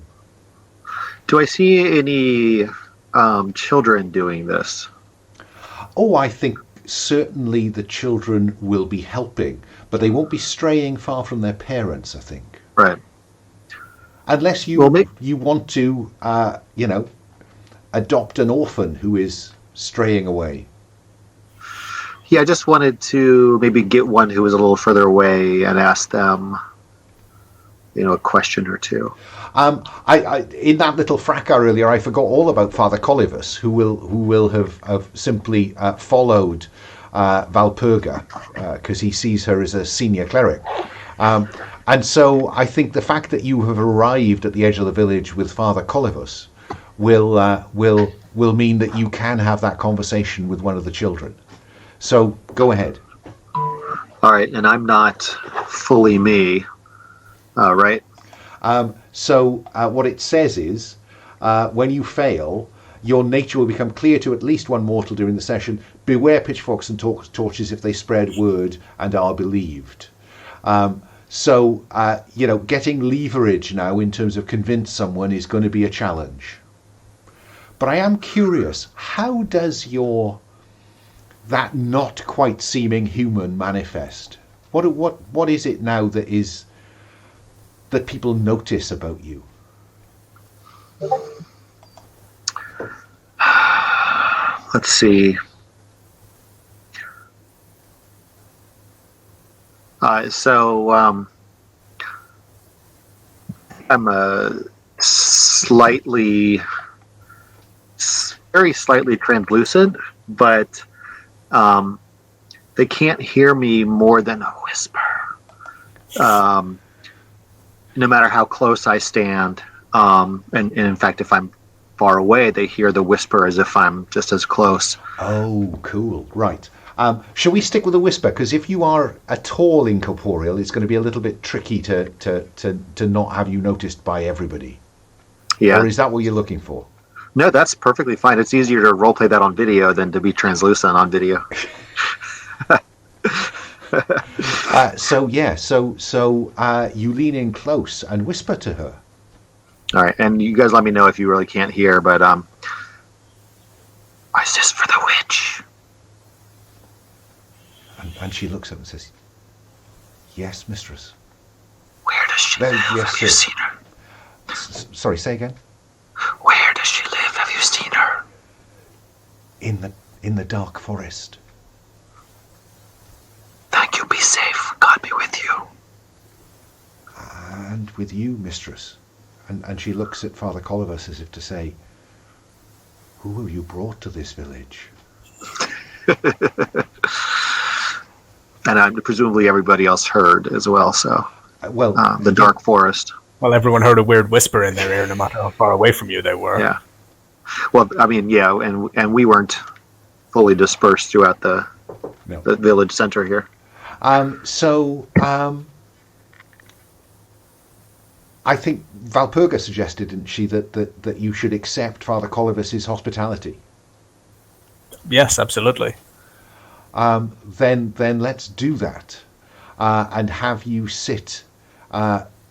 Do I see any children doing this? Oh, I think certainly the children will be helping, but they won't be straying far from their parents, I think. Right. Unless you want to, adopt an orphan who is straying away. Yeah, I just wanted to maybe get one who was a little further away and ask them, a question or two. I in that little fracas earlier, I forgot all about Father Colivus, who will have simply followed Valpurga because he sees her as a senior cleric. And so I think the fact that you have arrived at the edge of the village with Father Colivus will mean that you can have that conversation with one of the children. So go ahead. All right, and I'm not fully me, right? So what it says is, when you fail, your nature will become clear to at least one mortal during the session. Beware pitchforks and torches if they spread word and are believed. So getting leverage now in terms of convince someone is going to be a challenge. But I am curious, how does that not quite seeming human manifest? What is it now that people notice about you? Let's see. I'm a very slightly translucent, but they can't hear me more than a whisper. No matter how close I stand, and in fact, if I'm far away, they hear the whisper as if I'm just as close. Oh, cool. Right. Shall we stick with the whisper? Because if you are at all incorporeal, it's going to be a little bit tricky to not have you noticed by everybody. Yeah. Or is that what you're looking for? No, that's perfectly fine. It's easier to roleplay that on video than to be translucent on video. So you lean in close and whisper to her. All right, and you guys let me know if you really can't hear, but is this for the witch? And she looks up and says, "Yes, mistress." Where does she live? Yes, Have you seen her? Sorry, say again. Where does she live? Have you seen her? In the dark forest. Thank you. Be safe. God be with you. And with you, mistress. And she looks at Father Colivus as if to say, "Who have you brought to this village?" And presumably everybody else heard as well. So, the dark forest. Well, everyone heard a weird whisper in their ear, no matter how far away from you they were. Yeah. Well, I mean, yeah, and we weren't fully dispersed throughout the village center here. I think Valpurga suggested, didn't she, that you should accept Father Colivus's hospitality? Yes, absolutely. Then let's do that, and have you sit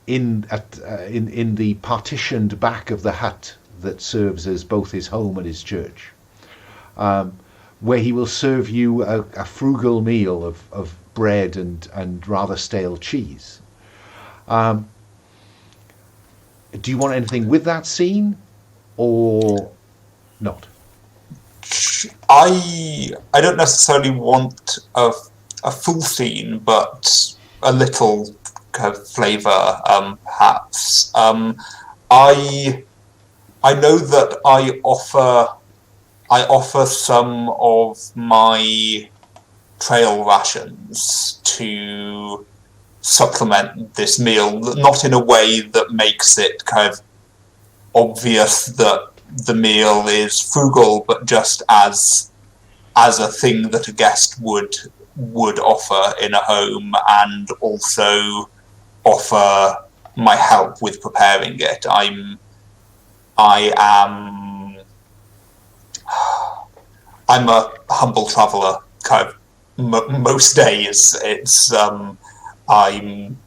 in the partitioned back of the hut that serves as both his home and his church, where he will serve you a frugal meal of bread and rather stale cheese. Do you want anything with that scene, or not? I don't necessarily want a full scene, but a little kind of flavour, perhaps. I know that I offer some of my trail rations to supplement this meal, not in a way that makes it kind of obvious that the meal is frugal, but just as a thing that a guest would offer in a home, and also offer my help with preparing it. I'm a humble traveller, kind of most days. It's I'm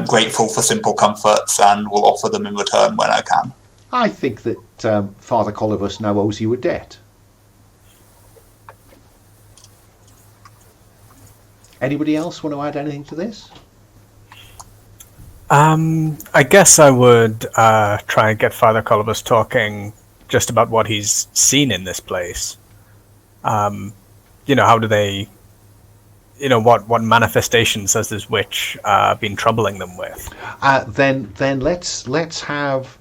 grateful for simple comforts and will offer them in return when I can. I think that Father Colivus now owes you a debt. Anybody else want to add anything to this? I guess I would try and get Father Colivus talking just about what he's seen in this place. How do they... what manifestations has this witch been troubling them with? Then let's have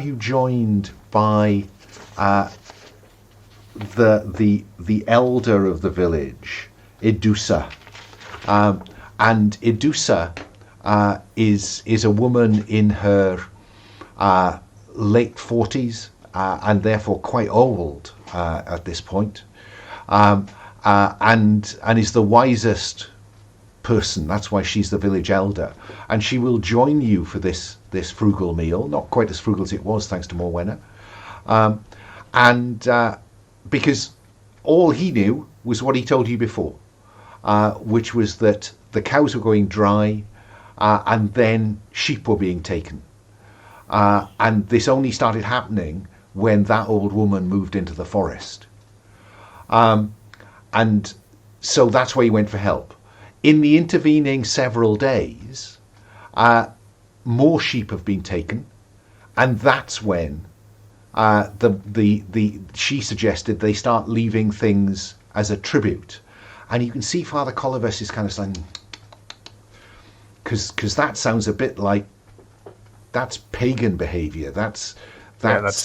you joined by the elder of the village, Idusa, and Idusa is a woman in her late 40s and therefore quite old at this point. And is the wisest person. That's why she's the village elder, and she will join you for this frugal meal. Not quite as frugal as it was, thanks to Morwenna, because all he knew was what he told you before, which was that the cows were going dry, and then sheep were being taken, and this only started happening when that old woman moved into the forest. And so that's where he went for help. In the intervening several days, more sheep have been taken, and that's when she suggested they start leaving things as a tribute. And you can see Father Colivus is kind of saying, because that sounds a bit like that's pagan behavior. That's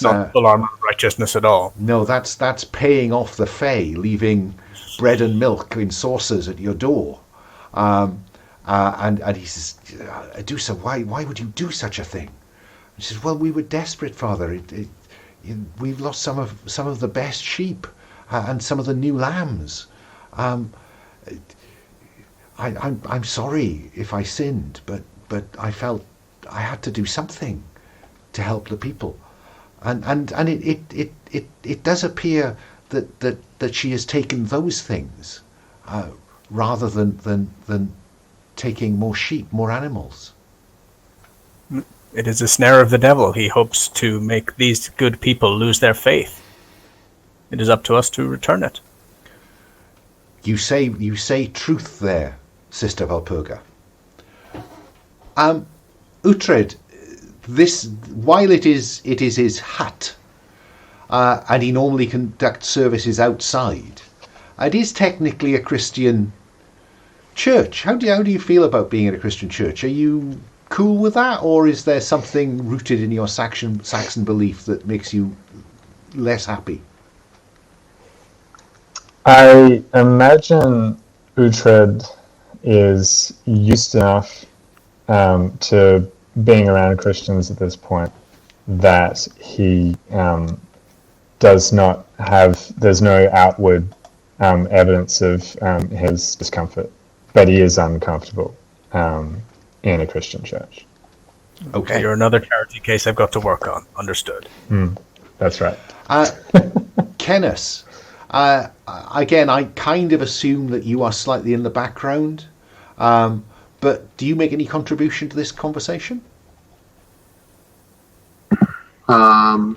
not full armor of righteousness at all. No, that's paying off the Fae, leaving bread and milk in saucers at your door. And he says, Adusa, why would you do such a thing? He says, well, we were desperate, Father. We've lost some of the best sheep and some of the new lambs. I'm sorry if I sinned, but I felt I had to do something to help the people, and it does appear that she has taken those things rather than taking more sheep, more animals. It is a snare of the devil. He hopes to make these good people lose their faith. It is up to us to return it. You say truth there, Sister Valpurga. Uhtred, this, while it is his hut, and he normally conducts services outside, it is technically a Christian church. How do you feel about being in a Christian church? Are you cool with that, or is there something rooted in your Saxon belief that makes you less happy? I imagine Uhtred is used enough to being around Christians at this point that he does not have, there's no outward evidence of his discomfort, but he is uncomfortable in a Christian church. Okay. You're another charity case I've got to work on. Understood. That's right. Kenneth, again, I kind of assume that you are slightly in the background, but do you make any contribution to this conversation? I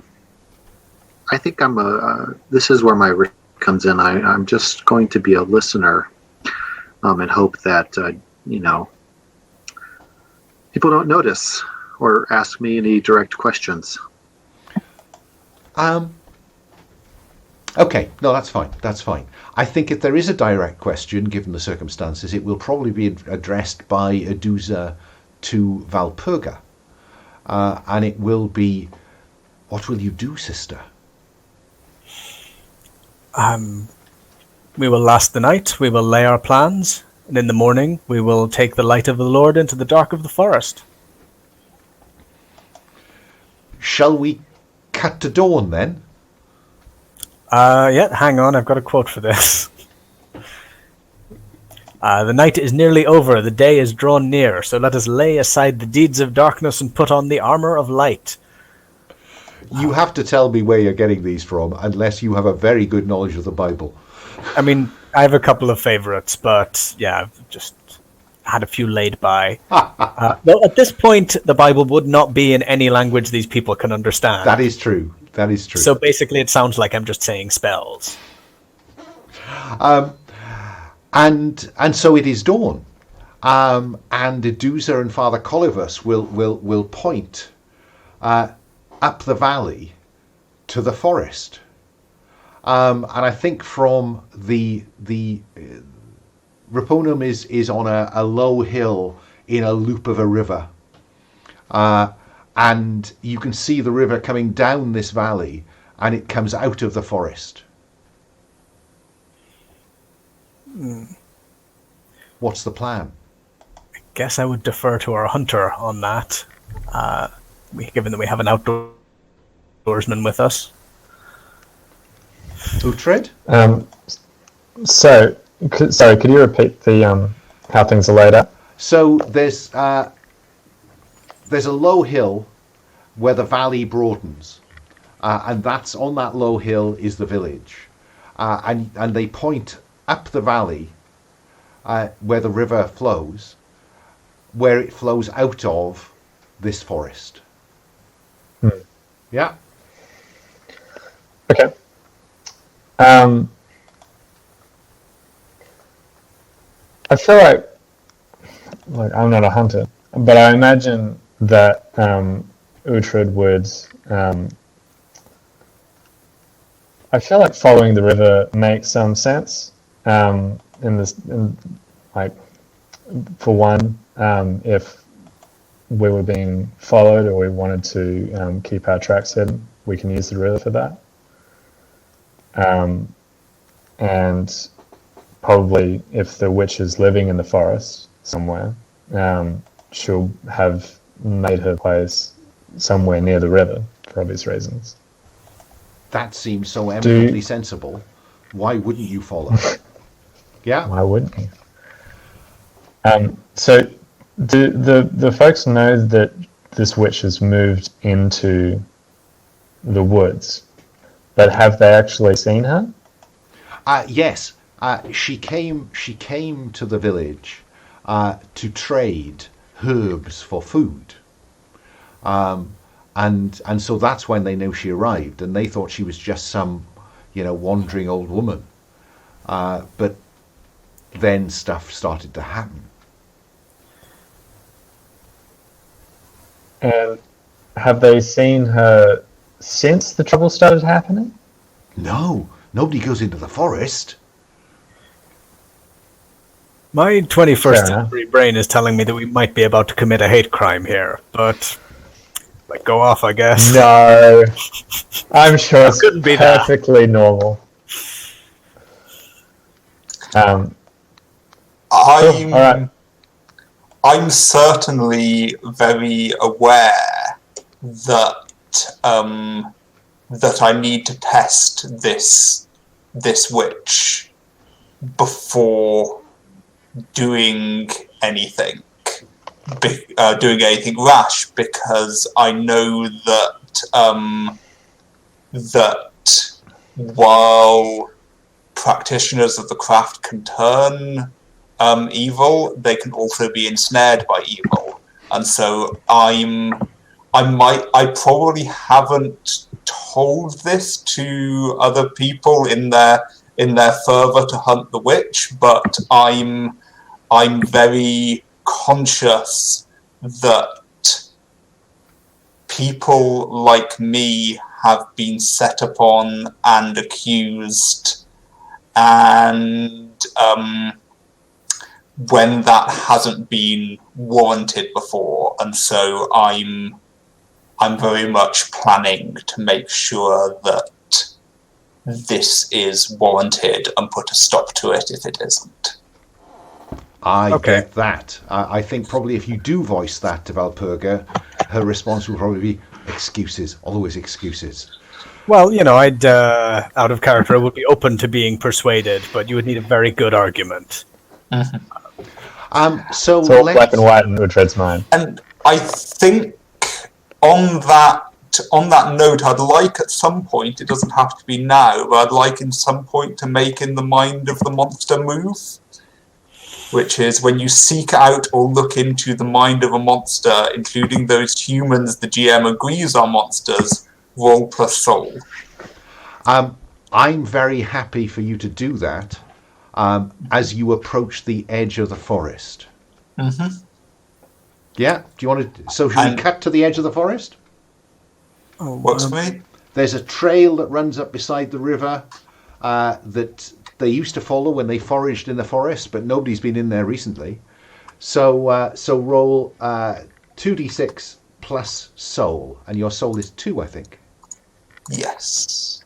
think this is where my risk comes in. I'm just going to be a listener and hope that, people don't notice or ask me any direct questions. Okay, no, that's fine. That's fine. I think if there is a direct question, given the circumstances, it will probably be addressed by Adusa to Valpurga. And it will be, what will you do, sister? We will last the night, we will lay our plans, and in the morning we will take the light of the Lord into the dark of the forest. Shall we cut to dawn then? Yeah, hang on, I've got a quote for this. The night is nearly over, the day is drawn near, so let us lay aside the deeds of darkness and put on the armor of light. You have to tell me where you're getting these from, unless you have a very good knowledge of the Bible. I mean, I have a couple of favorites, but yeah, I've just had a few laid by. Well, at this point, the Bible would not be in any language these people can understand. That is true. That is true. So basically, it sounds like I'm just saying spells. And so it is dawn. And Adusa and Father Colivus will point up the valley to the forest. And I think from the Raponum is on a low hill in a loop of a river. And you can see the river coming down this valley, and it comes out of the forest. What's the plan? I guess I would defer to our hunter on that, given that we have an outdoorsman with us. Uhtred? Sorry, could you repeat the how things are laid out? So there's a low hill where the valley broadens, and that's on that low hill is the village, and they point up the valley where the river flows, where it flows out of this forest. Yeah. Okay. I feel like like I'm not a hunter, but I imagine that Uhtred would. I feel like following the river makes some sense. Like, for one, if we were being followed or we wanted to keep our tracks hidden, we can use the river for that. And probably if the witch is living in the forest somewhere, she'll have made her place somewhere near the river for obvious reasons. That seems so eminently sensible. Why wouldn't you follow? Yeah. Why wouldn't you? So do the folks know that this witch has moved into the woods, but have they actually seen her? Yes. She came to the village to trade herbs for food. And so that's when they know she arrived, and they thought she was just some, wandering old woman. But then stuff started to happen. And have they seen her since the trouble started happening? No, nobody goes into the forest. My 21st century brain is telling me that we might be about to commit a hate crime here, but go off, I guess. No, I'm sure it's perfectly normal. I'm certainly very aware that that I need to test this witch before doing anything rash, because I know that that while practitioners of the craft can turn evil, they can also be ensnared by evil, and so I probably haven't told this to other people in their fervour to hunt the witch, but I'm very conscious that people like me have been set upon and accused, and when that hasn't been warranted before, and so I'm very much planning to make sure that this is warranted and put a stop to it if it isn't. I get that. I think probably if you do voice that to Valpurga, her response will probably be excuses, always excuses. Well, I'd, out of character, would be open to being persuaded, but you would need a very good argument. Mm-hmm. So it's all black and white in Uhtred's mind. And I think on that note, I'd like at some point, it doesn't have to be now, but I'd like in some point to make in the mind of the monster move, which is when you seek out or look into the mind of a monster, including those humans the GM agrees are monsters, roll plus soul. I'm very happy for you to do that as you approach the edge of the forest. Mm-hmm. Yeah? Do you want to... So should we cut to the edge of the forest? Works for me. There's a trail that runs up beside the river that they used to follow when they foraged in the forest, but nobody's been in there recently. So roll 2d6 plus soul, and your soul is 2, I think. Yes.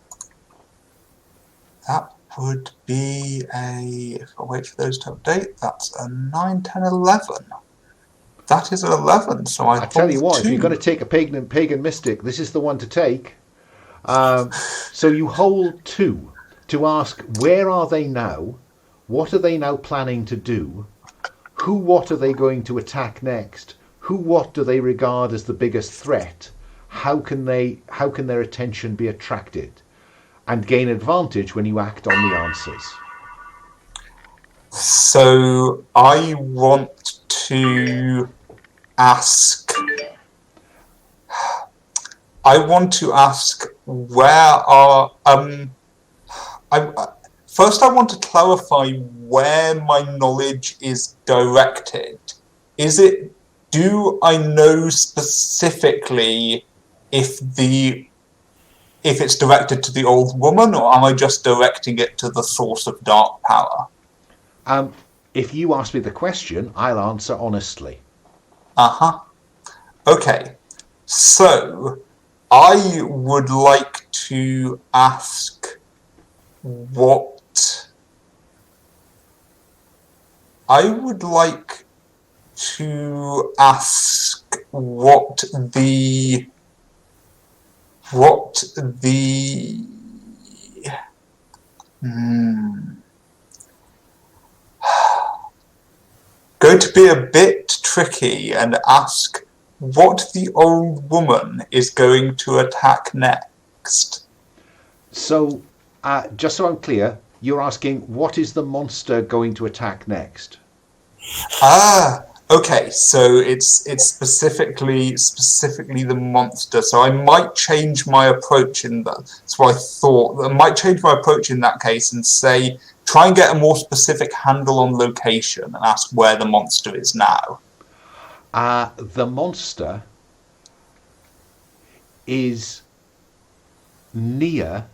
That would be if I wait for those to update, that's a 9, 10, 11. That is an 11, so I tell you what, 2. If you're going to take a pagan mystic, this is the one to take. So you hold 2 to ask, where are they now? What are they now planning to do? What are they going to attack next? What do they regard as the biggest threat? How can their attention be attracted? And gain advantage when you act on the answers. So I want to ask where are first I want to clarify where my knowledge is directed, do I know specifically if it's directed to the old woman, or am I just directing it to the source of dark power? If you ask me the question, I'll answer honestly. Uh-huh. Okay. So, I would like to ask what... I would like to ask what the going to be a bit tricky and ask what the old woman is going to attack next. So, just so I'm clear, you're asking what is the monster going to attack next? Okay, so it's specifically the monster. So I might change my approach in that. That's what I thought. I might change my approach in that case and say, try and get a more specific handle on location and ask where the monster is now. The monster is near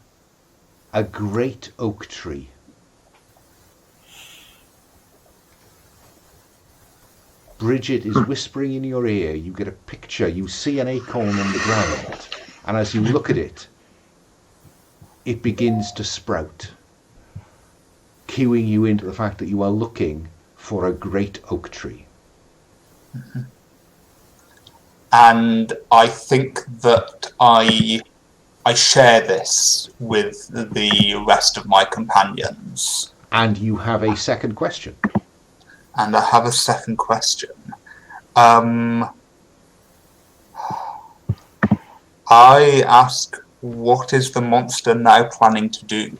a great oak tree. Bridget is whispering in your ear. You get a picture. You see an acorn on the ground. And as you look at it, it begins to sprout, cueing you into the fact that you are looking for a great oak tree. Mm-hmm. And I think that I share this with the rest of my companions. And you have a second question. And I have a second question. I ask, what is the monster now planning to do?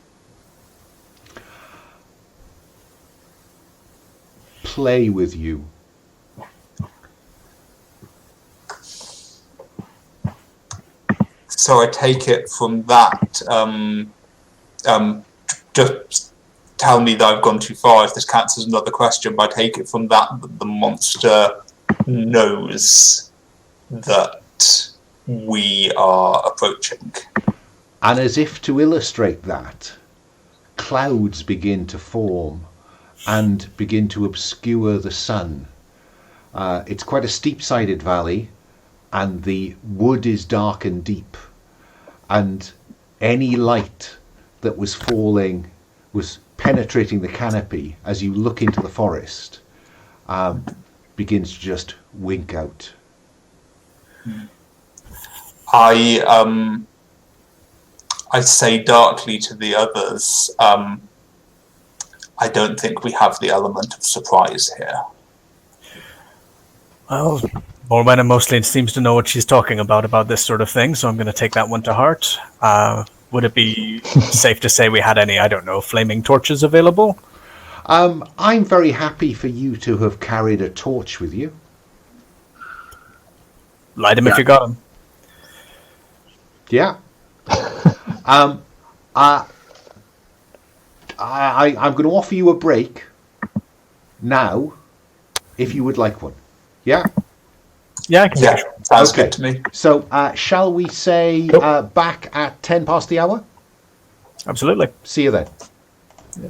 Play with you. So I take it from that, just tell me that I've gone too far if this counts as another question, but I take it from that the monster knows that we are approaching. And as if to illustrate that, clouds begin to form and begin to obscure the sun. It's quite a steep-sided valley, and the wood is dark and deep, and any light that was falling was penetrating the canopy as you look into the forest, begins to just wink out. I say darkly to the others, I don't think we have the element of surprise here. Well, Morwenna mostly seems to know what she's talking about this sort of thing, so I'm going to take that one to heart. Would it be safe to say we had any, I don't know, flaming torches available? I'm very happy for you to have carried a torch with you. Light him if you got him. Yeah. I'm going to offer you a break now, if you would like one. Yeah? Yeah, I can Yeah, sounds good to me. So, shall we say back at 10 past the hour? Absolutely. See you then. Yeah.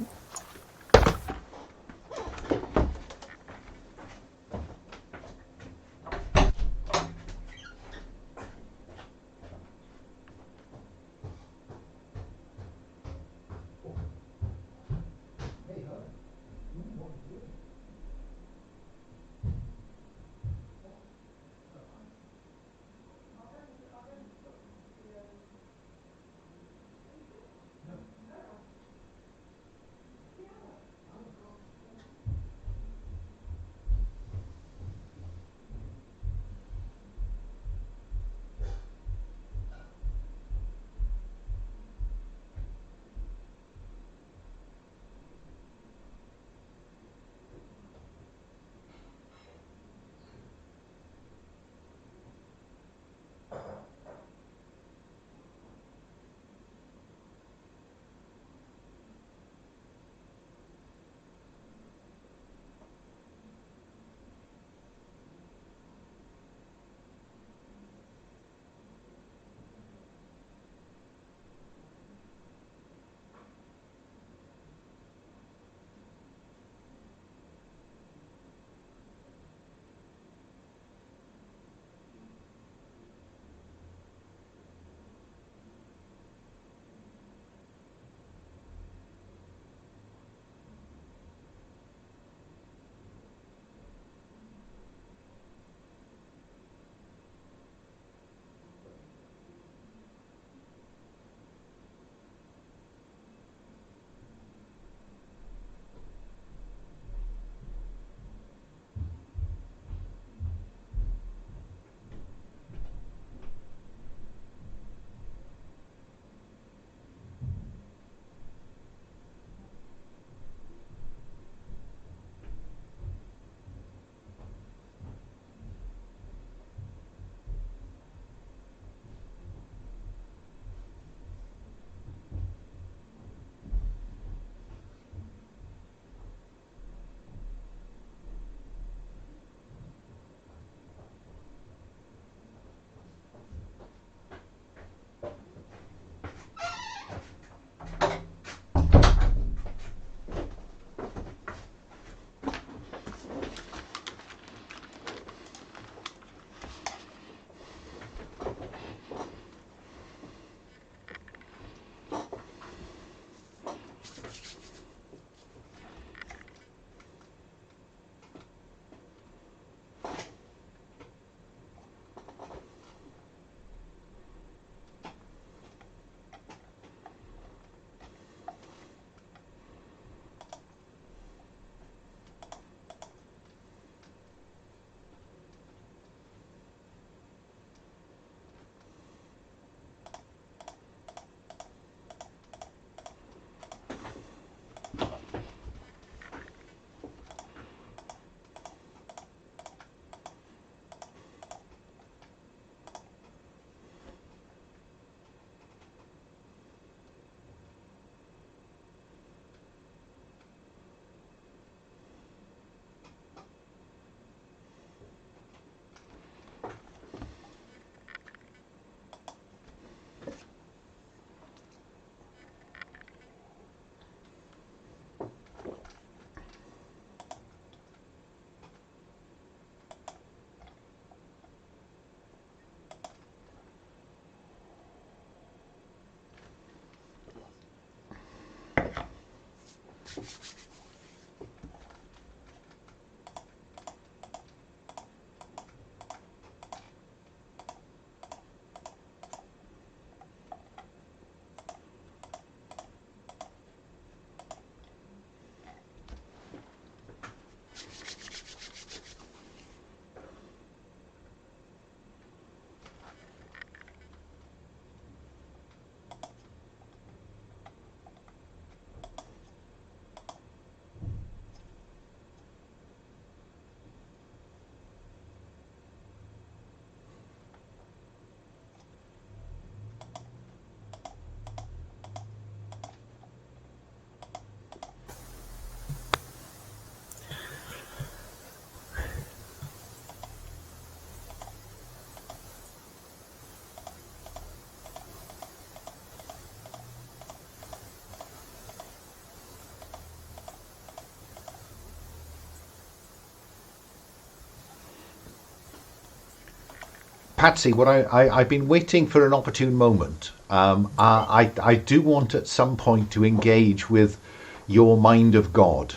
Patsy, what I've been waiting for an opportune moment. I do want at some point to engage with your mind of God.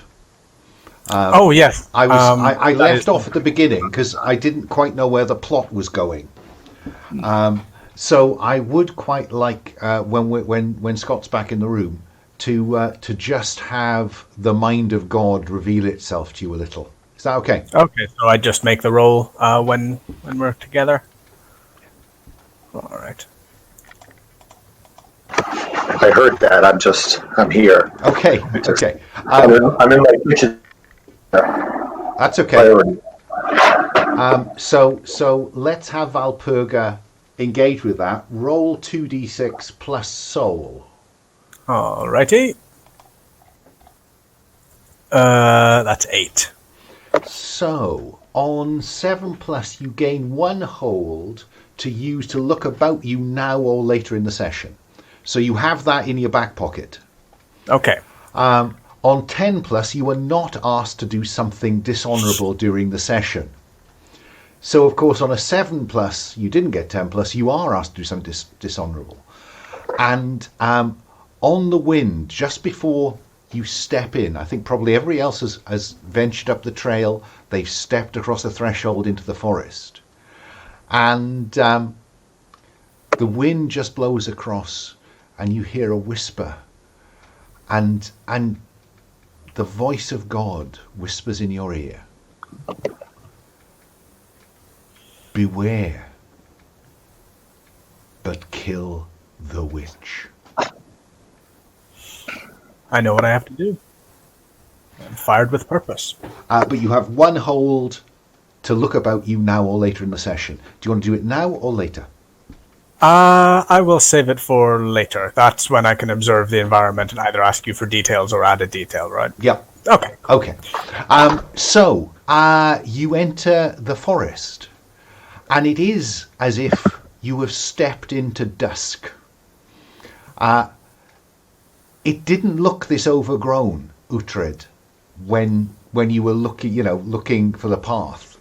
Oh yes, I that left is- off at the beginning because I didn't quite know where the plot was going. So I would quite like when Scott's back in the room to just have the mind of God reveal itself to you a little. Is that okay? Okay, so I just make the roll when we're together. All right. I heard that. I'm here. Okay. Okay. I'm in my kitchen. That's okay. So let's have Valpurga engage with that. Roll 2d6 plus soul. Alrighty. That's 8. So on 7+, you gain 1 hold to use to look about you now or later in the session. So you have that in your back pocket. Okay. On 10+, you are not asked to do something dishonourable during the session. So, of course, on a 7+, you didn't get 10+, you are asked to do something dishonourable. And on the wind, just before you step in, I think probably everybody else has ventured up the trail, they've stepped across the threshold into the forest. And the wind just blows across, and you hear a whisper. And the voice of God whispers in your ear. Beware, but kill the witch. I know what I have to do. I'm fired with purpose. But you have 1 hold to look about you now or later in the session. Do you want to do it now or later? I will save it for later. That's when I can observe the environment and either ask you for details or add a detail, right? Yep. Okay. Okay. So you enter the forest, and it is as if you have stepped into dusk. It didn't look this overgrown, Uhtred, when you were looking for the path.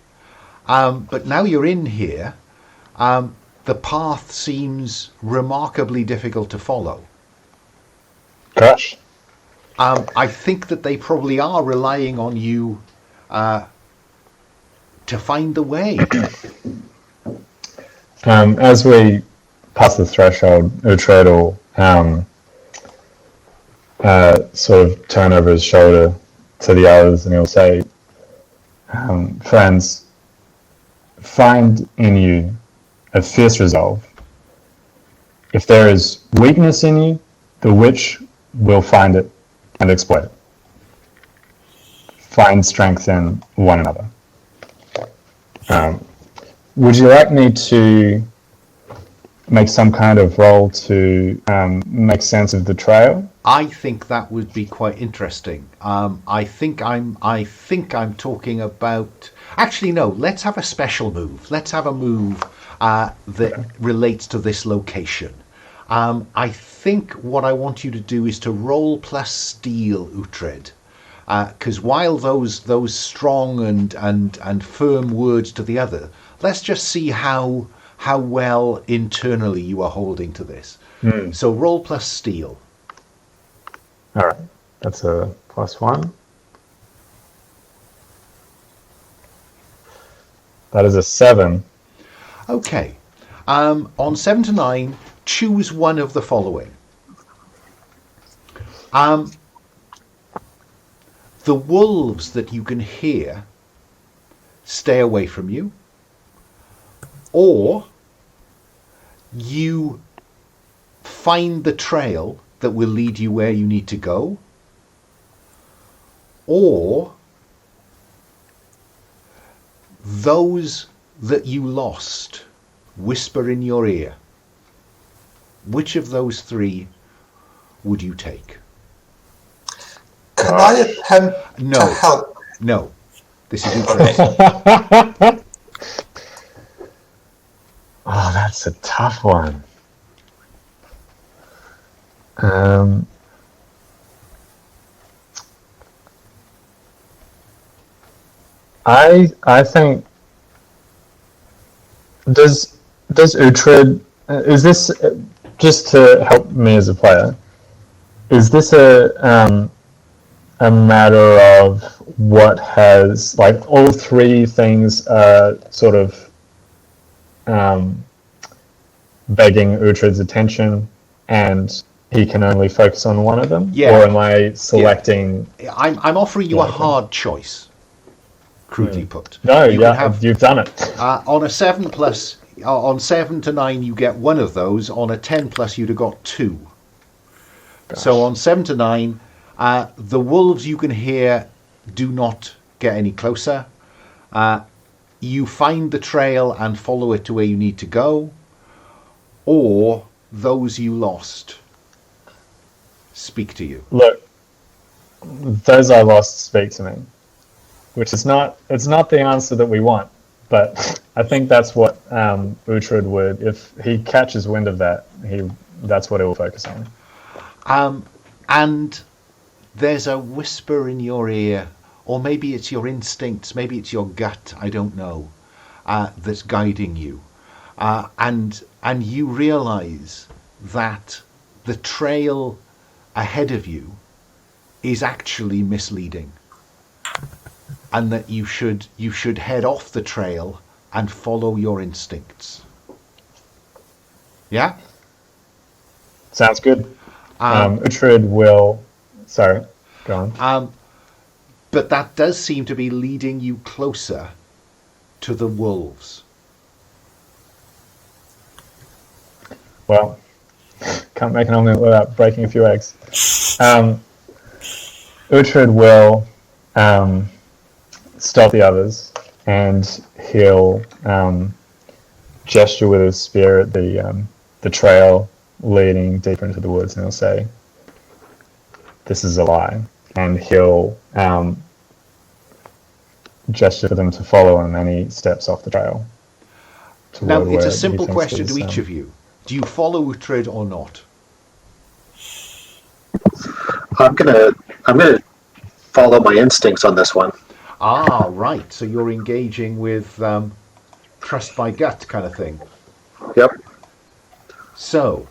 But now you're in here. The path seems remarkably difficult to follow. Gosh. I think that they probably are relying on you to find the way. As we pass the threshold, Uhtred will sort of turn over his shoulder to the others and he'll say, friends, find in you a fierce resolve. If there is weakness in you, the witch will find it and exploit it. Find strength in one another. Would you like me to make some kind of roll to make sense of the trail? I think that would be quite interesting. I think I'm talking about. Actually, no. Let's have a special move. Let's have a move that relates to this location. I think what I want you to do is to roll plus steel, Uhtred, because while those strong and firm words to the other, let's just see how well internally you are holding to this. So roll plus steel. All right, that's a +1. That is a 7. Okay. On 7 to 9, choose one of the following. The wolves that you can hear stay away from you, or you find the trail that will lead you where you need to go, or those that you lost whisper in your ear. Which of those 3 would you take? Can I attempt No. to help? No. This is Okay. interesting. Oh, that's a tough one. I think does Uhtred, is this, just to help me as a player, is this a matter of what has, like, all three things are sort of begging Uhtred's attention and he can only focus on one of them? Yeah. Or am I selecting... Yeah. I'm offering you a hard choice, crudely put. No, You've done it. On a 7+, on 7 to 9 you get one of those. On a 10+, you'd have got 2. Gosh. So on 7 to 9, the wolves you can hear do not get any closer. You find the trail and follow it to where you need to go, or those you lost speak to you. Look, those I lost speak to me, which is not the answer that we want, but I think that's what Uhtred would, if he catches wind of that, that's what he will focus on. And there's a whisper in your ear, or maybe it's your instincts, maybe it's your gut, I don't know, that's guiding you. And you realize that the trail ahead of you is actually misleading, and that you should head off the trail and follow your instincts. Yeah? Sounds good. Uhtred will... Sorry, go on. But that does seem to be leading you closer to the wolves. Well, can't make an omelette without breaking a few eggs. Uhtred will stop the others, and he'll gesture with his spear at the trail leading deeper into the woods, and he'll say, "This is a lie," and he'll gesture for them to follow him, and he steps off the trail. Now, it's a simple question to each of you. Do you follow Uhtred or not? I'm gonna follow my instincts on this one. Ah, right. So you're engaging with trust by gut kind of thing. Yep. So,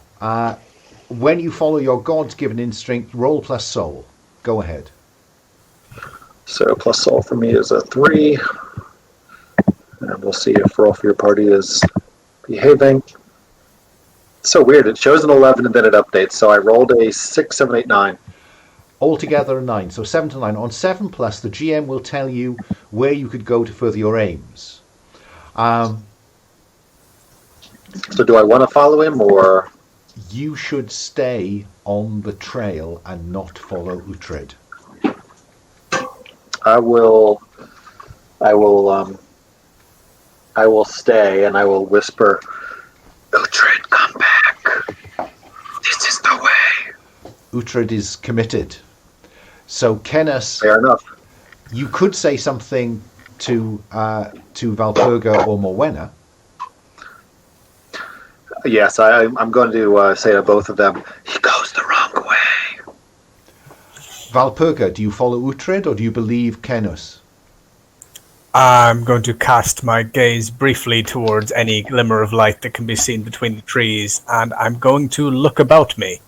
when you follow your God's given instinct, roll plus soul. Go ahead. So plus soul for me is a 3. And we'll see if roll for your party is behaving. It's so weird. It shows an 11 and then it updates. So I rolled a 6, 7, 8, 9. Altogether a 9. So 7 to 9. On 7+, the GM will tell you where you could go to further your aims. So do I want to follow him, or...? You should stay on the trail and not follow Uhtred. I will stay, and I will whisper, "Uhtred, come back. This is the way." Uhtred is committed. So Kenneth, Fair enough. you could say something to Valpurga or Morwenna. Yes, I'm going to say to both of them, "He goes the wrong way." Valpurga, do you follow Uhtred or do you believe Kenneth? I'm going to cast my gaze briefly towards any glimmer of light that can be seen between the trees, and I'm going to look about me.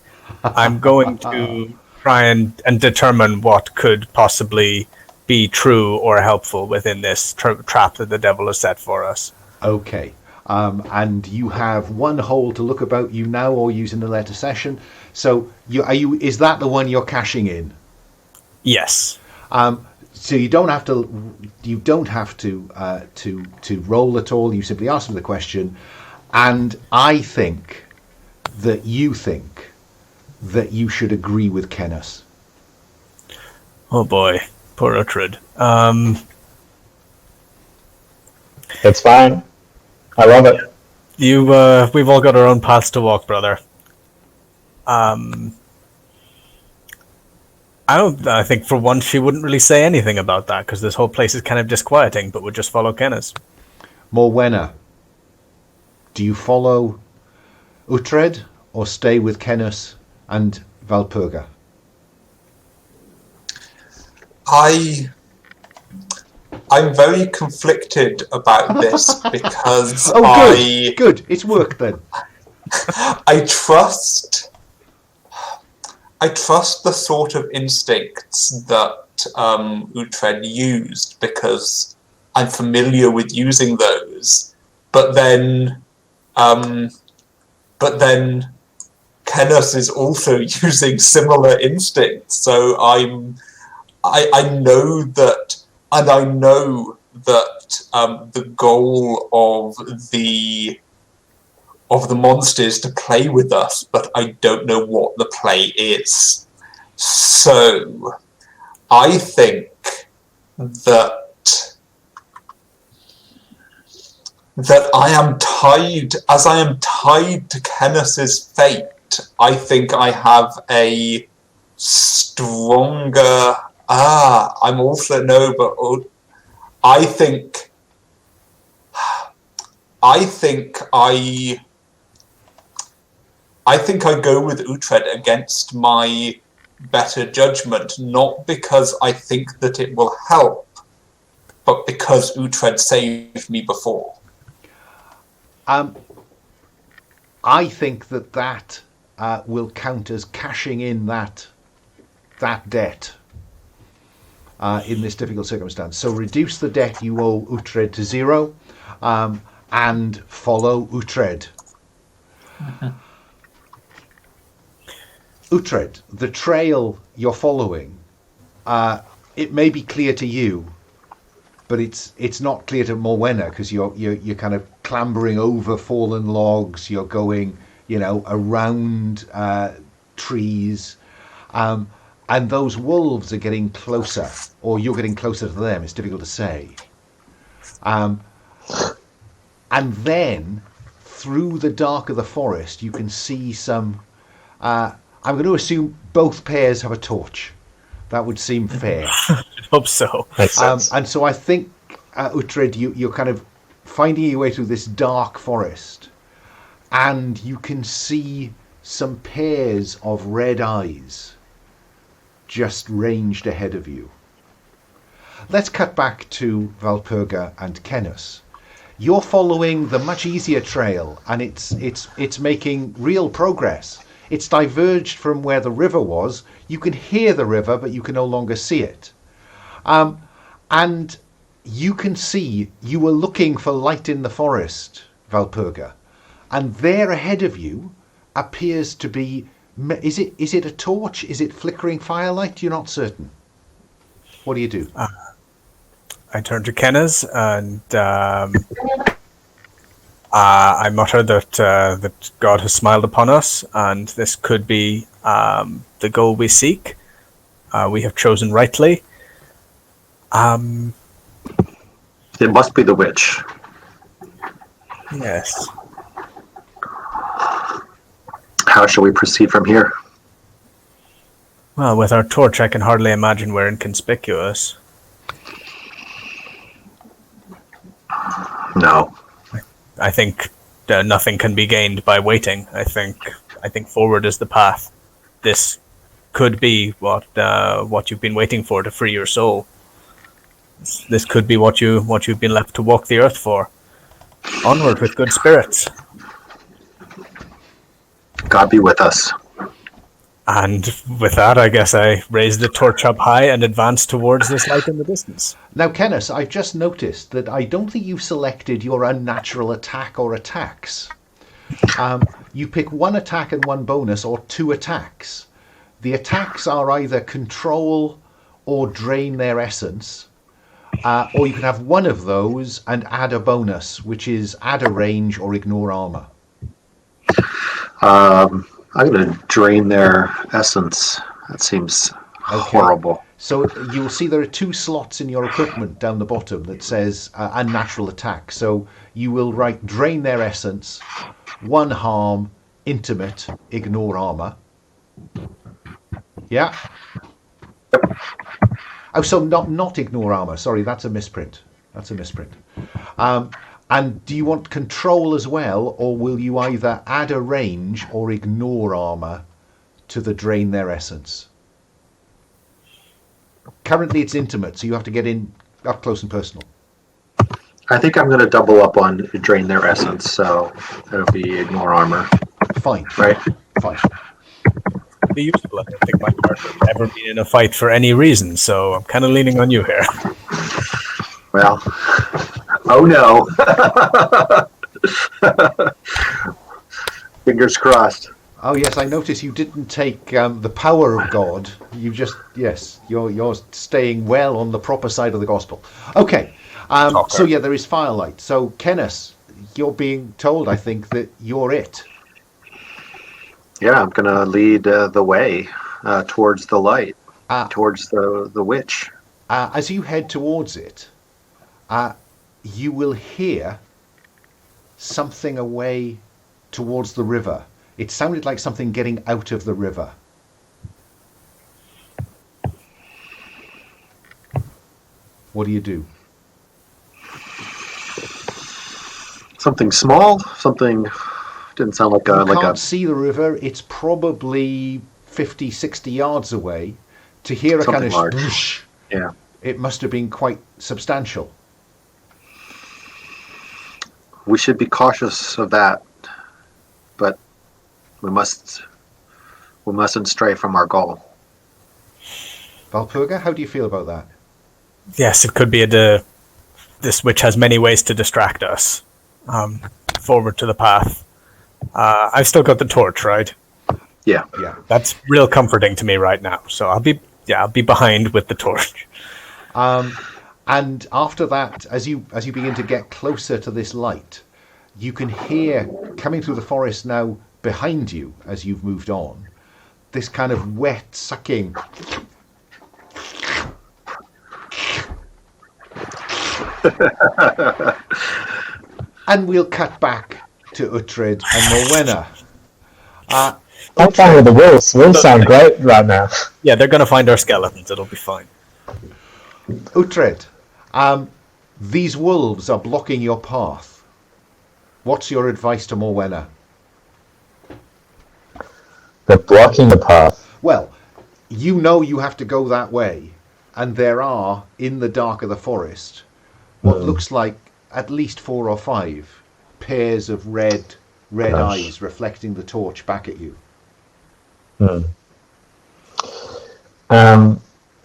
I'm going to try and determine what could possibly be true or helpful within this trap that the devil has set for us. Okay. And you have one hole to look about you now, or using the letter session. So is that the one you're cashing in? Yes. So you don't have to roll at all. You simply answer the question, and I think that you should agree with Kenneth. Oh boy, poor Uhtred. It's fine. I love it. We've all got our own paths to walk, brother. I think for once she wouldn't really say anything about that, because this whole place is kind of disquieting, but would just follow Kenneth. Morwenna, do you follow Uhtred or stay with Kenneth and Valpurga? I'm very conflicted about this because Good. It's worked then. I trust the sort of instincts that Uhtred used because I'm familiar with using those. But then Kenos is also using similar instincts. So I know that, and I know that the goal of the monster is to play with us, but I don't know what the play is. So I think that I am tied, as I am tied to Kenos's fate. I think I have a stronger. I'm also no, but I think I go with Uhtred against my better judgment, not because I think that it will help, but because Uhtred saved me before. I think that will count as cashing in that debt in this difficult circumstance. So reduce the debt you owe Uhtred to 0 and follow Uhtred. Uhtred, the trail you're following, it may be clear to you, but it's not clear to Morwenna because you're kind of clambering over fallen logs. You're going, around trees, and those wolves are getting closer, or you're getting closer to them. It's difficult to say. And then through the dark of the forest, you can see some. I'm going to assume both pairs have a torch. That would seem fair. I hope so. Makes sense. And so I think, Uhtred, you're kind of finding your way through this dark forest, and you can see some pairs of red eyes just ranged ahead of you. Let's cut back to Valpurga and Kenos. You're following the much easier trail, and it's making real progress. It's diverged from where the river was. You can hear the river, but you can no longer see it. And you can see you were looking for light in the forest, Valpurga, and there ahead of you appears to be. Is it a torch? Is it flickering firelight? You're not certain. What do you do? I turn to Kenos and I mutter that God has smiled upon us, and this could be the goal we seek. We have chosen rightly. It must be the witch. Yes. How shall we proceed from here? Well, with our torch, I can hardly imagine we're inconspicuous. No. I think nothing can be gained by waiting. I think forward is the path. This could be what you've been waiting for to free your soul. This could be what you've been left to walk the earth for. Onward with good spirits. God be with us. And with that, I guess I raise the torch up high and advance towards this light in the distance. Now, Kenos, I've just noticed that I don't think you've selected your unnatural attack or attacks. You pick one attack and one bonus, or 2 attacks. The attacks are either control or drain their essence, or you can have one of those and add a bonus, which is add a range or ignore armor. I'm going to drain their essence. That seems horrible. So you'll see there are 2 slots in your equipment down the bottom that says unnatural attack. So you will write drain their essence, 1 harm, intimate, ignore armor. Yeah? Oh, so not ignore armor. Sorry, that's a misprint. And do you want control as well, or will you either add a range or ignore armor to the drain their essence? Currently it's intimate, so you have to get in up close and personal. I think I'm going to double up on drain their essence, so it'll be ignore armor. Fine. Right? Fine. Be useful. I don't think my character's ever been in a fight for any reason, so I'm kind of leaning on you here. Well, oh no. Fingers crossed. Oh yes, I notice you didn't take the power of God. You just you're staying well on the proper side of the gospel. Okay. So yeah, there is firelight. So Kenneth, you're being told, I think, that you're it. Yeah, I'm going to lead the way towards the light, towards the witch. As you head towards it, you will hear something away towards the river. It sounded like something getting out of the river. What do you do? Something small? Something... Didn't sound like a... You can't see the river. It's probably 50, 60 yards away. To hear a kind of swoosh, yeah, it must have been quite substantial. We should be cautious of that, but we mustn't stray from our goal. Valpurga, how do you feel about that? Yes, it could be this witch has many ways to distract us. Forward to the path. I've still got the torch, right? Yeah. That's real comforting to me right now. So I'll be behind with the torch. And after that, as you begin to get closer to this light, you can hear coming through the forest now behind you as you've moved on, this kind of wet sucking. And we'll cut back to Uhtred and Morwenna. I'm fine with the wolves. Wolves sound great right now. Yeah, they're going to find our skeletons. It'll be fine. Uhtred, these wolves are blocking your path. What's your advice to Morwenna? They're blocking the path. Well, you know you have to go that way, and there are, in the dark of the forest, what looks like at least 4 or 5 pairs of red eyes reflecting the torch back at you.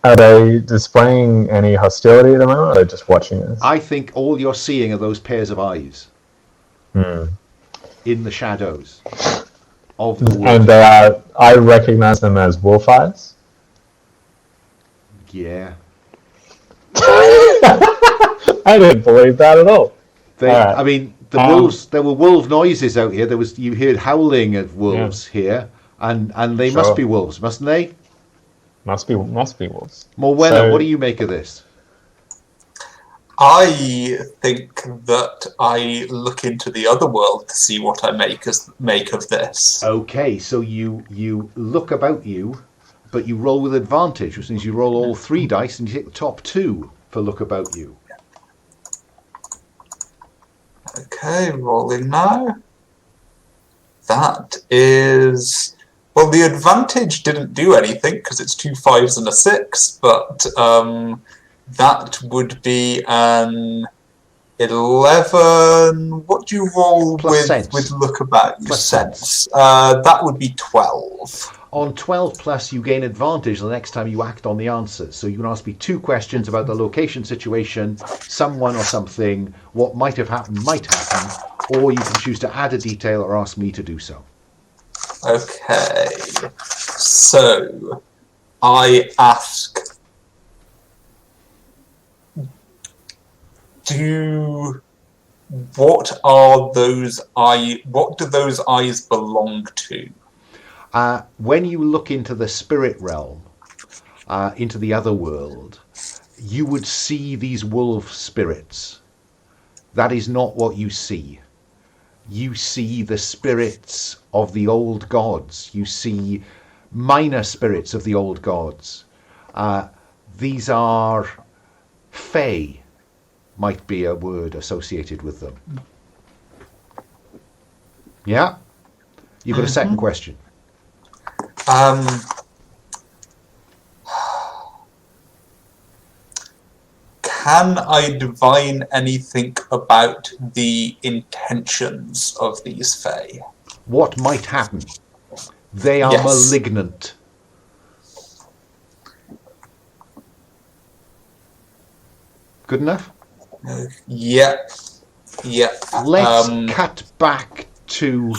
Are they displaying any hostility at the moment, or are they just watching us? I think all you're seeing are those pairs of eyes in the shadows of the wood. And they are, I recognize them as wolf eyes? Yeah. I didn't believe that at all. Right. I mean, the wolves. There were wolf noises out here. You heard howling of wolves here, and they must be wolves, mustn't they? Must be wolves. Morwenna, what do you make of this? I think that I look into the other world to see what I make of this. Okay, so you look about you, but you roll with advantage, which means you roll all 3 dice and you take the top 2 for look about you. Okay, rolling now. That is... Well, the advantage didn't do anything because it's 2 5s and a 6, but that would be an 11. What do you roll with look about your sense? That would be 12. On 12 plus, you gain advantage the next time you act on the answers. So you can ask me 2 questions about the location, situation, someone or something, what might have happened, might happen, or you can choose to add a detail or ask me to do so. Okay, so I ask, what do those eyes belong to? When you look into the spirit realm, into the other world, you would see these wolf spirits. That is not what you see. You see the spirits of the old gods. You see minor spirits of the old gods. These are fae, might be a word associated with them. Yeah? You've got a second question. Can I divine anything about the intentions of these Fae? What might happen? They are Yes. malignant. Good enough? Yep. Let's cut back to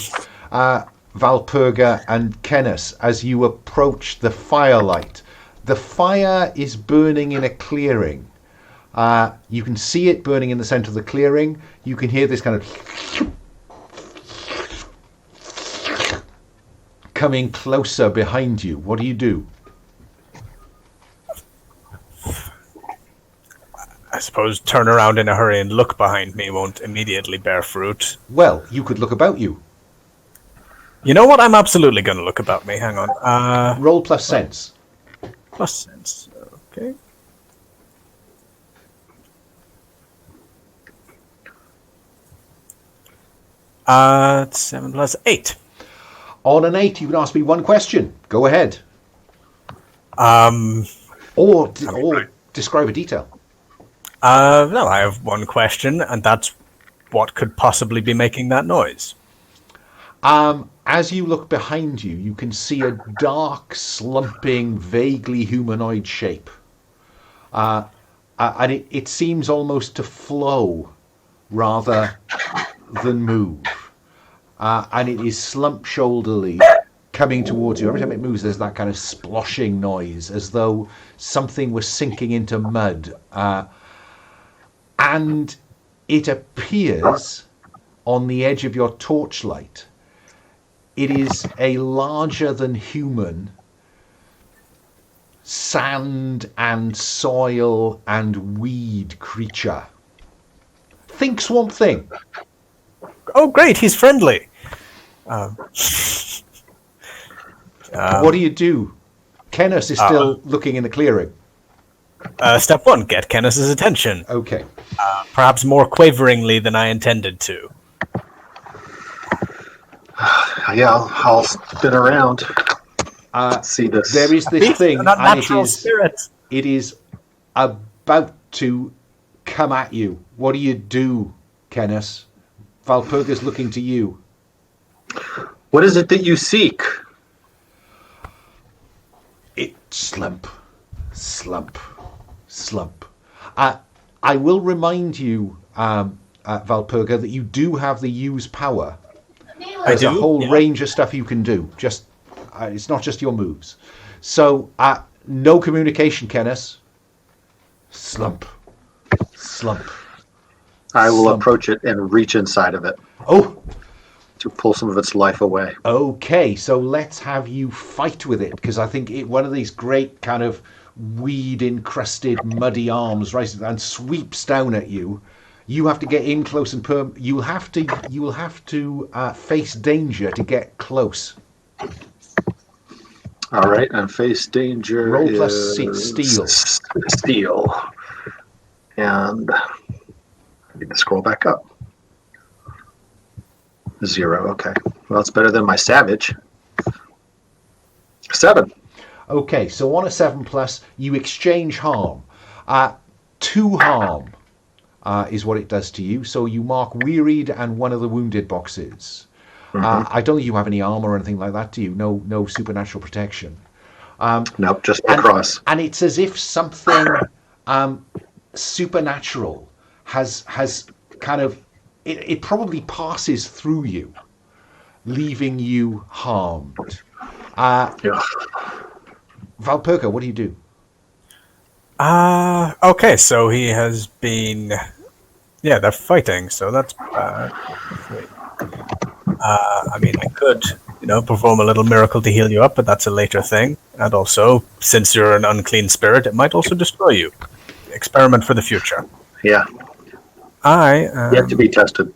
Valpurga and Kenneth as you approach the firelight. The fire is burning in a clearing. You can see it burning in the center of the clearing. You can hear this kind of coming closer behind you. What do you do? I suppose turn around in a hurry and look behind me won't immediately bear fruit. Well, you could look about you. You know what? I'm absolutely going to look about me. Hang on. Roll plus sense. Plus sense. Okay. It's 7 plus 8. On an 8, you can ask me one question. Go ahead. Or describe a detail. No, I have one question, and that's what could possibly be making that noise? As you look behind you, you can see a dark, slumping, vaguely humanoid shape. And it seems almost to flow rather than move. And it is slump-shoulderly coming towards you. Every time it moves, there's that kind of sploshing noise, as though something was sinking into mud. And it appears on the edge of your torchlight. It is a larger than human sand and soil and weed creature. Think Swamp Thing. Oh, great, he's friendly. What do you do? Kenneth is still looking in the clearing. Step 1, get Kenneth's attention. Okay. Perhaps more quaveringly than I intended to. Yeah, I'll spin around. See this. There is this thing, Not and natural spirits. it is about to come at you. What do you do, Kenneth? Valpurga's looking to you. What is it that you seek? Slump. I will remind you, Valpurga, that you do have the use power. There's a whole range of stuff you can do. Just it's not just your moves. So no communication, Kenneth. Slump. I will approach it and reach inside of it. Oh. To pull some of its life away. Okay, so let's have you fight with it, because I think one of these great kind of weed-encrusted, muddy arms rises and sweeps down at you. You have to get in close and you will have to face danger to get close. All right, and face danger. Roll plus steel. Steel. And I need to scroll back up. 0. Okay. Well, it's better than my savage. 7. Okay, so on a 7 plus, you exchange harm. 2 harm is what it does to you. So you mark wearied and one of the wounded boxes. I don't think you have any armor or anything like that, do you? No supernatural protection. Nope, just my cross. And it's as if something supernatural has kind of it probably passes through you, leaving you harmed. Valpurga, what do you do? Okay, so he has been... Yeah, they're fighting, so that's bad. I mean, I could, perform a little miracle to heal you up, but that's a later thing. And also, since you're an unclean spirit, it might also destroy you. Experiment for the future. Yeah. Yet to be tested.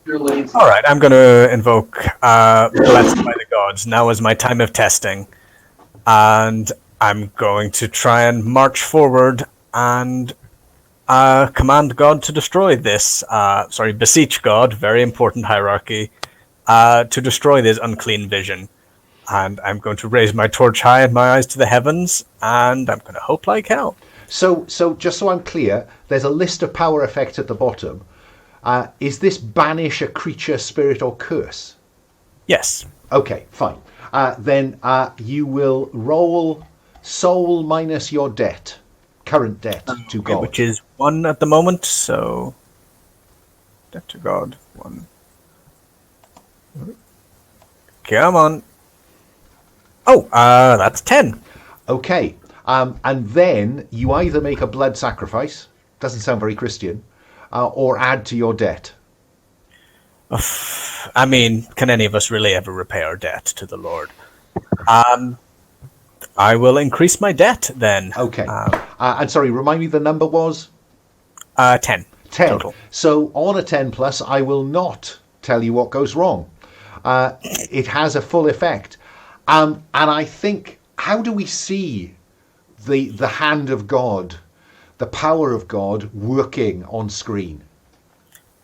All right, I'm going to invoke Blessed by the Gods. Now is my time of testing. And I'm going to try and march forward and command God to destroy this. Beseech God, very important hierarchy, to destroy this unclean vision. And I'm going to raise my torch high and my eyes to the heavens, and I'm going to hope like hell. So just so I'm clear, there's a list of power effects at the bottom. Is this banish a creature, spirit, or curse? Yes. Okay, fine. Then you will roll soul minus your debt, current debt to God. Which is 1 at the moment, so... Debt to God, 1. Come on. Oh, that's 10. Okay. And then you either make a blood sacrifice, doesn't sound very Christian, or add to your debt. I mean, can any of us really ever repay our debt to the Lord? I will increase my debt then. Okay. And sorry, remind me the number was? 10. 10. Total. So on a 10 plus, I will not tell you what goes wrong. It has a full effect. And I think, how do we see the hand of God, the power of God working on screen?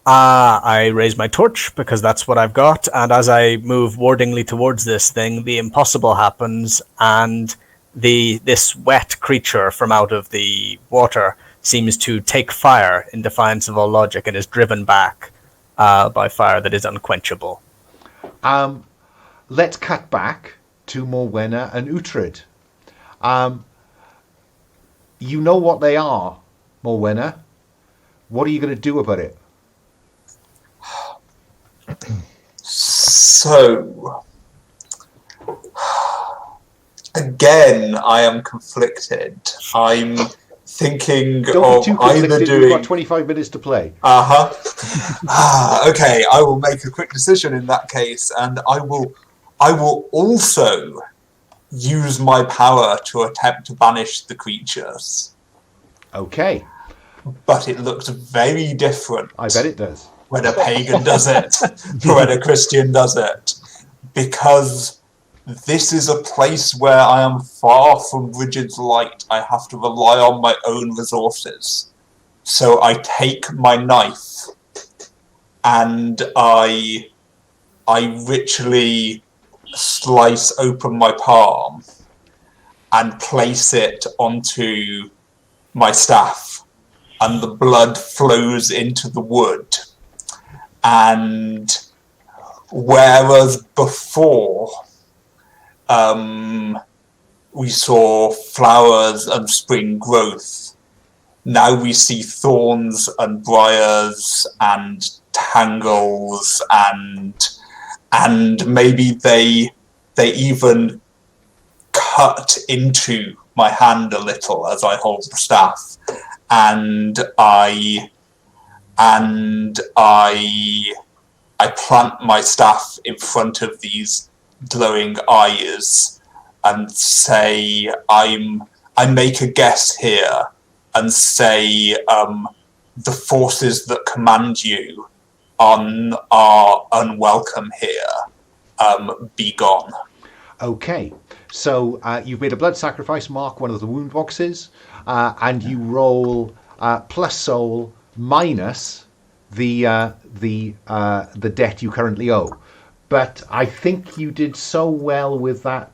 I raise my torch because that's what I've got, and as I move wardingly towards this thing, the impossible happens, and this wet creature from out of the water seems to take fire in defiance of all logic and is driven back by fire that is unquenchable. Let's cut back to Morwenna and Uhtred. You know what they are, Morwenna. What are you going to do about it? So, again, I am conflicted. I'm thinking Don't be too of either conflicted. doing... You've got 25 minutes to play. Okay, I will make a quick decision in that case, and I will also use my power to attempt to banish the creatures. Okay. But it looks very different. I bet it does. When a pagan does it, when a Christian does it, because this is a place where I am far from Bridget's light. I have to rely on my own resources. So I take my knife and I ritually slice open my palm and place it onto my staff, and the blood flows into the wood. And whereas before we saw flowers and spring growth, now we see thorns and briars and tangles, and maybe they even cut into my hand a little as I hold the staff, and I plant my staff in front of these glowing eyes and say, I make a guess here and say, the forces that command you are unwelcome here. Be gone. Okay. So you've made a blood sacrifice, mark one of the wound boxes, and you roll plus soul minus the debt you currently owe. But I think you did so well with that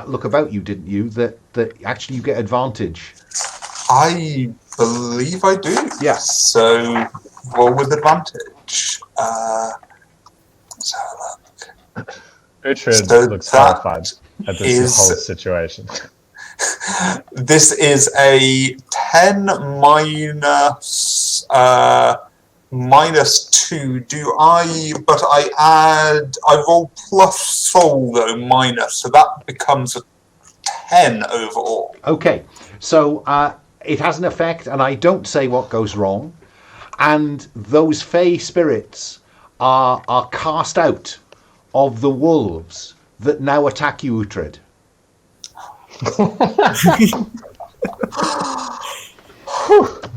look about you, didn't you? That actually you get advantage. I believe I do. Yeah. So roll with advantage. Let's have a look. Uhtred looks horrified at this whole situation. This is a 10 minus 2. But I roll plus soul though, minus, so that becomes a 10 overall. Okay, so it has an effect, and I don't say what goes wrong, and those fey spirits are cast out of the wolves that now attack you, Uhtred.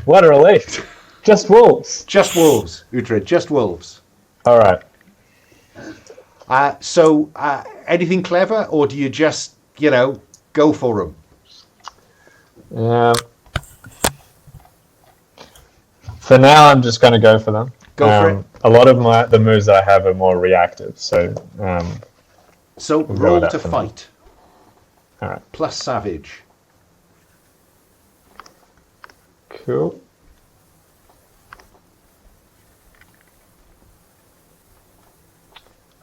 What a relief. Just wolves. Just wolves, Uhtred, just wolves. All right. So anything clever, or do you just, go for them? For now, I'm just going to go for them. Go for it. A lot of the moves I have are more reactive, so So We'll go with roll that to for now. fight All right. plus savage. Cool.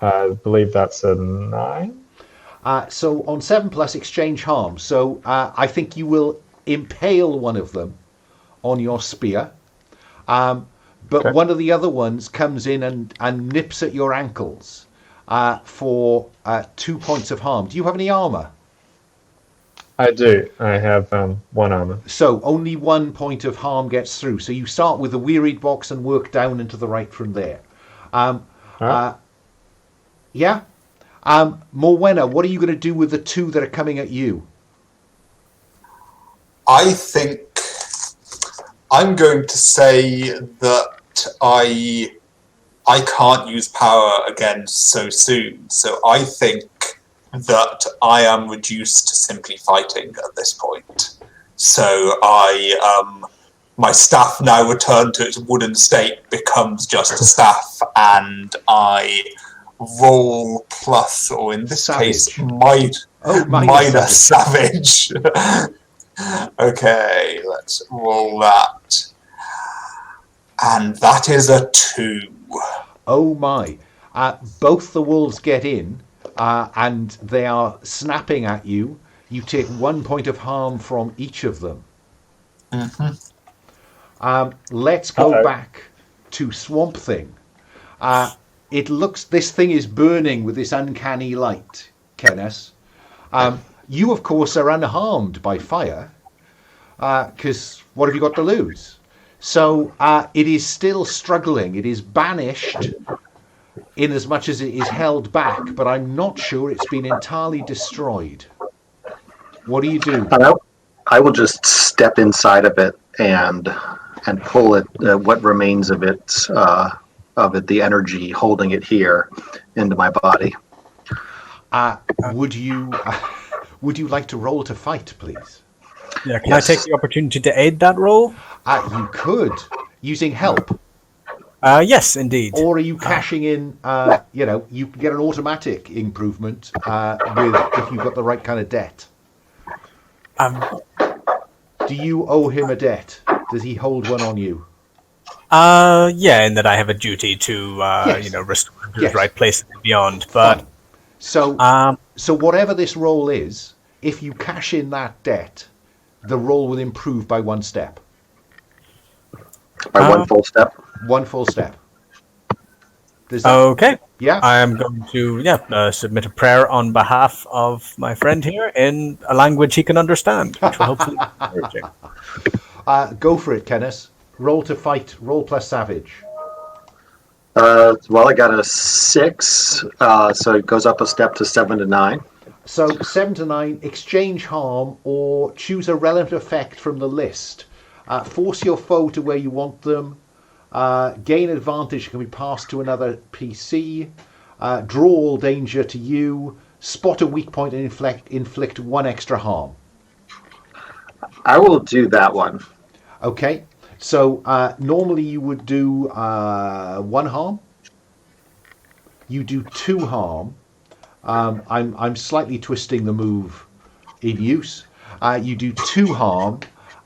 I believe that's a 9. So on 7 plus, exchange harm. So I think you will impale one of them on your spear. But Okay. one of the other ones comes in and nips at your ankles for 2 points of harm. Do you have any armor? I do. I have 1 armor. So only 1 point of harm gets through. So you start with the wearied box and work down and to the right from there. All right. Yeah? Morwenna, what are you going to do with the 2 that are coming at you? I think I'm going to say that I can't use power again so soon. So I think that I am reduced to simply fighting at this point. So my staff now returned to its wooden state, becomes just a staff, and I roll plus, or in this case, Savage. minus savage. Okay, let's roll that. And that is a 2. Oh my. Both the wolves get in and they are snapping at you. You take 1 point of harm from each of them. Let's go back to Swamp Thing. This thing is burning with this uncanny light, Kenneth. You, of course, are unharmed by fire, because what have you got to lose? So it is still struggling. It is banished in as much as it is held back, but I'm not sure it's been entirely destroyed. What do you do? I will just step inside of it and pull it, what remains of it, the energy holding it here, into my body. Would you like to roll to fight, please? Yeah, can I take the opportunity to aid that roll? You could, using help. Yes, indeed. Or are you cashing in, you can get an automatic improvement if you've got the right kind of debt. Do you owe him a debt? Does he hold one on you? Yeah, in that I have a duty to, restore to the right place and beyond. But fine. So whatever this roll is, if you cash in that debt, the roll will improve by 1 step. By 1 full step? 1 full step. Okay. Yeah. I am going to submit a prayer on behalf of my friend here in a language he can understand, which will hopefully be encouraging. Go for it, Kenneth. Roll to fight. Roll plus savage. Well, I got a 6, so it goes up a step to 7 to 9. So 7 to 9, exchange harm or choose a relevant effect from the list. Force your foe to where you want them. Gain advantage can be passed to another PC. Draw all danger to you. Spot a weak point and inflict 1 extra harm. I will do that one. Okay. So normally you would do 1 harm. You do 2 harm. I'm slightly twisting the move in use. You do 2 harm,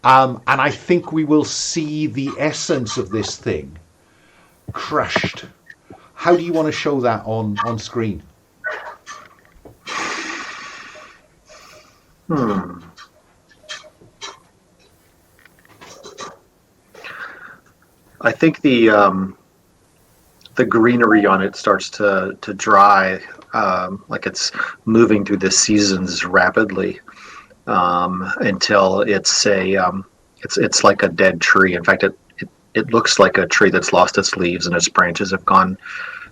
and I think we will see the essence of this thing crushed. How do you want to show that on screen? I think the greenery on it starts to dry, like it's moving through the seasons rapidly, until it's it's like a dead tree. In fact, it looks like a tree that's lost its leaves and its branches have gone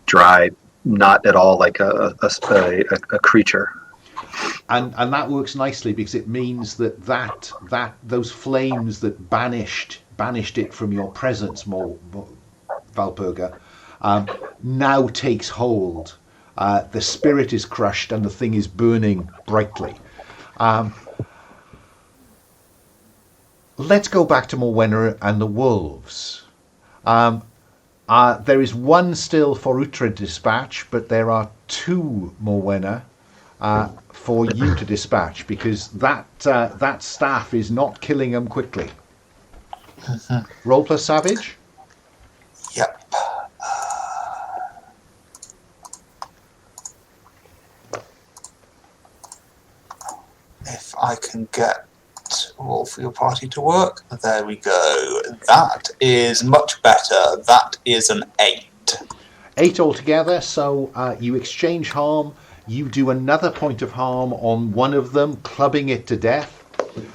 dry. Not at all like a creature. And that works nicely because it means that those flames that banished it from your presence, Valpurga, now takes hold. The spirit is crushed and the thing is burning brightly. Let's go back to Morwenna and the wolves. There is 1 still for Uhtred dispatch, but there are 2 Morwenna. for you to dispatch, because that staff is not killing them quickly. Roll plus savage. Yep. If I can get all for your party to work, there we go. That is much better. That is an 8. 8 altogether. So you exchange harm. You do another point of harm on one of them, clubbing it to death.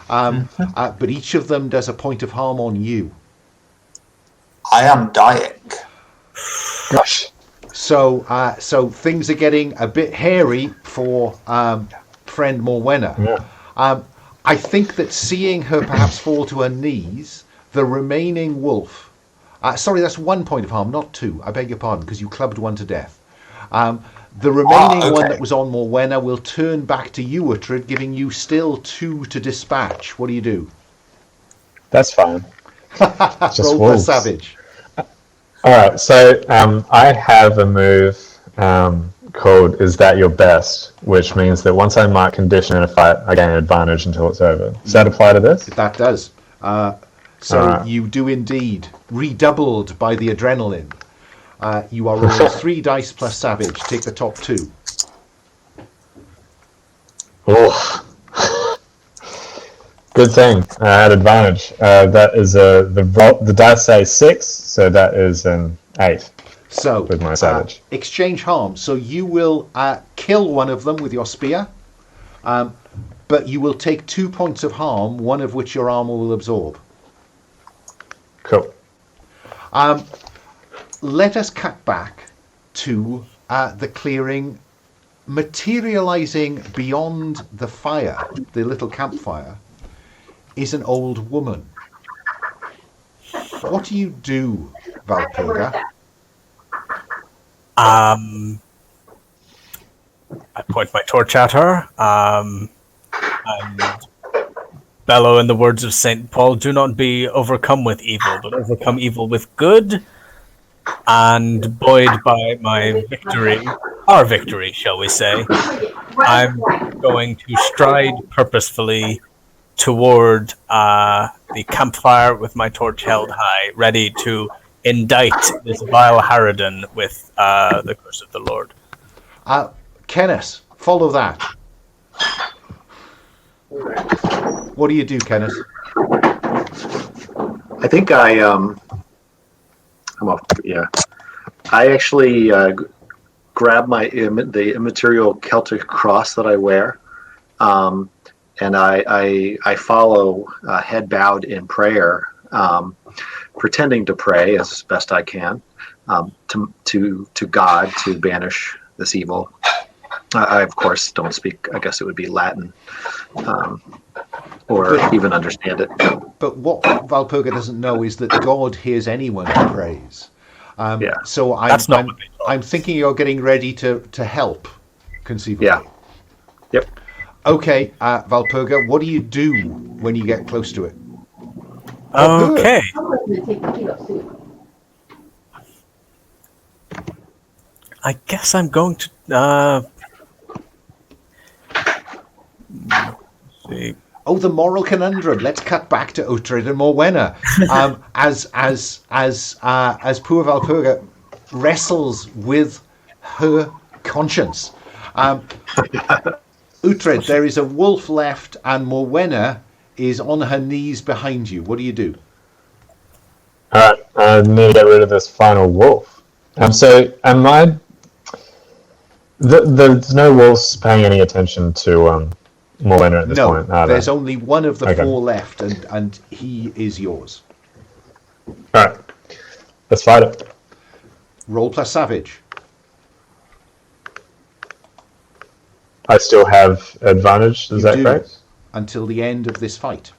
But each of them does a point of harm on you. I am dying. Gosh. So things are getting a bit hairy for friend Morwenna. Yeah. I think that seeing her perhaps fall to her knees, the remaining wolf... sorry, that's 1 point of harm, not 2. I beg your pardon, because you clubbed one to death. The remaining one that was on Morwenna will turn back to you, Uhtred, giving you still 2 to dispatch. What do you do? That's fine. Just Roll for wolves. savage. Alright, so I have a move called Is That Your Best, which means that once I mark condition in a fight, I gain an advantage until it's over. Does that apply to this? That does. You do indeed, redoubled by the adrenaline. You are rolling 3 dice plus savage. Take the top 2. Oh, good thing I had advantage. That is the dice say 6, so that is an 8. So with my savage. Exchange harm. So you will kill one of them with your spear, but you will take 2 points of harm, one of which your armor will absorb. Cool. Let us cut back to the clearing. Materializing beyond the fire, the little campfire, is an old woman. What do you do, Valpurga? I point my torch at her and bellow in the words of St. Paul, do not be overcome with evil, but overcome evil with good. And buoyed by my victory, our victory, shall we say, I'm going to stride purposefully toward the campfire with my torch held high, ready to indict this vile harridan with the curse of the Lord. Kenneth, follow that. What do you do, Kenneth? I think I actually grab the immaterial Celtic cross that I wear, and I follow head bowed in prayer, pretending to pray as best I can to God to banish this evil. I of course don't speak. I guess it would be Latin, or even understand it. But what Valpurga doesn't know is that God hears anyone who prays. So I'm thinking you're getting ready to help, conceivably. Yeah. Yep. Okay, Valpurga, what do you do when you get close to it? Okay. I guess I'm going to see. Oh, the moral conundrum. Let's cut back to Uhtred and Morwenna. As poor Valpurga wrestles with her conscience. Uhtred, there is a wolf left, and Morwenna is on her knees behind you. What do you do? Alright, I need to get rid of this final wolf. So, am I... There's no wolves paying any attention to Morwenna at this point, are there? There's only one of the 4 left, and he is yours. Alright, let's fight it. Roll plus savage. I still have advantage, is that correct? Until the end of this fight.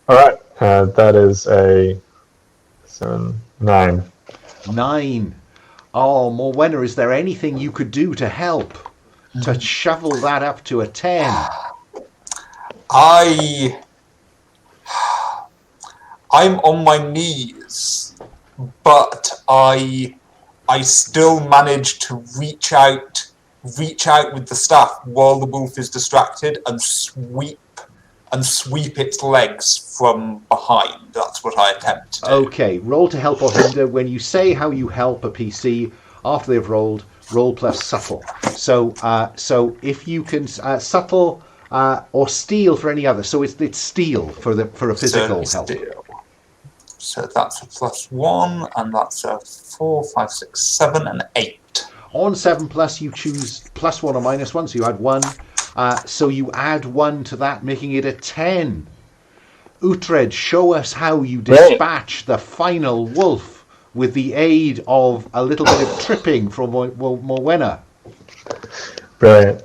Alright, that is a 7, 9. 9. Oh, Morwenna, is there anything you could do to help? To shovel that up to a 10? I'm on my knees, but I I still manage to reach out with the staff while the wolf is distracted and sweep its legs from behind. That's what I attempt to do. Okay, roll to help or hinder. When you say how you help a PC after they've rolled, roll plus subtle. So if you can subtle or steal for any other. So it's steal for a physical help. Steal. So that's a +1, and that's a 4, 5, 6, 7, and 8. On 7+, you choose +1 or -1, so you add 1. So you add 1 to that, making it a 10. Uhtred, show us how you dispatch the final wolf with the aid of a little bit of tripping from Morwenna. Brilliant.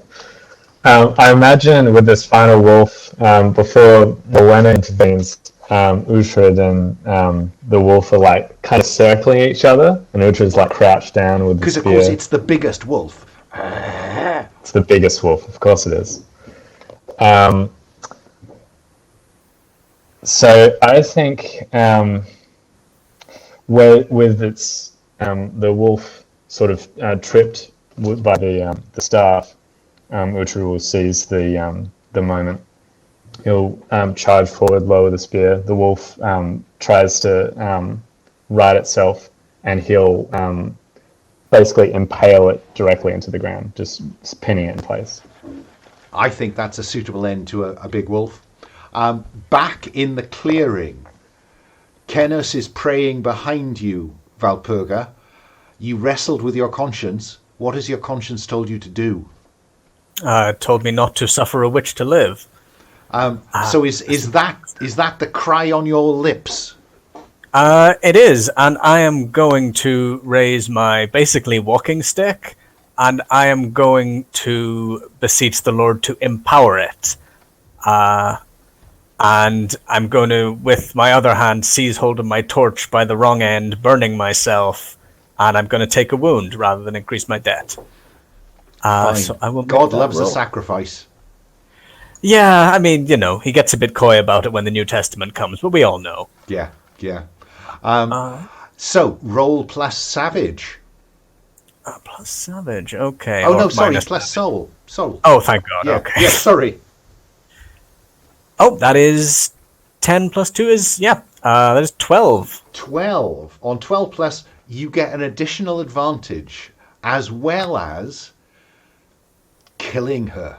I imagine with this final wolf, before Morwenna intervenes, Uhtred and the wolf are like kind of circling each other, and Uhtred's like crouched down with the spear. Because of course it's the biggest wolf. It's the biggest wolf, of course it is. So I think with its the wolf sort of tripped by the staff, Uhtred will seize the moment. He'll charge forward, lower the spear. The wolf tries to right itself, and he'll basically impale it directly into the ground, just pinning it in place. I think that's a suitable end to a big wolf. Back in the clearing, Kenneth is praying behind you, Valpurga. You wrestled with your conscience. What has your conscience told you to do? It told me not to suffer a witch to live. So is that the cry on your lips? It is, and I am going to raise my basically walking stick, and I am going to beseech the Lord to empower it. And I'm going to, with my other hand, seize hold of my torch by the wrong end, burning myself, and I'm going to take a wound rather than increase my debt. So I will God loves a sacrifice. Yeah, I mean, he gets a bit coy about it when the New Testament comes, but we all know. Yeah. So, roll plus savage. Plus savage, okay. Oh, no, sorry, plus soul. Oh, thank God, yeah. okay. Yeah, sorry. Oh, that is 10 plus 2 is, that is 12. 12. On 12 plus, you get an additional advantage, as well as killing her.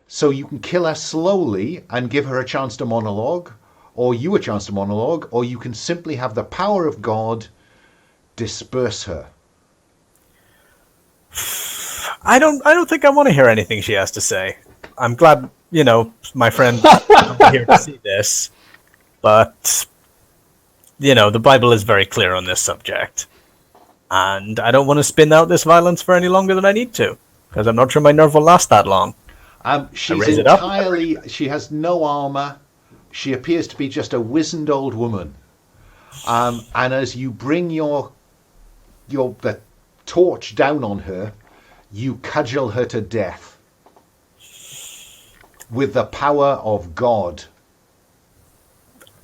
So you can kill her slowly and give her a chance to monologue, or you a chance to monologue, or you can simply have the power of God disperse her. I don't think I want to hear anything she has to say. I'm glad, my friend here to see this, but the Bible is very clear on this subject, and I don't want to spin out this violence for any longer than I need to, because I'm not sure my nerve will last that long. She's entirely. She has no armor. She appears to be just a wizened old woman. And as you bring the torch down on her, you cudgel her to death with the power of God.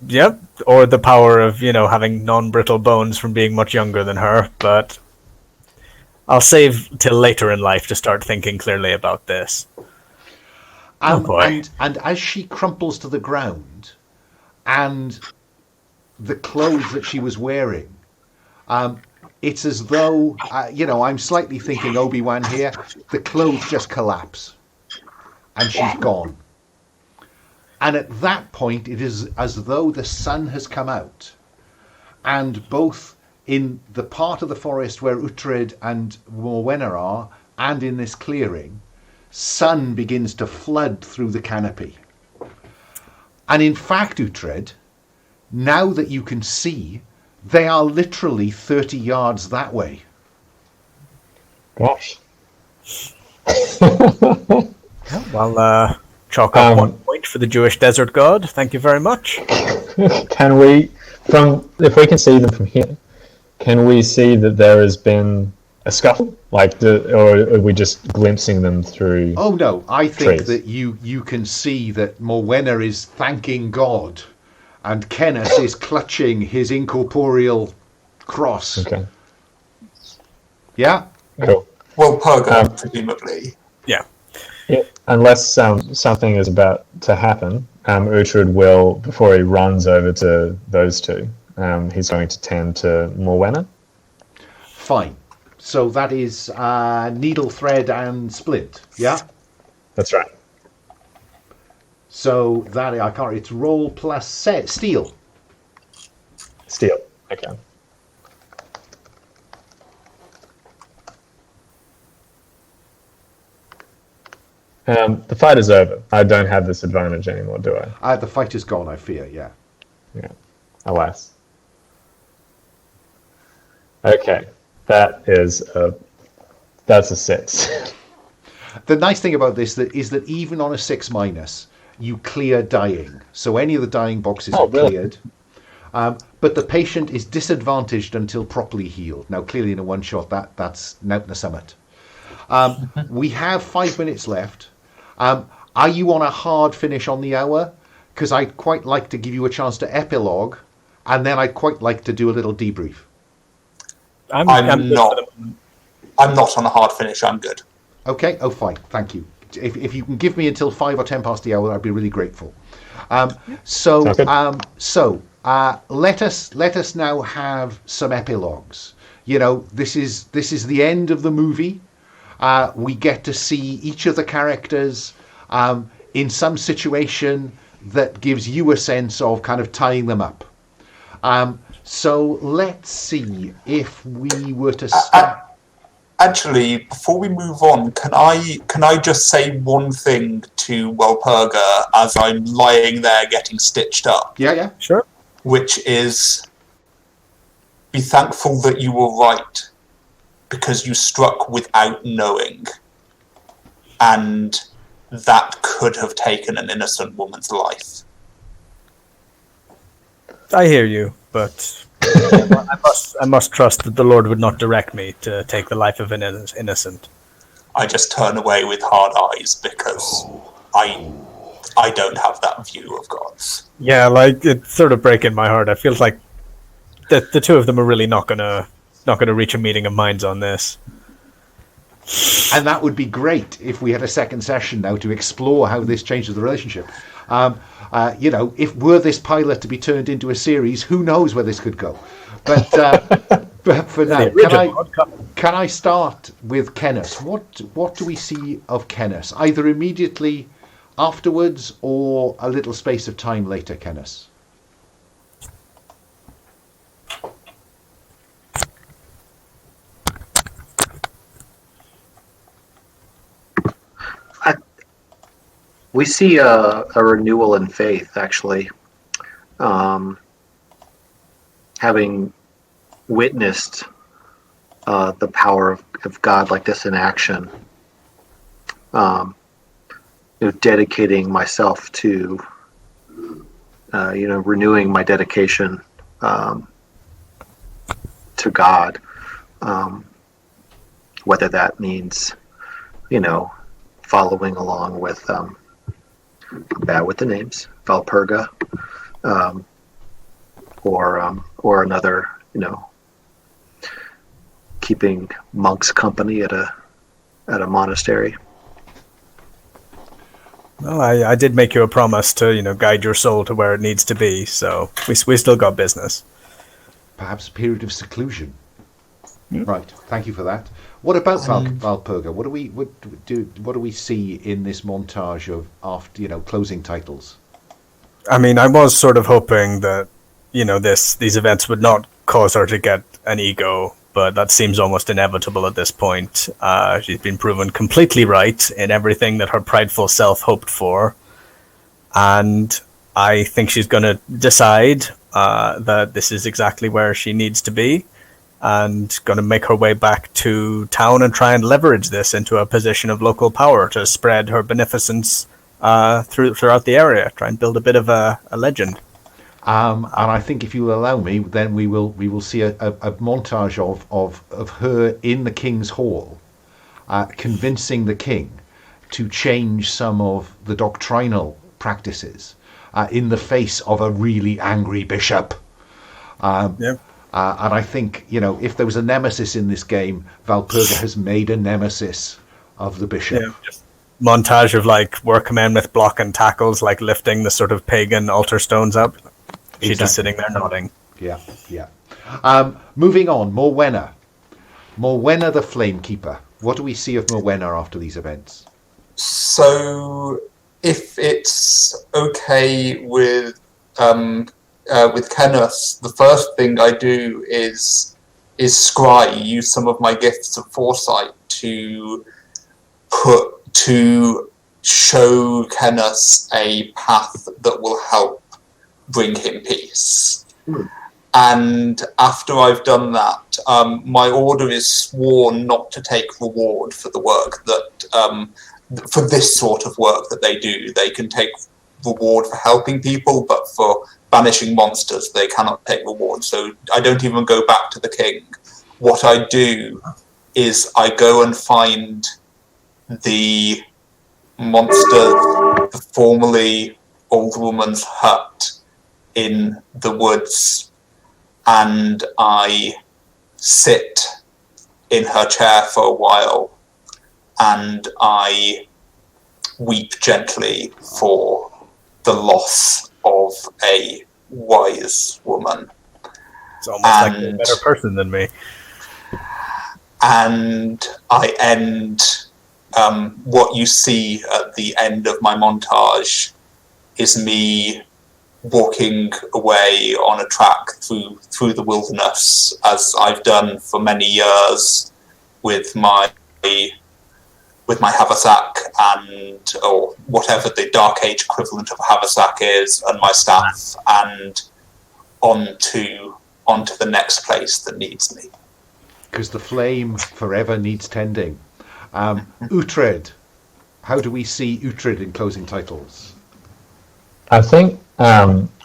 Yep, or the power of having non-brittle bones from being much younger than her. But I'll save till later in life to start thinking clearly about this. Oh boy. And as she crumples to the ground, and the clothes that she was wearing, it's as though, I'm slightly thinking Obi-Wan here, the clothes just collapse, and she's gone. And at that point, it is as though the sun has come out, and both in the part of the forest where Uhtred and Morwenna are, and in this clearing, sun begins to flood through the canopy. And in fact, Uhtred, now that you can see, they are literally 30 yards that way. Gosh. Well, chalk up 1 point for the Jewish desert god. Thank you very much. Can we, if we can see them from here, can we see that there has been a scuffle? Or are we just glimpsing them through? Oh no, I think trees? that you can see that Morwenna is thanking God, and Kenneth is clutching his incorporeal cross. Okay. Yeah? Cool. Well, Perga, presumably. Yeah. Yeah, unless something is about to happen, Uhtred will, before he runs over to those two, he's going to tend to Morwenna. Fine. So that is needle, thread, and splint. Yeah? That's right. So that I can't. It's roll plus steel. Steel. Okay. The fight is over. I don't have this advantage anymore, do I? The fight is gone, I fear. Yeah. Yeah. Alas. Okay. That's a 6. The nice thing about this is that even on a 6-, you clear dying. So any of the dying boxes are really? cleared. But the patient is disadvantaged until properly healed. Now, clearly in a one-shot, that's Nautna Summit. We have 5 minutes left. Are you on a hard finish on the hour? Because I'd quite like to give you a chance to epilogue, and then I'd quite like to do a little debrief. I'm not on a hard finish. I'm good. Okay. Oh, fine. Thank you. If you can give me until 5 or 10 past the hour, I'd be really grateful. So let us now have some epilogues. You know, this is the end of the movie. We get to see each of the characters in some situation that gives you a sense of kind of tying them up. So let's see if we were to start. Actually, before we move on, can I just say one thing to Walpurga as I'm lying there getting stitched up? Yeah. Sure. Which is, be thankful that you were right, because you struck without knowing, and that could have taken an innocent woman's life. I hear you, but I must trust that the Lord would not direct me to take the life of an innocent. I just turn away with hard eyes because I don't have that view of gods. Yeah, like it's sort of breaking my heart. I feel like the two of them are really not gonna reach a meeting of minds on this. And that would be great if we had a second session now to explore how this changes the relationship. You know, if were this pilot to be turned into a series, who knows where this could go. But for now, can I start with Kenneth? What do we see of Kenneth? Either immediately afterwards or a little space of time later, Kenneth? We see a renewal in faith, actually. Having witnessed the power of God like this in action, dedicating myself to, renewing my dedication to God, whether that means, following along with bad with the names, Walpurga, or another, keeping monks company at a monastery. Well, I did make you a promise to, guide your soul to where it needs to be, so we still got business. Perhaps a period of seclusion. Right. Thank you for that. What about Walpurga? What do we see in this montage of after closing titles? I mean, I was sort of hoping that these events would not cause her to get an ego, but that seems almost inevitable at this point. She's been proven completely right in everything that her prideful self hoped for, and I think she's going to decide that this is exactly where she needs to be, and going to make her way back to town and try and leverage this into a position of local power to spread her beneficence throughout the area. Try and build a bit of a legend. And I think if you allow me, then we will see a montage of her in the King's Hall, convincing the King to change some of the doctrinal practices in the face of a really angry bishop. And I think, if there was a nemesis in this game, Valpurga has made a nemesis of the bishop. Yeah, just montage of like workmen with block and tackles, like lifting the sort of pagan altar stones up. She's just sitting there nodding. Yeah. Moving on, Morwenna. Morwenna the Flamekeeper. What do we see of Morwenna after these events? So, if it's okay with Kenneth, the first thing I do is scry, use some of my gifts of foresight to show Kenneth a path that will help bring him peace. And after I've done that, my order is sworn not to take reward for the work that, for this sort of work that they do. They can take reward for helping people, but for banishing monsters, they cannot take reward. So I don't even go back to the king. What I do is I go and find the monster, the formerly old woman's hut in the woods, and I sit in her chair for a while and I weep gently for the loss of a wise woman. It's almost like a better person than me. And I end, what you see at the end of my montage is me walking away on a track through the wilderness, as I've done for many years with my haversack or whatever the Dark Age equivalent of a haversack is, and my staff, and onto the next place that needs me. Because the flame forever needs tending. Uhtred. How do we see Uhtred in closing titles? I think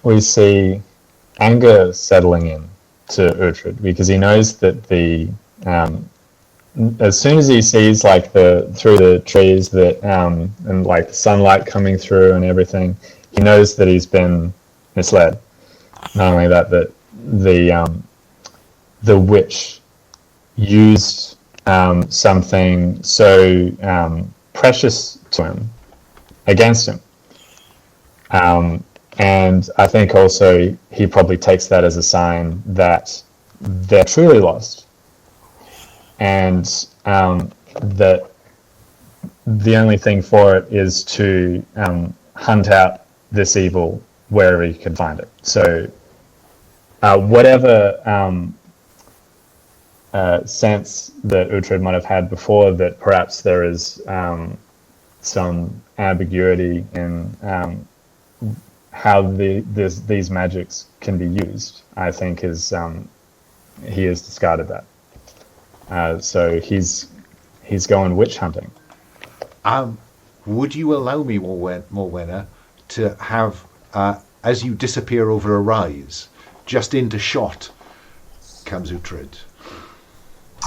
we see anger settling in to Uhtred, because he knows that as soon as he sees like through the trees that and like the sunlight coming through and everything, he knows that he's been misled. Not only that, that the witch used something so precious to him against him. And I think also he probably takes that as a sign that they're truly lost, and that the only thing for it is to hunt out this evil wherever he can find it. So whatever sense that Uhtred might have had before, that perhaps there is some ambiguity in how these magics can be used, I think is he has discarded that. So he's going witch hunting. Would you allow me, Morwenna, to have, as you disappear over a rise, just into shot comes Uhtred?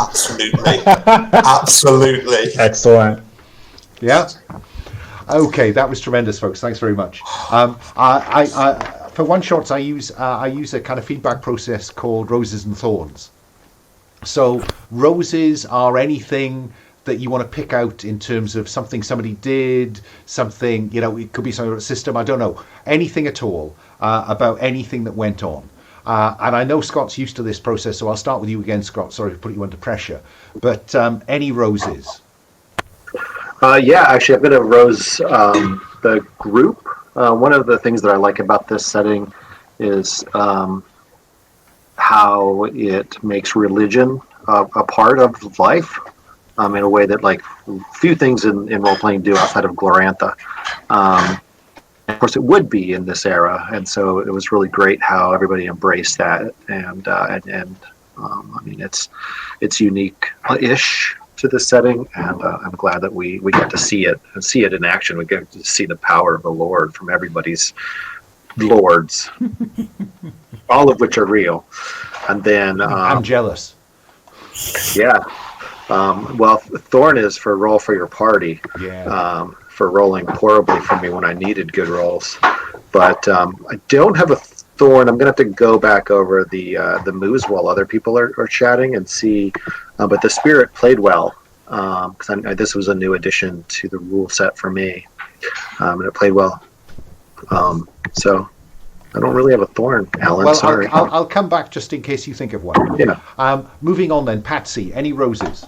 Absolutely. Absolutely. Excellent. Yeah? Okay, that was tremendous, folks. Thanks very much. I for one shots, I use a kind of feedback process called roses and thorns. So roses are anything that you want to pick out in terms of something somebody did, something, it could be some sort of system, I don't know, anything at all about anything that went on. And I know Scott's used to this process, so I'll start with you again, Scott. Sorry to put you under pressure. But any roses? Yeah, actually, I'm going to rose the group. One of the things that I like about this setting is how it makes religion a part of life in a way that like few things in role-playing do outside of Glorantha. Of course, it would be in this era, and so it was really great how everybody embraced that. And I mean, it's unique-ish to this setting, and I'm glad that we get to see it in action. We get to see the power of the Lord from everybody's lords, all of which are real. And then I'm jealous. Yeah. Well, Thorn is for roll for your party. Yeah. For rolling horribly for me when I needed good rolls. But I don't have Thorn, I'm gonna have to go back over the moves while other people are chatting and see. But the spirit played well because this was a new addition to the rule set for me, and it played well. So I don't really have a thorn, Alan. Well, sorry. I'll come back just in case you think of one. Yeah. Moving on then, Patsy. Any roses?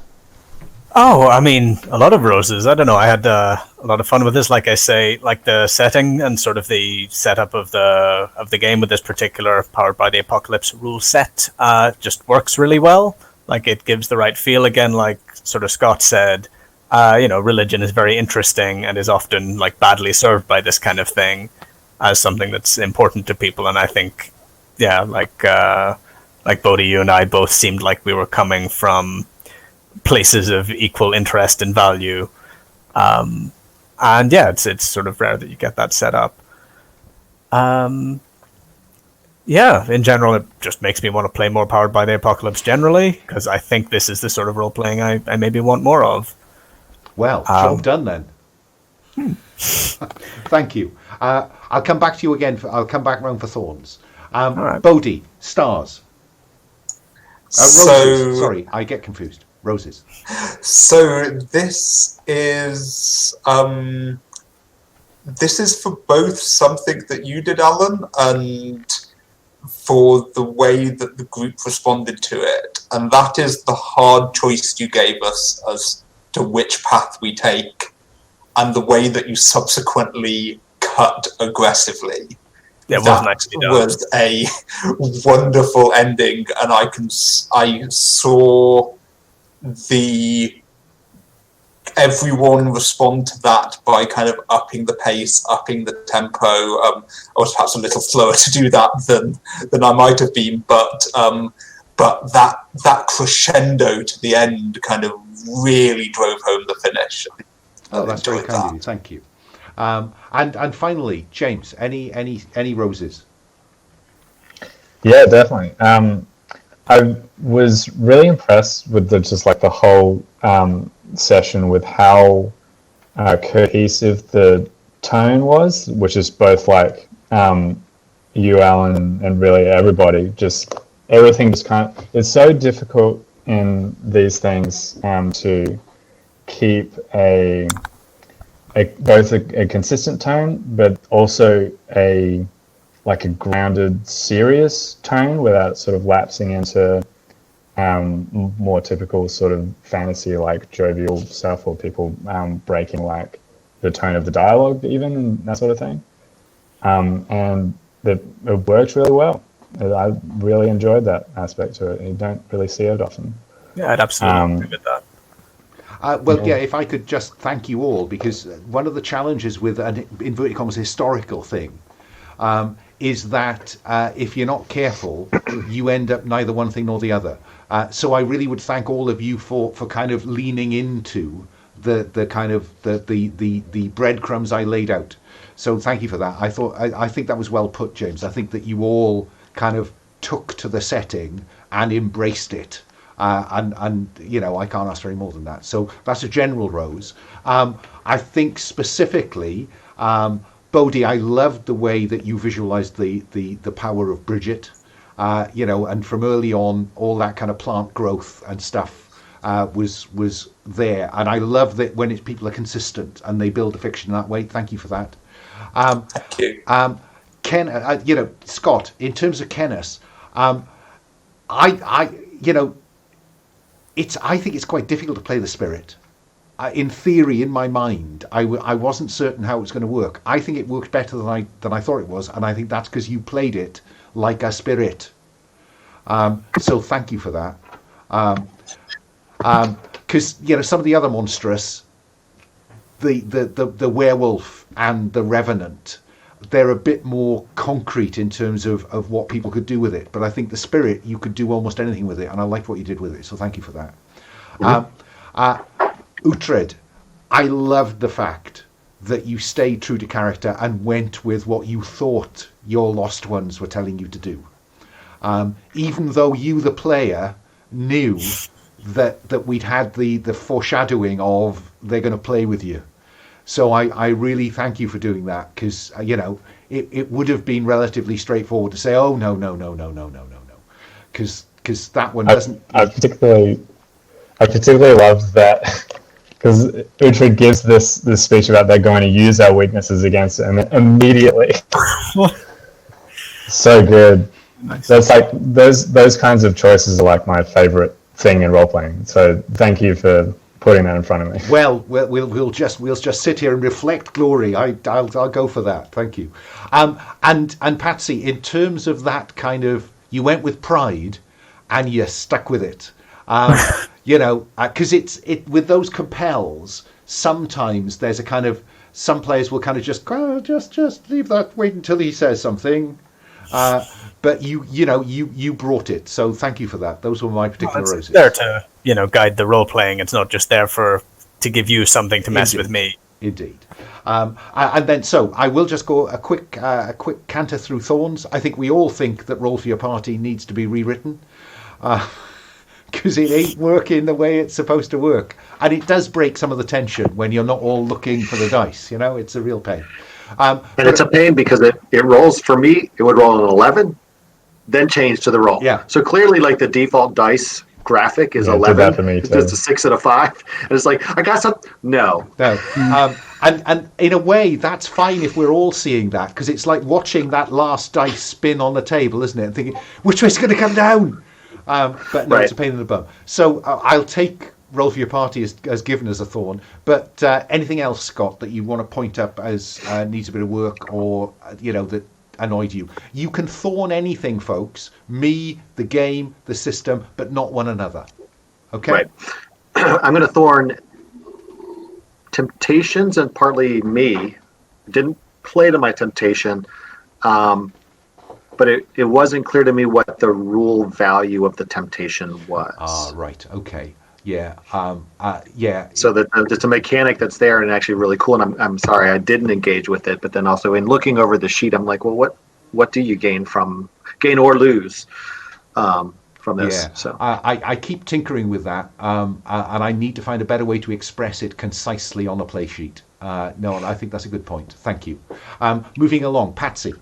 Oh, I mean, a lot of roses. I don't know. I had a lot of fun with this. Like I say, like the setting and sort of the setup of the game with this particular Powered by the Apocalypse rule set just works really well. Like it gives the right feel. Again, like sort of Scott said, religion is very interesting and is often like badly served by this kind of thing as something that's important to people. And I think, yeah, like Bodhi, you and I both seemed like we were coming from places of equal interest and value, and yeah, it's sort of rare that you get that set up. Yeah, in general, it just makes me want to play more Powered by the Apocalypse generally, because I think this is the sort of role playing I maybe want more of. Well, job done then. Thank you. I'll come back to you again. I'll come back round for thorns. All right. Bodhi, stars. Roses. Sorry, I get confused. Roses. So this is for both something that you did, Alan, and for the way that the group responded to it, and that is the hard choice you gave us as to which path we take, and the way that you subsequently cut aggressively. Yeah, That was a wonderful ending, and I saw everyone respond to that by kind of upping the pace, upping the tempo. I was perhaps a little slower to do that than I might have been, but that crescendo to the end kind of really drove home the finish. Oh, that's very kind of you. Thank you. And finally, James, any roses? Yeah, definitely. I was really impressed with the whole session with how cohesive the tone was, which is both like you, Alan, and really everybody. Just everything just it's so difficult in these things to keep both a consistent tone, but also a grounded, serious tone without sort of lapsing into more typical sort of fantasy, like jovial stuff, or people breaking like the tone of the dialogue even, and that sort of thing. And it worked really well. I really enjoyed that aspect to it. You don't really see it often. Yeah, I'd absolutely agree with that. If I could just thank you all, because one of the challenges with an inverted commas historical thing is that if you're not careful, you end up neither one thing nor the other. So I really would thank all of you for kind of leaning into the kind of the breadcrumbs I laid out. So thank you for that. I think that was well put, James. I think that you all kind of took to the setting and embraced it. And I can't ask for any more than that. So that's a general rose. I think specifically, Bodhi, I loved the way that you visualized the power of Bridget. And from early on, all that kind of plant growth and stuff was there. And I love that when people are consistent and they build a fiction that way. Thank you for that. Thank you. Ken, Scott, in terms of Kenneth, I think it's quite difficult to play the spirit. In theory, in my mind, I wasn't certain how it was going to work. I think it worked better than I thought it was, and I think that's because you played it like a spirit. So thank you for that. Because some of the other monstrous, the werewolf and the revenant, they're a bit more concrete in terms of what people could do with it. But I think the spirit, you could do almost anything with it, and I liked what you did with it. So thank you for that. Uhtred, I loved the fact that you stayed true to character and went with what you thought your lost ones were telling you to do. Even though you, the player, knew that we'd had the foreshadowing of they're going to play with you. So I really thank you for doing that, because it would have been relatively straightforward to say, oh no, because that one doesn't. I particularly love that because Uhtred gives this speech about they're going to use our weaknesses against it, and then immediately, so good. Nice. That's like those kinds of choices are like my favorite thing in role playing. So thank you for putting that in front of me. Well, we'll just sit here and reflect glory. I'll go for that. Thank you. And Patsy, in terms of that kind of, you went with pride, and you stuck with it. Because it with those compels. Sometimes there's a kind of, some players will kind of just leave that, wait until he says something. But you brought it, so thank you for that. Those were my particular roses. It's there to guide the role playing. It's not just there to give you something to mess with me. Indeed. And then, so I will just go a quick canter through Thorns. I think we all think that Roll for Your Party needs to be rewritten, because it ain't working the way it's supposed to work, and it does break some of the tension when you're not all looking for the dice. It's a real pain. And it's a pain because it rolls, for me, it would roll an 11, then change to the roll. Yeah. So clearly, like, the default dice graphic is 11. Did that for me too. It's just a 6 and a 5. And it's like, I got some. No. And in a way, that's fine if we're all seeing that, because it's like watching that last dice spin on the table, isn't it? And thinking, which way's going to come down? But no, Right. It's a pain in the bum. So I'll take Roll for Your Party as given as a thorn. But anything else, Scott, that you want to point up as needs a bit of work, or that annoyed you? You can thorn anything, folks. Me, the game, the system, but not one another. Okay. Right. I'm going to thorn temptations and partly me. Didn't play to my temptation, but it wasn't clear to me what the rule value of the temptation was. Ah, right. Okay. Yeah. Yeah. So that it's a mechanic that's there and actually really cool. And I'm sorry I didn't engage with it. But then also in looking over the sheet, I'm like, well, what do you gain or lose from this? Yeah. So I keep tinkering with that, and I need to find a better way to express it concisely on a play sheet. No, I think that's a good point. Thank you. Moving along, Patsy.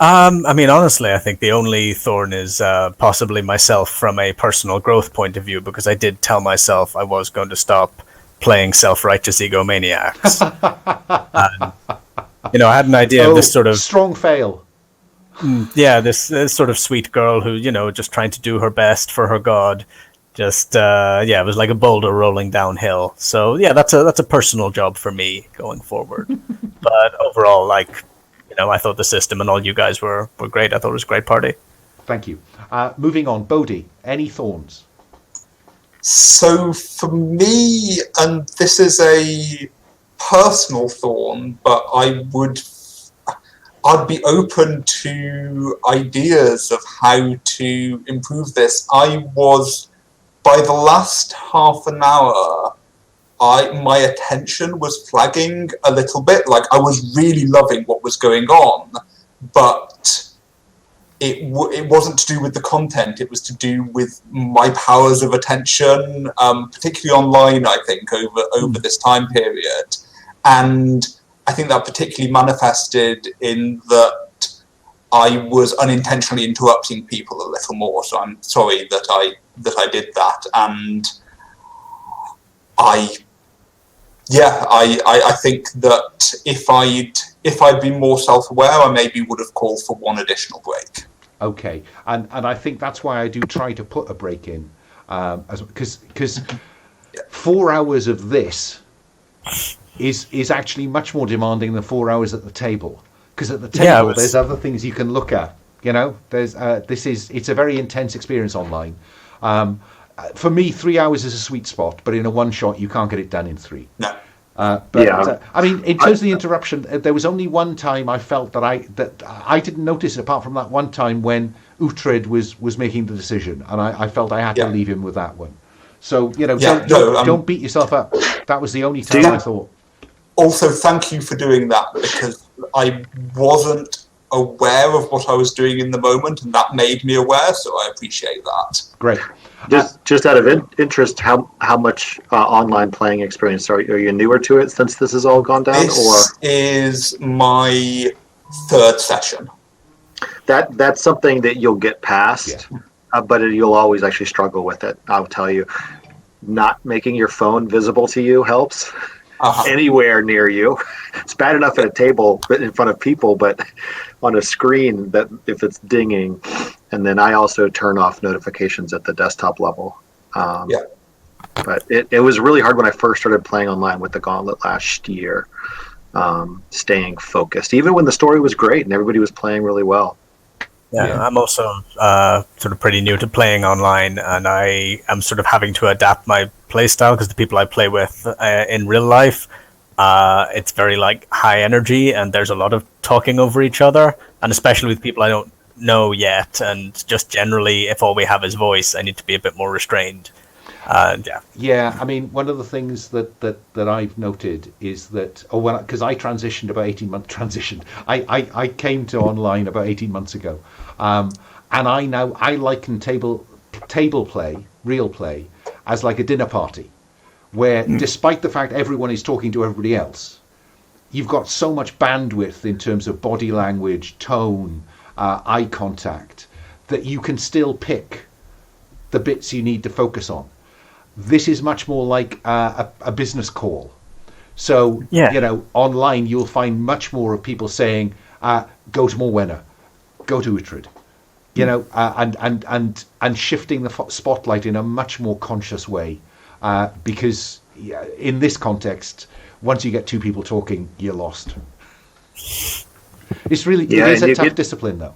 Honestly, I think the only thorn is possibly myself from a personal growth point of view, because I did tell myself I was going to stop playing self-righteous egomaniacs. And, I had an idea of this sort of strong fail. Yeah, this sort of sweet girl who, just trying to do her best for her god. Just it was like a boulder rolling downhill. So yeah, that's a personal job for me going forward. But overall, I thought the system and all you guys were great. I thought it was a great party. Thank you. Moving on, Bodhi, any thorns? So for me, and this is a personal thorn, but I'd be open to ideas of how to improve this. By the last half an hour, my attention was flagging a little bit. Like, I was really loving what was going on, but it wasn't to do with the content. It was to do with my powers of attention, particularly online, I think, over this time period. And I think that particularly manifested in that I was unintentionally interrupting people a little more. So I'm sorry that I did that. And I think that if I'd been more self-aware, I maybe would have called for one additional break. Okay, and I think that's why I do try to put a break in, because 4 hours of this is actually much more demanding than 4 hours at the table. Because at the table, there's other things you can look at. There's it's a very intense experience online. For me, 3 hours is a sweet spot, but in a one shot, you can't get it done in 3. No. In terms of the interruption, there was only one time I felt that I didn't notice it, apart from that one time when Uhtred was making the decision, and I felt I had to leave him with that one. So don't beat yourself up. That was the only time I thought. Also, thank you for doing that, because I wasn't aware of what I was doing in the moment, and that made me aware. So I appreciate that. Great. Just out of interest, how much online playing experience are you newer to it since this has all gone down? This is my third session. That's something that you'll get past, but you'll always actually struggle with it. I'll tell you, not making your phone visible to you helps. Anywhere near you. It's bad enough at a table in front of people, but on a screen that if it's dinging. And then I also turn off notifications at the desktop level. But it was really hard when I first started playing online with the Gauntlet last year, staying focused, even when the story was great and everybody was playing really well. Yeah, I'm also sort of pretty new to playing online, and I am sort of having to adapt my play style because the people I play with in real life, it's very like high energy, and there's a lot of talking over each other, and especially with people I don't know yet, and just generally, if all we have is voice, I need to be a bit more restrained. Yeah, I mean, one of the things that I've noted is that, because I transitioned about 18 months, I came to online about 18 months ago, and I liken table play, real play, as like a dinner party, where despite the fact everyone is talking to everybody else, you've got so much bandwidth in terms of body language, tone, eye contact, that you can still pick the bits you need to focus on. This is much more like a business call. So, online you'll find much more of people saying, go to Morwenna, go to Uhtred, and shifting the spotlight in a much more conscious way. Because in this context, once you get two people talking, you're lost. It's really, it is a tough discipline though.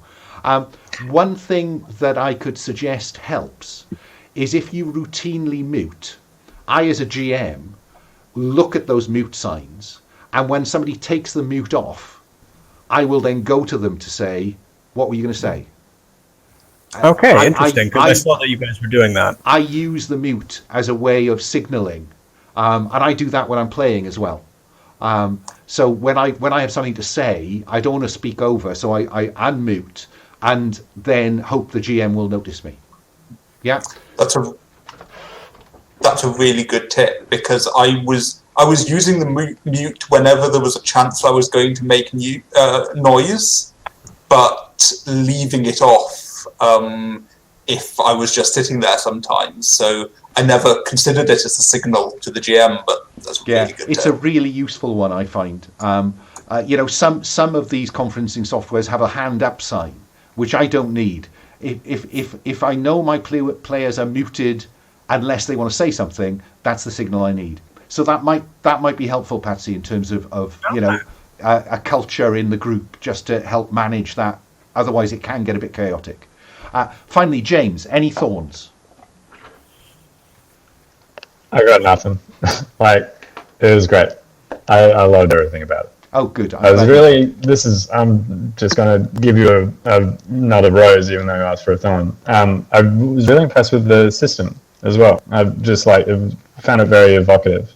One thing that I could suggest helps is if you routinely mute. I, as a GM, look at those mute signs, and when somebody takes the mute off, I will then go to them to say, what were you going to say? Okay, interesting, because I saw that you guys were doing that. I use the mute as a way of signaling, and I do that when I'm playing as well. So when I have something to say, I don't want to speak over, so I unmute and then hope the GM will notice me. Yeah. That's a really good tip, because I was using the mute whenever there was a chance I was going to make noise, but leaving it off if I was just sitting there sometimes. So I never considered it as a signal to the GM, but that's a really good it's tip. a really useful one, I find. Some of these conferencing softwares have a hand up sign, which I don't need. If I know my players are muted unless they want to say something, that's the signal I need. So that might be helpful, PbtA, in terms of a culture in the group, just to help manage that. Otherwise, it can get a bit chaotic. Finally, James, any thorns? I got nothing. It was great. I loved everything about it. Oh, good. I'm just going to give you another rose, even though you asked for a thorn. I was really impressed with the system as well. I just found it very evocative.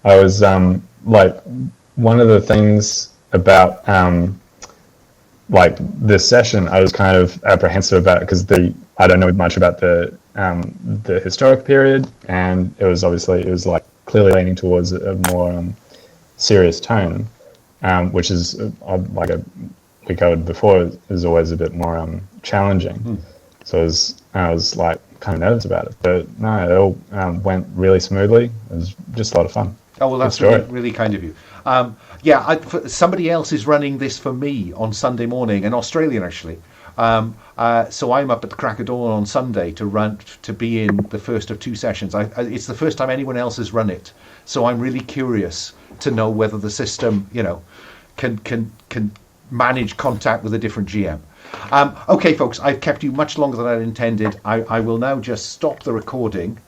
I was one of the things about this session, I was kind of apprehensive about it because I don't know much about the historic period, and it was clearly leaning towards a more serious tone. Which is, we covered before, is always a bit more challenging. So I was kind of nervous about it. But no, it all went really smoothly. It was just a lot of fun. Oh, well, that's really kind of you. Somebody else is running this for me on Sunday morning, an Australian actually. So I'm up at the crack of dawn on Sunday to be in the first of two sessions. It's the first time anyone else has run it. So I'm really curious to know whether the system, can manage contact with a different GM. Okay, folks, I've kept you much longer than I intended. I will now just stop the recording.